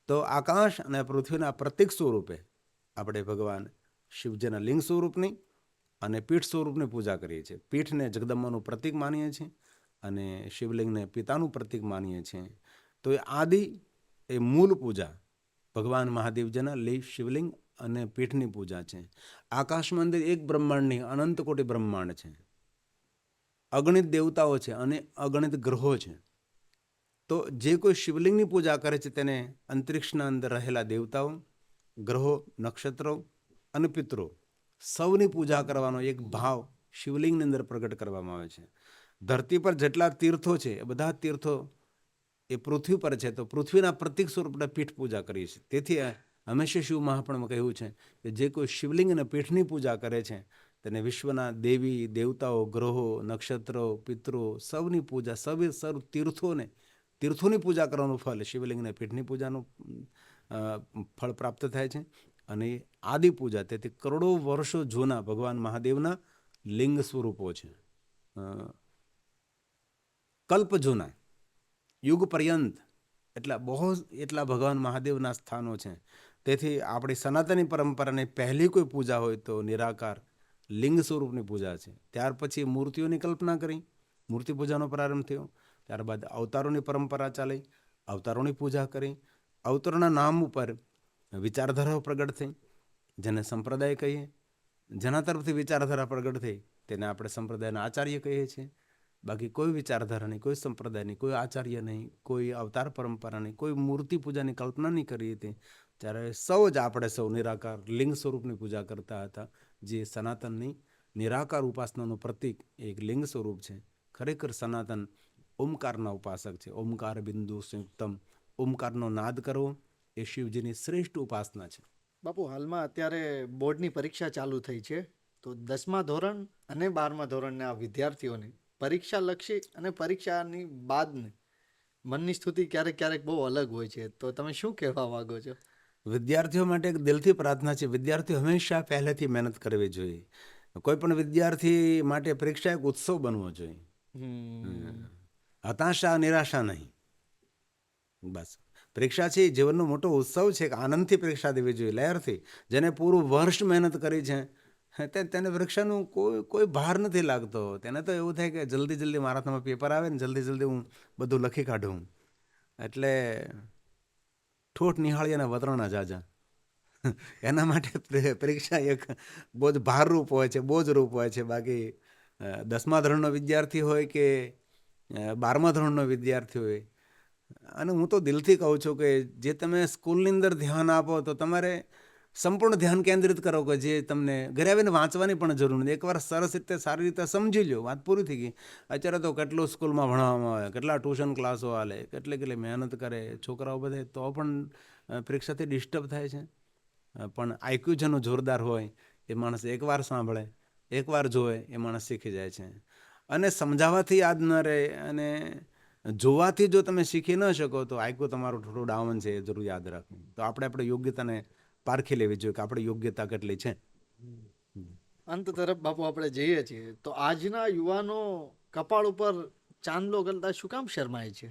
તો આકાશ અને પૃથ્વીના પ્રતિક સ્વરૂપે આપણે ભગવાન શિવજીના લિંગ સ્વરૂપની અને પીઠ સ્વરૂપની પૂજા કરીએ છીએ. પીઠને જગદંબાનું પ્રતિક માનીએ છીએ અને શિવલિંગને પિતાનું પ્રતિક માનીએ છીએ. તો એ આદિ, એ મૂળ પૂજા ભગવાન મહાદેવજીના શિવલિંગ અને પીઠની પૂજા છે. આકાશમાં અંદર એક બ્રહ્માંડની અનંત કોટી બ્રહ્માંડ છે, અગણિત દેવતાઓ છે અને અગણિત ગ્રહો છે. તો જે કોઈ શિવલિંગની પૂજા કરે છે તેને અંતરિક્ષના અંદર રહેલા દેવતાઓ, ગ્રહો, નક્ષત્રો અને પિતરો સૌની પૂજા કરવાનો એક ભાવ શિવલિંગની અંદર પ્રગટ કરવામાં આવે છે. ધરતી પર જેટલા તીર્થો છે એ બધા તીર્થો એ પૃથ્વી પર છે, તો પૃથ્વીના પ્રતિક સ્વરૂપે પીઠ પૂજા કરીએ છીએ. તેથી હંમેશા શિવ મહાપુરાણમાં કહ્યું છે કે જે કોઈ શિવલિંગ અને પીઠની પૂજા કરે છે તેને વિશ્વના દેવી દેવતાઓ, ગ્રહો, નક્ષત્રો, પિતરો સૌની પૂજા, સર્વ તીર્થોની પૂજા કરવાનું ફળ શિવલિંગ અને પીઠની પૂજાનું ફળ પ્રાપ્ત થાય છે. અને આદિ પૂજા, તેથી કરોડો વર્ષો જૂના ભગવાન મહાદેવના લિંગ સ્વરૂપો છે. કલ્પ જૂના, યુગ પર્યંત એટલા ભગવાન મહાદેવના સ્થાનો છે. તેથી આપણી સનાતની પરંપરાની પહેલી કોઈ પૂજા હોય તો નિરાકાર લિંગ સ્વરૂપની પૂજા છે. ત્યાર પછી મૂર્તિઓની કલ્પના કરી, મૂર્તિ પૂજાનો પ્રારંભ થયો. ત્યારબાદ અવતારોની પરંપરા ચાલી, અવતારોની પૂજા કરી. અવતારોના નામ ઉપર વિચારધારાઓ પ્રગટ થઈ, જેને સંપ્રદાય કહીએ. જેના તરફથી વિચારધારા પ્રગટ થઈ તેને આપણે સંપ્રદાયના આચાર્ય કહીએ છીએ. બાકી કોઈ વિચારધારા નહીં, કોઈ સંપ્રદાય નહીં, કોઈ આચાર્ય નહીં, કોઈ અવતાર પરંપરા નહીં, કોઈ મૂર્તિ પૂજાની કલ્પના નહીં કરી હતી. ત્યારે સૌ જ આપણે સૌ નિરાકાર લિંગ સ્વરૂપની પૂજા કરતા હતા, જે સનાતનની નિરાકાર ઉપાસનાનું પ્રતીક એક લિંગ સ્વરૂપ છે. ખરેખર સનાતન ઓમકારના ઉપાસક છે. ઓમકાર બિંદુ સંયુક્તમ, ઓમકારનો નાદ કરવો એ શિવજીની શ્રેષ્ઠ ઉપાસના છે. બાપુ, હાલમાં અત્યારે બોર્ડની પરીક્ષા ચાલુ થઈ છે, તો 10મા ધોરણ અને 12મા ધોરણના વિદ્યાર્થીઓને પરીક્ષા લક્ષી અને પરીક્ષાની બાદની મનની સ્થિતિ ક્યારેક ક્યારેક બહુ અલગ હોય છે, તો તમે શું કહેવા માંગો છો? વિદ્યાર્થીઓ માટે એક દિલથી પ્રાર્થના છે, વિદ્યાર્થીઓ હંમેશા પહેલેથી મહેનત કરવી જોઈએ. કોઈ પણ વિદ્યાર્થી માટે પરીક્ષા એક ઉત્સવ બનવો જોઈએ. હતાશા નિરાશા નહીં. બસ પરીક્ષા છે એ જીવનનો મોટો ઉત્સવ છે. આનંદથી પરીક્ષા દેવી જોઈએ, લહેરથી. જેને પૂરું વર્ષ મહેનત કરી છે તેને પરીક્ષાનું કોઈ ભાર નથી લાગતો. તેને તો એવું થાય કે જલ્દી મારા હાથમાં પેપર આવે ને જલ્દી હું બધું લખી કાઢું. એટલે ઠોઠ નિહાળીને વતરણા જાજા. એના માટે પરીક્ષા એક બહુ જ ભારરૂપ હોય છે, બોજરૂપ હોય છે. બાકી 10મા ધોરણનો વિદ્યાર્થી હોય કે 12મા ધોરણનો વિદ્યાર્થી હોય, અને હું તો દિલથી કહું છું કે જે તમે સ્કૂલની અંદર ધ્યાન આપો તો તમારે સંપૂર્ણ ધ્યાન કેન્દ્રિત કરો, કે જે તમને ઘરે આવીને વાંચવાની પણ જરૂર નથી. એકવાર સરસ રીતે સારી રીતે સમજી લો, વાત પૂરી થઈ ગઈ. અત્યારે તો કેટલું સ્કૂલમાં ભણાવવામાં આવે, કેટલા ટ્યુશન ક્લાસો હાલે, કેટલી મહેનત કરે છોકરાઓ બધે, તો પણ પરીક્ષાથી ડિસ્ટર્બ થાય છે. પણ આઈક્યુ જેનું જોરદાર હોય એ માણસ એકવાર સાંભળે, એકવાર જોવે, એ માણસ શીખી જાય છે. અને સમજાવવાથી યાદ ન રહે, અને જોવાથી જો તમે શીખી ન શકો તો આઈક્યુ તમારું થોડું ડાઉન છે, એ જરૂર યાદ રાખવું. તો આપણે યોગ્યતાને પારખી લેવી જોઈએ કે આપણી યોગ્યતા કેટલી છે. અંત તરફ બાપુ આપણે જઈએ છીએ, તો આજના યુવાનો કપાળ ઉપર ચાંદલો કરતા શું કામ શરમાય છે?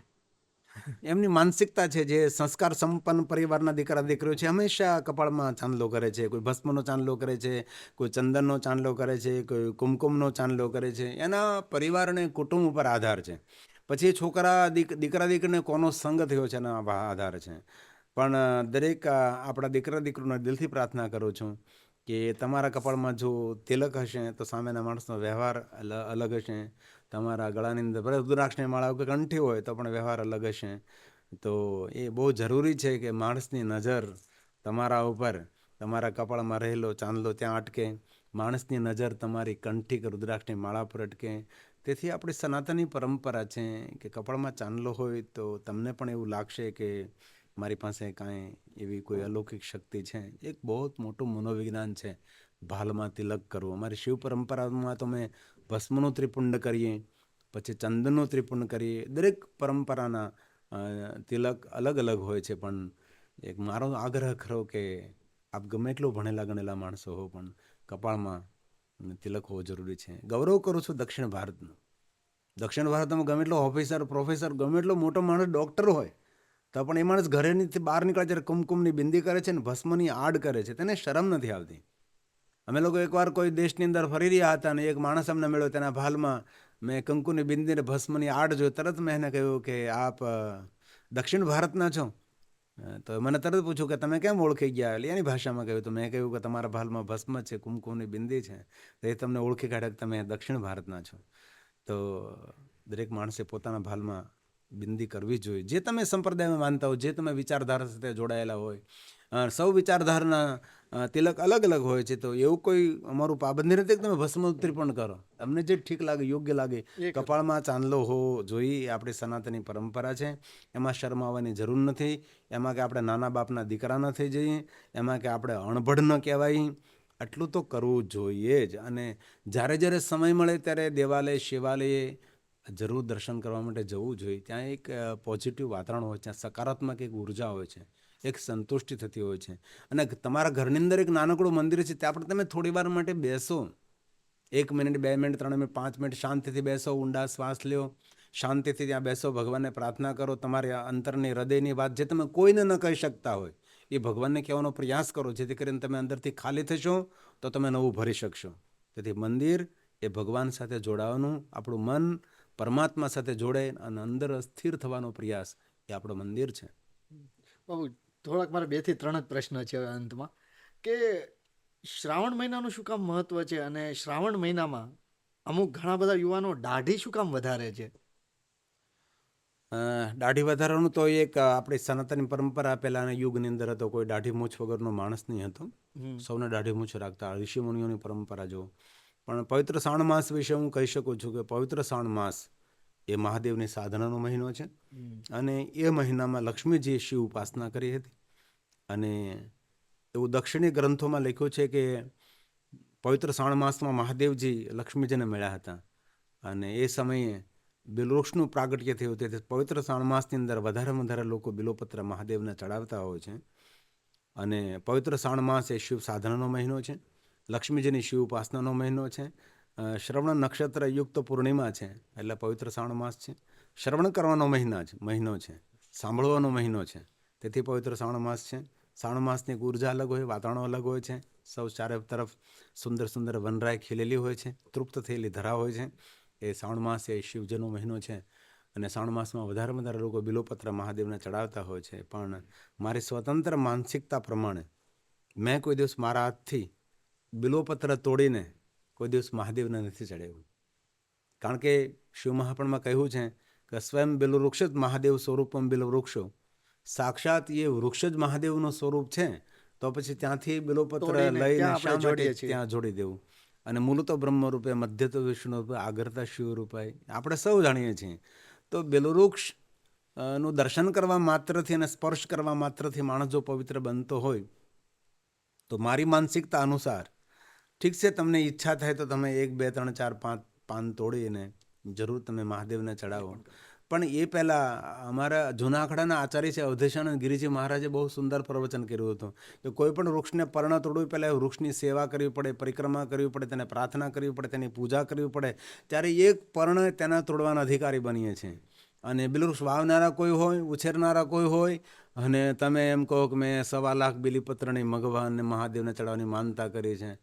એમની માનસિકતા છે, જે સંસ્કાર સંપન્ન પરિવારના દીકરા દીકરીઓ છે, હંમેશા કપાળમાં ચાંદલો કરે છે. કોઈ ભસ્મનો ચાંદલો કરે છે, કોઈ ચંદનનો ચાંદલો કરે છે, કોઈ કુમકુમનો ચાંદલો કરે છે. એના પરિવાર અને કુટુંબ ઉપર આધાર છે. પછી છોકરા દીકરા દીકરીને કોનો સંગ થયો છે એના આધાર છે. પણ દરેક આપણા દીકરા દીકરીઓને દિલથી પ્રાર્થના કરું છું કે તમારા કપાળમાં જો તિલક હશે તો સામેના માણસનો વ્યવહાર અલગ હશે. તમારા ગળાની અંદર રુદ્રાક્ષની માળા કે કંઠી હોય તો પણ વ્યવહાર અલગ હશે. તો એ બહુ જરૂરી છે કે માણસની નજર તમારા ઉપર, તમારા કપાળમાં રહેલો ચાંદલો ત્યાં અટકે, માણસની નજર તમારી કંઠી કે રુદ્રાક્ષની માળા પર અટકે. તેથી આપણી સનાતની પરંપરા છે કે કપાળમાં ચાંદલો હોય તો તમને પણ એવું લાગશે કે મારી પાસે કાંઈ એવી કોઈ અલૌકિક શક્તિ છે. એક બહુ મોટું મનોવિજ્ઞાન છે ભાલમાં તિલક કરવું. અમારી શિવ પરંપરામાં તો મેં ભસ્મનું ત્રિપુંડ કરીએ, પછી ચંદનનું ત્રિપુંડ કરીએ. દરેક પરંપરાના તિલક અલગ અલગ હોય છે. પણ એક મારો આગ્રહ ખરો કે આપ ગમે એટલો ભણેલા ગણેલા માણસો હો, પણ કપાળમાં તિલક હોવો જરૂરી છે. ગૌરવ કરું છું દક્ષિણ ભારતનું. દક્ષિણ ભારતમાં ગમે એટલો ઓફિસર, પ્રોફેસર, ગમે એટલો મોટો માણસ ડૉક્ટર હોય તો પણ એ માણસ ઘરેથી બહાર નીકળે ત્યારે કુમકુમની બિંદી કરે છે ને ભસ્મની આડ કરે છે, તેને શરમ નથી આવતી. અમે લોકો એકવાર કોઈ દેશની અંદર ફરી રહ્યા હતા અને એક માણસ અમને મળ્યો, તેના ભાલમાં મેં કંકુની બિંદીને ભસ્મની આડ જોઈ. તરત મેં એને કહ્યું કે આપ દક્ષિણ ભારતના છો? તો મને તરત પૂછ્યું કે તમે કેમ ઓળખી ગયા? એટલે એની ભાષામાં કહ્યું. તો મેં કહ્યું કે તમારા ભાલમાં ભસ્મ છે, કુમકુમની બિંદી છે, તો એ તમને ઓળખી કાઢે કે તમે દક્ષિણ ભારતના છો. તો દરેક માણસે પોતાના ભાલમાં બિંદી કરવી જોઈએ. જે તમે સંપ્રદાયમાં માનતા હો, જે તમે વિચારધારા સાથે જોડાયેલા હોય, સૌ વિચારધારાના તિલક અલગ અલગ હોય છે. તો એવું કોઈ અમારું પાબંદી નથી કે તમે ભસ્મોત્રી પણ કરો. તમને જે ઠીક લાગે, યોગ્ય લાગે. કપાળમાં ચાંદલો હોવો જોઈએ, એ આપણી સનાતની પરંપરા છે. એમાં શરમાવાની જરૂર નથી. એમાં કે આપણે નાના બાપના દીકરા ન થઈ જઈએ, એમાં કે આપણે અણભડ ન કહેવાય. આટલું તો કરવું જોઈએ જ. અને જ્યારે સમય મળે ત્યારે દેવાલય, શિવાલયે જરૂર દર્શન કરવા માટે જવું જોઈએ. ત્યાં એક પોઝિટિવ વાતાવરણ હોય છે, ત્યાં સકારાત્મક એક ઉર્જા હોય છે, એક સંતુષ્ટિ થતી હોય છે. અને તમારા ઘરની અંદર એક નાનકડું મંદિર છે, ત્યાં પણ તમે થોડી વાર માટે બેસો, 1 મિનિટ, 2 મિનિટ, 3 મિનિટ, 5 મિનિટ શાંતિથી બેસો, ઊંડા શ્વાસ લ્યો, શાંતિથી ત્યાં બેસો, ભગવાનને પ્રાર્થના કરો, તમારી અંતરની હૃદયની વાત જે તમે કોઈને ન કહી શકતા હોય એ ભગવાનને કહેવાનો પ્રયાસ કરો, જેથી કરીને તમે અંદરથી ખાલી થશો તો તમે નવું ભરી શકશો. તેથી મંદિર એ ભગવાન સાથે જોડાવાનું, આપણું મન પરમાત્મા સાથે જોડે અને અંદર સ્થિર થવાનો પ્રયાસ એ આપણું મંદિર છે. બાબુ, થોડાક મારે 2 થી 3 જ પ્રશ્ન છે હવે અંતમાં, કે શ્રાવણ મહિનાનું શું કામ મહત્વ છે, અને શ્રાવણ મહિનામાં અમુક ઘણા બધા યુવાનો દાઢી શું કામ વધારે છે? દાઢી વધારવાનું તો એક આપણી સનાતની પરંપરા પહેલાંના યુગની અંદર હતો. કોઈ દાઢી મૂછ વગરનો માણસ નહીં હતો. સૌને દાઢી મૂછ રાખતા, ઋષિમુનિઓની પરંપરા જો. પણ પવિત્ર શ્રાવણ માસ વિશે હું કહી શકું છું કે પવિત્ર શ્રાવણ માસ એ મહાદેવની સાધનાનો મહિનો છે. અને એ મહિનામાં લક્ષ્મીજીએ શિવ ઉપાસના કરી હતી. અને એવું દક્ષિણી ગ્રંથોમાં લખ્યું છે કે પવિત્ર શ્રાવણ માસમાં મહાદેવજી લક્ષ્મીજીને મળ્યા હતા. અને એ સમયે બિલવૃક્ષનું પ્રાગટ્ય થયું. તેથી પવિત્ર શ્રાવણ માસની અંદર વધારેમાં વધારે લોકો બિલોપત્ર મહાદેવને ચડાવતા હોય છે. અને પવિત્ર શ્રાવણ માસ એ શિવ સાધનાનો મહિનો છે, લક્ષ્મીજીની શિવ ઉપાસનાનો મહિનો છે. શ્રવણ નક્ષત્ર યુક્ત પૂર્ણિમા છે એટલે પવિત્ર શ્રાવણ માસ છે. શ્રવણ કરવાનો મહિનો છે, સાંભળવાનો મહિનો છે, તેથી પવિત્ર શ્રાવણ માસ છે. શ્રાવણ માસની ઉર્જા અલગ હોય, વાતાવરણ અલગ હોય છે. સૌ ચારે તરફ સુંદર સુંદર વનરાય ખીલેલી હોય છે, તૃપ્ત થયેલી ધરા હોય છે. એ શ્રાવણ માસ એ શિવજીનો મહિનો છે. અને શ્રાવણ માસમાં વધારે લોકો બિલોપત્ર મહાદેવને ચડાવતા હોય છે. પણ મારી સ્વતંત્ર માનસિકતા પ્રમાણે મેં કોઈ દિવસ મારા હાથથી બિલોપત્ર તોડીને કોઈ દિવસ મહાદેવને નથી ચડાવ્યું. કારણ કે શિવ મહાપુરાણમાં કહ્યું છે કે સ્વયં બિલવૃક્ષ જ મહાદેવ સ્વરૂપમ બિલવૃક્ષો, સાક્ષાત એ વૃક્ષ જ મહાદેવનું સ્વરૂપ છે. તો પછી ત્યાંથી બિલોપત્ર લઈને શા માટે ત્યાં જોડી દેવું? અને મૂળ તો બ્રહ્મ રૂપે, મધ્ય તો વિષ્ણુ રૂપે, આગળતા શિવ રૂપાય, આપણે સૌ જાણીએ છીએ. તો બિલવૃક્ષ નું દર્શન કરવા માત્રથી અને સ્પર્શ કરવા માત્રથી માણસ જો પવિત્ર બનતો હોય તો મારી માનસિકતા અનુસાર ઠીક છે, તમને ઈચ્છા થાય તો તમે 1 2 3 4 5 પાન તોડીને જરૂર તમે મહાદેવને ચડાવો. પણ એ પહેલાં અમારા જૂના આખડાના આચાર્ય છે અવધેશાનંદ ગિરિજી મહારાજે બહુ સુંદર પ્રવચન કર્યું હતું કે કોઈ પણ વૃક્ષને પર્ણ તોડવું પહેલાં વૃક્ષની સેવા કરવી પડે, પરિક્રમા કરવી પડે, તેને પ્રાર્થના કરવી પડે, તેની પૂજા કરવી પડે, ત્યારે એક પર્ણ તેના તોડવાના અધિકારી બનીએ છીએ. અને બિલવૃક્ષ વાવનારા કોઈ હોય, ઉછેરનારા કોઈ હોય, અને તમે એમ કહો કે મેં 1.25 લાખ બિલીપત્રની ભગવાનને મહાદેવને ચડાવવાની માનતા કરી છે,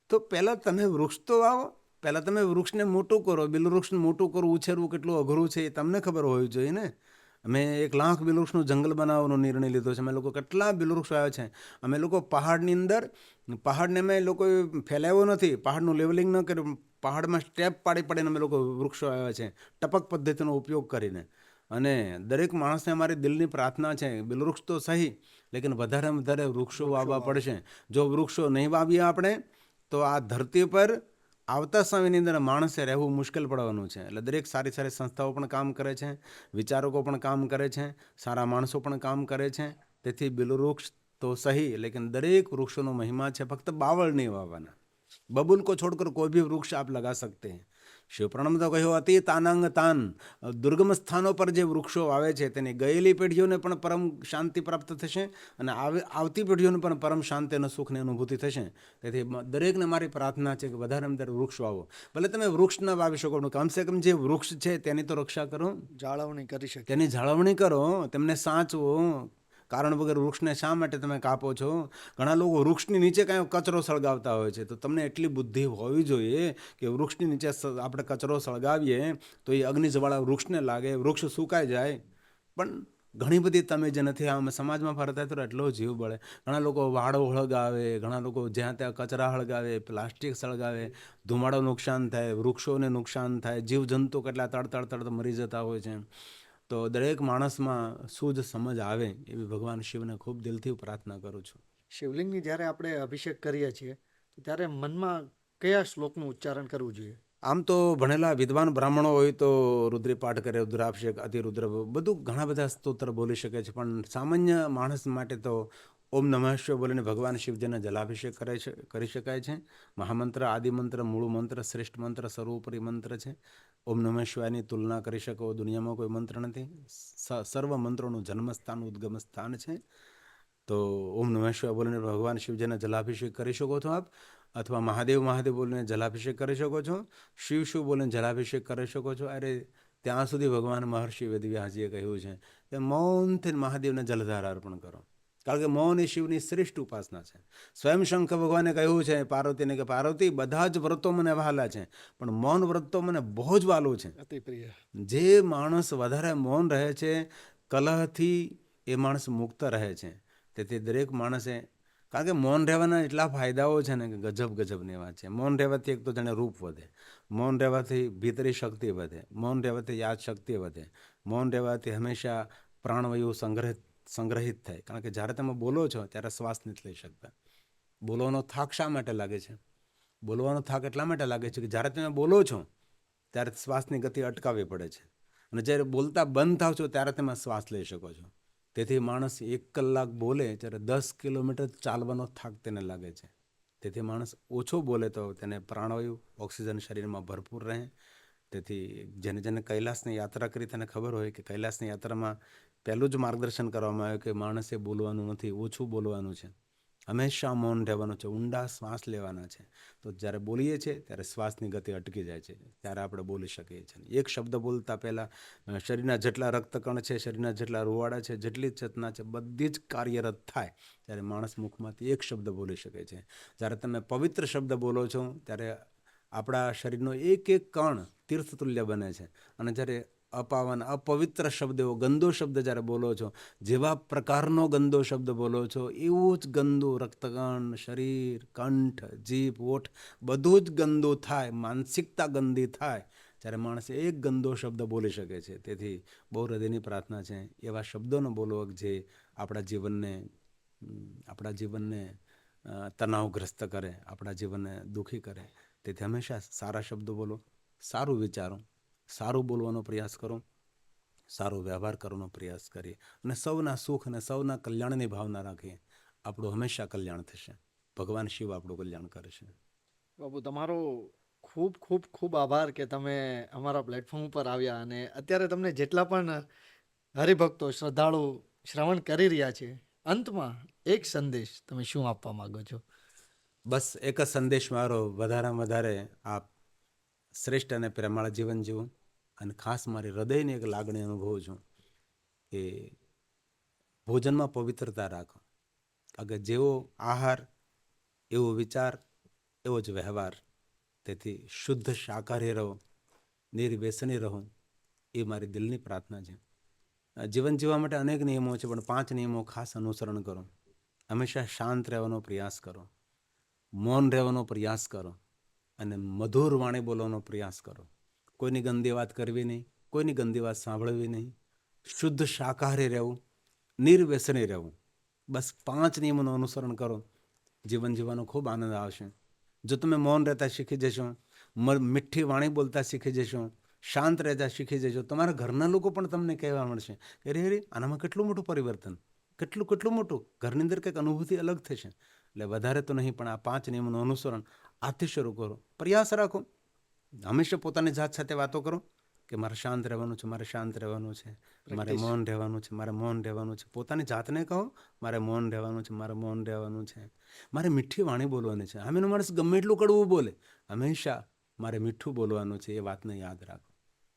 તો પહેલાં તમે વૃક્ષ તો વાવો. પહેલાં તમે વૃક્ષને મોટું કરો. બિલવૃક્ષને મોટું કરવું, ઉછેરવું કેટલું અઘરું છે એ તમને ખબર હોવી જોઈએ ને. અમે 1 લાખ બિલવૃક્ષનું જંગલ બનાવવાનો નિર્ણય લીધો છે. અમે લોકો કેટલા બિલવૃક્ષ આવ્યા છે. અમે લોકો પહાડની અંદર, પહાડને અમે લોકોએ ફેલાવ્યો નથી, પહાડનું લેવલિંગ ન કર્યું, પહાડમાં સ્ટેપ પાડી પાડીને અમે લોકો વૃક્ષો આવ્યા છે, ટપક પદ્ધતિનો ઉપયોગ કરીને. અને દરેક માણસને અમારી દિલની પ્રાર્થના છે, બિલવૃક્ષ તો સહી, લેકિન વધારેમાં વધારે વૃક્ષો વાવવા પડશે. જો વૃક્ષો નહીં વાવીએ આપણે તો આ ધરતી પર આવતા સમયની અંદર માણસે રહેવું મુશ્કેલ પડવાનું છે. એટલે દરેક સારી સારી સંસ્થાઓ પણ કામ કરે છે, વિચારકો પણ કામ કરે છે, સારા માણસો પણ કામ કરે છે. તેથી બિલવૃક્ષ તો સહી, લેકિન દરેક વૃક્ષોનો મહિમા છે. ફક્ત બાવળ નહીં વાવવાના. બબુલ કો છોડકર કોઈ ભી વૃક્ષ આપ લગા સકતે हैं. શિવપુરાણમાં તો કહ્યું અતિ તાનાંગ તાન, દુર્ગમ સ્થાનો પર જે વૃક્ષો આવે છે તેની ગયેલી પેઢીઓને પણ પરમ શાંતિ પ્રાપ્ત થશે અને આવતી પેઢીઓને પણ પરમ શાંતિ અને સુખની અનુભૂતિ થશે. તેથી દરેકને મારી પ્રાર્થના છે કે વધારેમાં વધારે વૃક્ષ વાવો. ભલે તમે વૃક્ષ ન વાવી શકો પણ કમસે કમ જે વૃક્ષ છે તેની તો રક્ષા કરો, જાળવણી કરી શકે, તેની જાળવણી કરો, તેમને સાચવો. કારણ વગર વૃક્ષને શા માટે તમે કાપો છો? ઘણા લોકો વૃક્ષની નીચે કાંઈ કચરો સળગાવતા હોય છે. તો તમને એટલી બુદ્ધિ હોવી જોઈએ કે વૃક્ષની નીચે આપણે કચરો સળગાવીએ તો એ અગ્નિજવાળા વૃક્ષને લાગે, વૃક્ષ સુકાઈ જાય. પણ ઘણી બધી તમે જે નથી આમ સમાજમાં ફરતા તો એટલો જીવ બળે. ઘણા લોકો વાળો સળગાવે, ઘણા લોકો જ્યાં ત્યાં કચરા સળગાવે, પ્લાસ્ટિક સળગાવે, ધુમાડો નુકસાન થાય, વૃક્ષોને નુકસાન થાય, જીવજંતુ કેટલા તડ મરી જતા હોય છે. તો દરેક માણસમાં સૂઝ સમજ આવે એવી ભગવાન શિવને ખૂબ દિલથી પ્રાર્થના કરું છું. શિવલિંગની જ્યારે આપણે અભિષેક કરીએ છીએ તો ત્યારે મનમાં કયા શ્લોકનું ઉચ્ચારણ કરવું જોઈએ? આમ તો ભણેલા વિદ્વાન બ્રાહ્મણો હોય તો રુદ્રીપાઠ કરે, રુદ્રાભિષેક, અતિરુદ્ર, બધું ઘણા બધા સ્તોત્ર બોલી શકે છે. પણ સામાન્ય માણસ માટે તો ઓમ નમઃ શિવાય બોલીને ભગવાન શિવજીને જલાભિષેક કરી શકાય છે. મહામંત્ર, આદિમંત્ર, મૂળ મંત્ર, શ્રેષ્ઠ મંત્ર, સર્વોપરી મંત્ર છે. ઓમ નમઃ શિવાયની તુલના કરી શકો દુનિયામાં કોઈ મંત્ર નથી. સર્વ મંત્રોનું જન્મસ્થાન, ઉદ્ગમ સ્થાન છે. તો ઓમ નમઃ શિવાય બોલીને ભગવાન શિવજીને જલાભિષેક કરી શકો છો આપ, અથવા મહાદેવ મહાદેવ બોલીને જલાભિષેક કરી શકો છો, શિવ શિવ બોલીને જલાભિષેક કરી શકો છો. અરે ત્યાં સુધી ભગવાન મહર્ષિ વેદવ્યાસજીએ કહ્યું છે કે મૌનથી મહાદેવને જલધારા અર્પણ કરો. કારણ કે મૌન એ શિવની શ્રેષ્ઠ ઉપાસના છે. સ્વયં શંકર ભગવાને કહ્યું છે પાર્વતીને કે પાર્વતી બધા જ વ્રતો મને વહાલા છે, પણ મૌન વ્રત તો મને બહુ જ વાલું છે. અતિ પ્રિય. જે માણસ વધારે મૌન રહે છે, કલહથી એ માણસ મુક્ત રહે છે. તેથી દરેક માણસે, કારણ કે મૌન રહેવાના એટલા ફાયદાઓ છે ને કે ગજબની વાત છે. મૌન રહેવાથી એક તો જાણે રૂપ વધે, મૌન રહેવાથી ભીતરી શક્તિ વધે, મૌન રહેવાથી યાદ શક્તિ વધે, મૌન રહેવાથી હંમેશા પ્રાણવાયુ સંગ્રહિત થાય. કારણ કે જ્યારે તમે બોલો છો ત્યારે શ્વાસ નથી લઈ શકતા. બોલવાનો થાક શા માટે લાગે છે? બોલવાનો થાક એટલા માટે લાગે છે કે જ્યારે તમે બોલો છો ત્યારે શ્વાસની ગતિ અટકાવવી પડે છે, અને જ્યારે બોલતા બંધ થાવ છો ત્યારે તમે શ્વાસ લઈ શકો છો. તેથી માણસ 1 કલાક બોલે ત્યારે 10 કિલોમીટર ચાલવાનો થાક તેને લાગે છે. તેથી માણસ ઓછો બોલે તો તેને પ્રાણવાયુ ઓક્સિજન શરીરમાં ભરપૂર રહે. તેથી જેને કૈલાસની યાત્રા કરી તેને ખબર હોય કે કૈલાસની યાત્રામાં પહેલું જ માર્ગદર્શન કરવામાં આવ્યું કે માણસે બોલવાનું નથી, ઓછું બોલવાનું છે, હંમેશા મૌન રહેવાનું છે, ઊંડા શ્વાસ લેવાના છે. તો જ્યારે બોલીએ છીએ ત્યારે શ્વાસની ગતિ અટકી જાય છે, ત્યારે આપણે બોલી શકીએ છીએ. એક શબ્દ બોલતા પહેલાં શરીરના જેટલા રક્તકણ છે, શરીરના જેટલા રૂવાડા છે, જેટલી ચેતના છે, બધી જ કાર્યરત થાય ત્યારે માણસ મુખમાંથી એક શબ્દ બોલી શકે છે. જ્યારે તમે પવિત્ર શબ્દ બોલો છો ત્યારે આપણા શરીરનો એક કણ તીર્થતુલ્ય બને છે. અને જ્યારે અપાવન અપવિત્ર શબ્દ, એવો ગંદો શબ્દ જ્યારે બોલો છો, જેવા પ્રકારનો ગંદો શબ્દ બોલો છો એવું જ ગંદુ રક્તગણ, શરીર, કંઠ, જીભ, ઓઠ બધું જ ગંદુ થાય, માનસિકતા ગંદી થાય જ્યારે માણસ એક ગંદો શબ્દ બોલી શકે છે. તેથી બહુ હૃદયની પ્રાર્થના છે એવા શબ્દોનો બોલવો જે આપણા જીવનને તણાવગ્રસ્ત કરે, આપણા જીવનને દુઃખી કરે. તેથી હંમેશા સારા શબ્દો બોલો, સારું વિચારો, સારું બોલવાનો પ્રયાસ કરો, સારો વ્યવહાર કરવાનો પ્રયાસ કરીએ અને સૌના સુખ અને સૌના કલ્યાણની ભાવના રાખીએ. આપણું હંમેશા કલ્યાણ થશે. ભગવાન શિવ આપણું કલ્યાણ કરશે. બાબુ, તમારો ખૂબ ખૂબ ખૂબ આભાર કે તમે અમારા પ્લેટફોર્મ ઉપર આવ્યા, અને અત્યારે તમને જેટલા પણ હરિભક્તો, શ્રદ્ધાળુ શ્રવણ કરી રહ્યા છે, અંતમાં એક સંદેશ તમે શું આપવા માંગો છો? બસ એક જ સંદેશ મારો, વધારેમાં વધારે આપ શ્રેષ્ઠ અને પ્રેમાળ જીવન જીવો. અને ખાસ મારી હૃદયની એક લાગણી અનુભવું છું કે ભોજનમાં પવિત્રતા રાખો. અગર જેવો આહાર એવો વિચાર એવો જ વ્યવહાર. તેથી શુદ્ધ શાકાહારી રહો, નિર્વ્યસની રહો, એ મારી દિલની પ્રાર્થના છે. જીવન જીવવા માટે અનેક નિયમો છે, પણ 5 નિયમો ખાસ અનુસરણ કરો. હંમેશા શાંત રહેવાનો પ્રયાસ કરો, મૌન રહેવાનો પ્રયાસ કરો, અને મધુર વાણી બોલવાનો પ્રયાસ કરો. કોઈની ગંદી વાત કરવી નહીં, કોઈની ગંદી વાત સાંભળવી નહીં, શુદ્ધ શાકાહારી રહેવું, નિર્વ્યસની રહેવું. બસ 5 નિયમોનું અનુસરણ કરો, જીવન જીવવાનો ખૂબ આનંદ આવશે. જો તમે મૌન રહેતા શીખી જશો, મીઠી વાણી બોલતા શીખી જશો, શાંત રહેતા શીખી જશો, તમારા ઘરના લોકો પણ તમને કહેવા મળશે કે અરે આનામાં કેટલું મોટું પરિવર્તન, કેટલું મોટું. ઘરની અંદર કંઈક અનુભૂતિ અલગ થશે. એટલે વધારે તો નહીં, પણ આ 5 નિયમોનું અનુસરણ આજથી શરૂ કરો. પ્રયાસ રાખો, હંમેશા પોતાની જાત સાથે વાતો કરો કે મારે શાંત રહેવાનું છે, મારે શાંત રહેવાનું છે, મારે મૌન રહેવાનું છે, મારે મૌન રહેવાનું છે. પોતાની જાતને કહો મારે મૌન રહેવાનું છે, મારે મૌન રહેવાનું છે, મારે મીઠી વાણી બોલવાની છે. સામેનો માણસ ગમે એટલું કડવું બોલે, હંમેશા મારે મીઠું બોલવાનું છે, એ વાતને યાદ રાખો.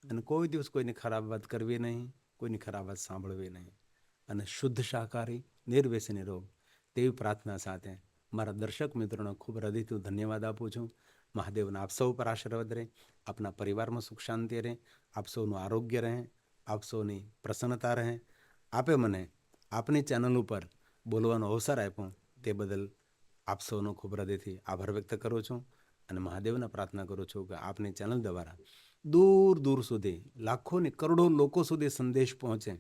અને કોઈ દિવસ કોઈની ખરાબ વાત કરવી નહીં, કોઈની ખરાબ વાત સાંભળવી નહીં, અને શુદ્ધ શાકાહારી નિર્વ્યસની રહો, તેવી પ્રાર્થના સાથે મારા દર્શક મિત્રોનો ખૂબ હૃદયથી ધન્યવાદ આપું છું. મહાદેવના આપ સૌ પર આશીર્વાદ રહે, આપના પરિવારમાં સુખ શાંતિ રહે, આપ સૌનું આરોગ્ય રહે, આપ સૌની પ્રસન્નતા રહે. આપે મને આપની ચેનલ ઉપર બોલવાનો અવસર આપ્યો તે બદલ આપ સૌનો ખૂબ હૃદયથી આભાર વ્યક્ત કરું છું. અને મહાદેવને પ્રાર્થના કરું છું કે આપની ચેનલ દ્વારા દૂર દૂર સુધી, લાખોની કરોડો લોકો સુધી સંદેશ પહોંચે.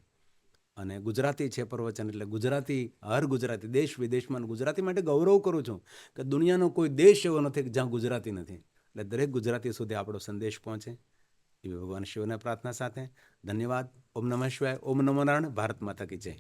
અને ગુજરાતી છે પ્રવચન, એટલે ગુજરાતી, હર ગુજરાતી, દેશ વિદેશમાં ગુજરાતી માટે ગૌરવ કરું છું કે દુનિયાનો કોઈ દેશ એવો નથી કે જ્યાં ગુજરાતી નથી. એટલે દરેક ગુજરાતી સુધી આપણો સંદેશ પહોંચે એવી ભગવાન શિવને પ્રાર્થના સાથે ધન્યવાદ. ઓમ નમઃ શિવાય. ઓમ નમો નારાયણ. ભારત માતા કી જય.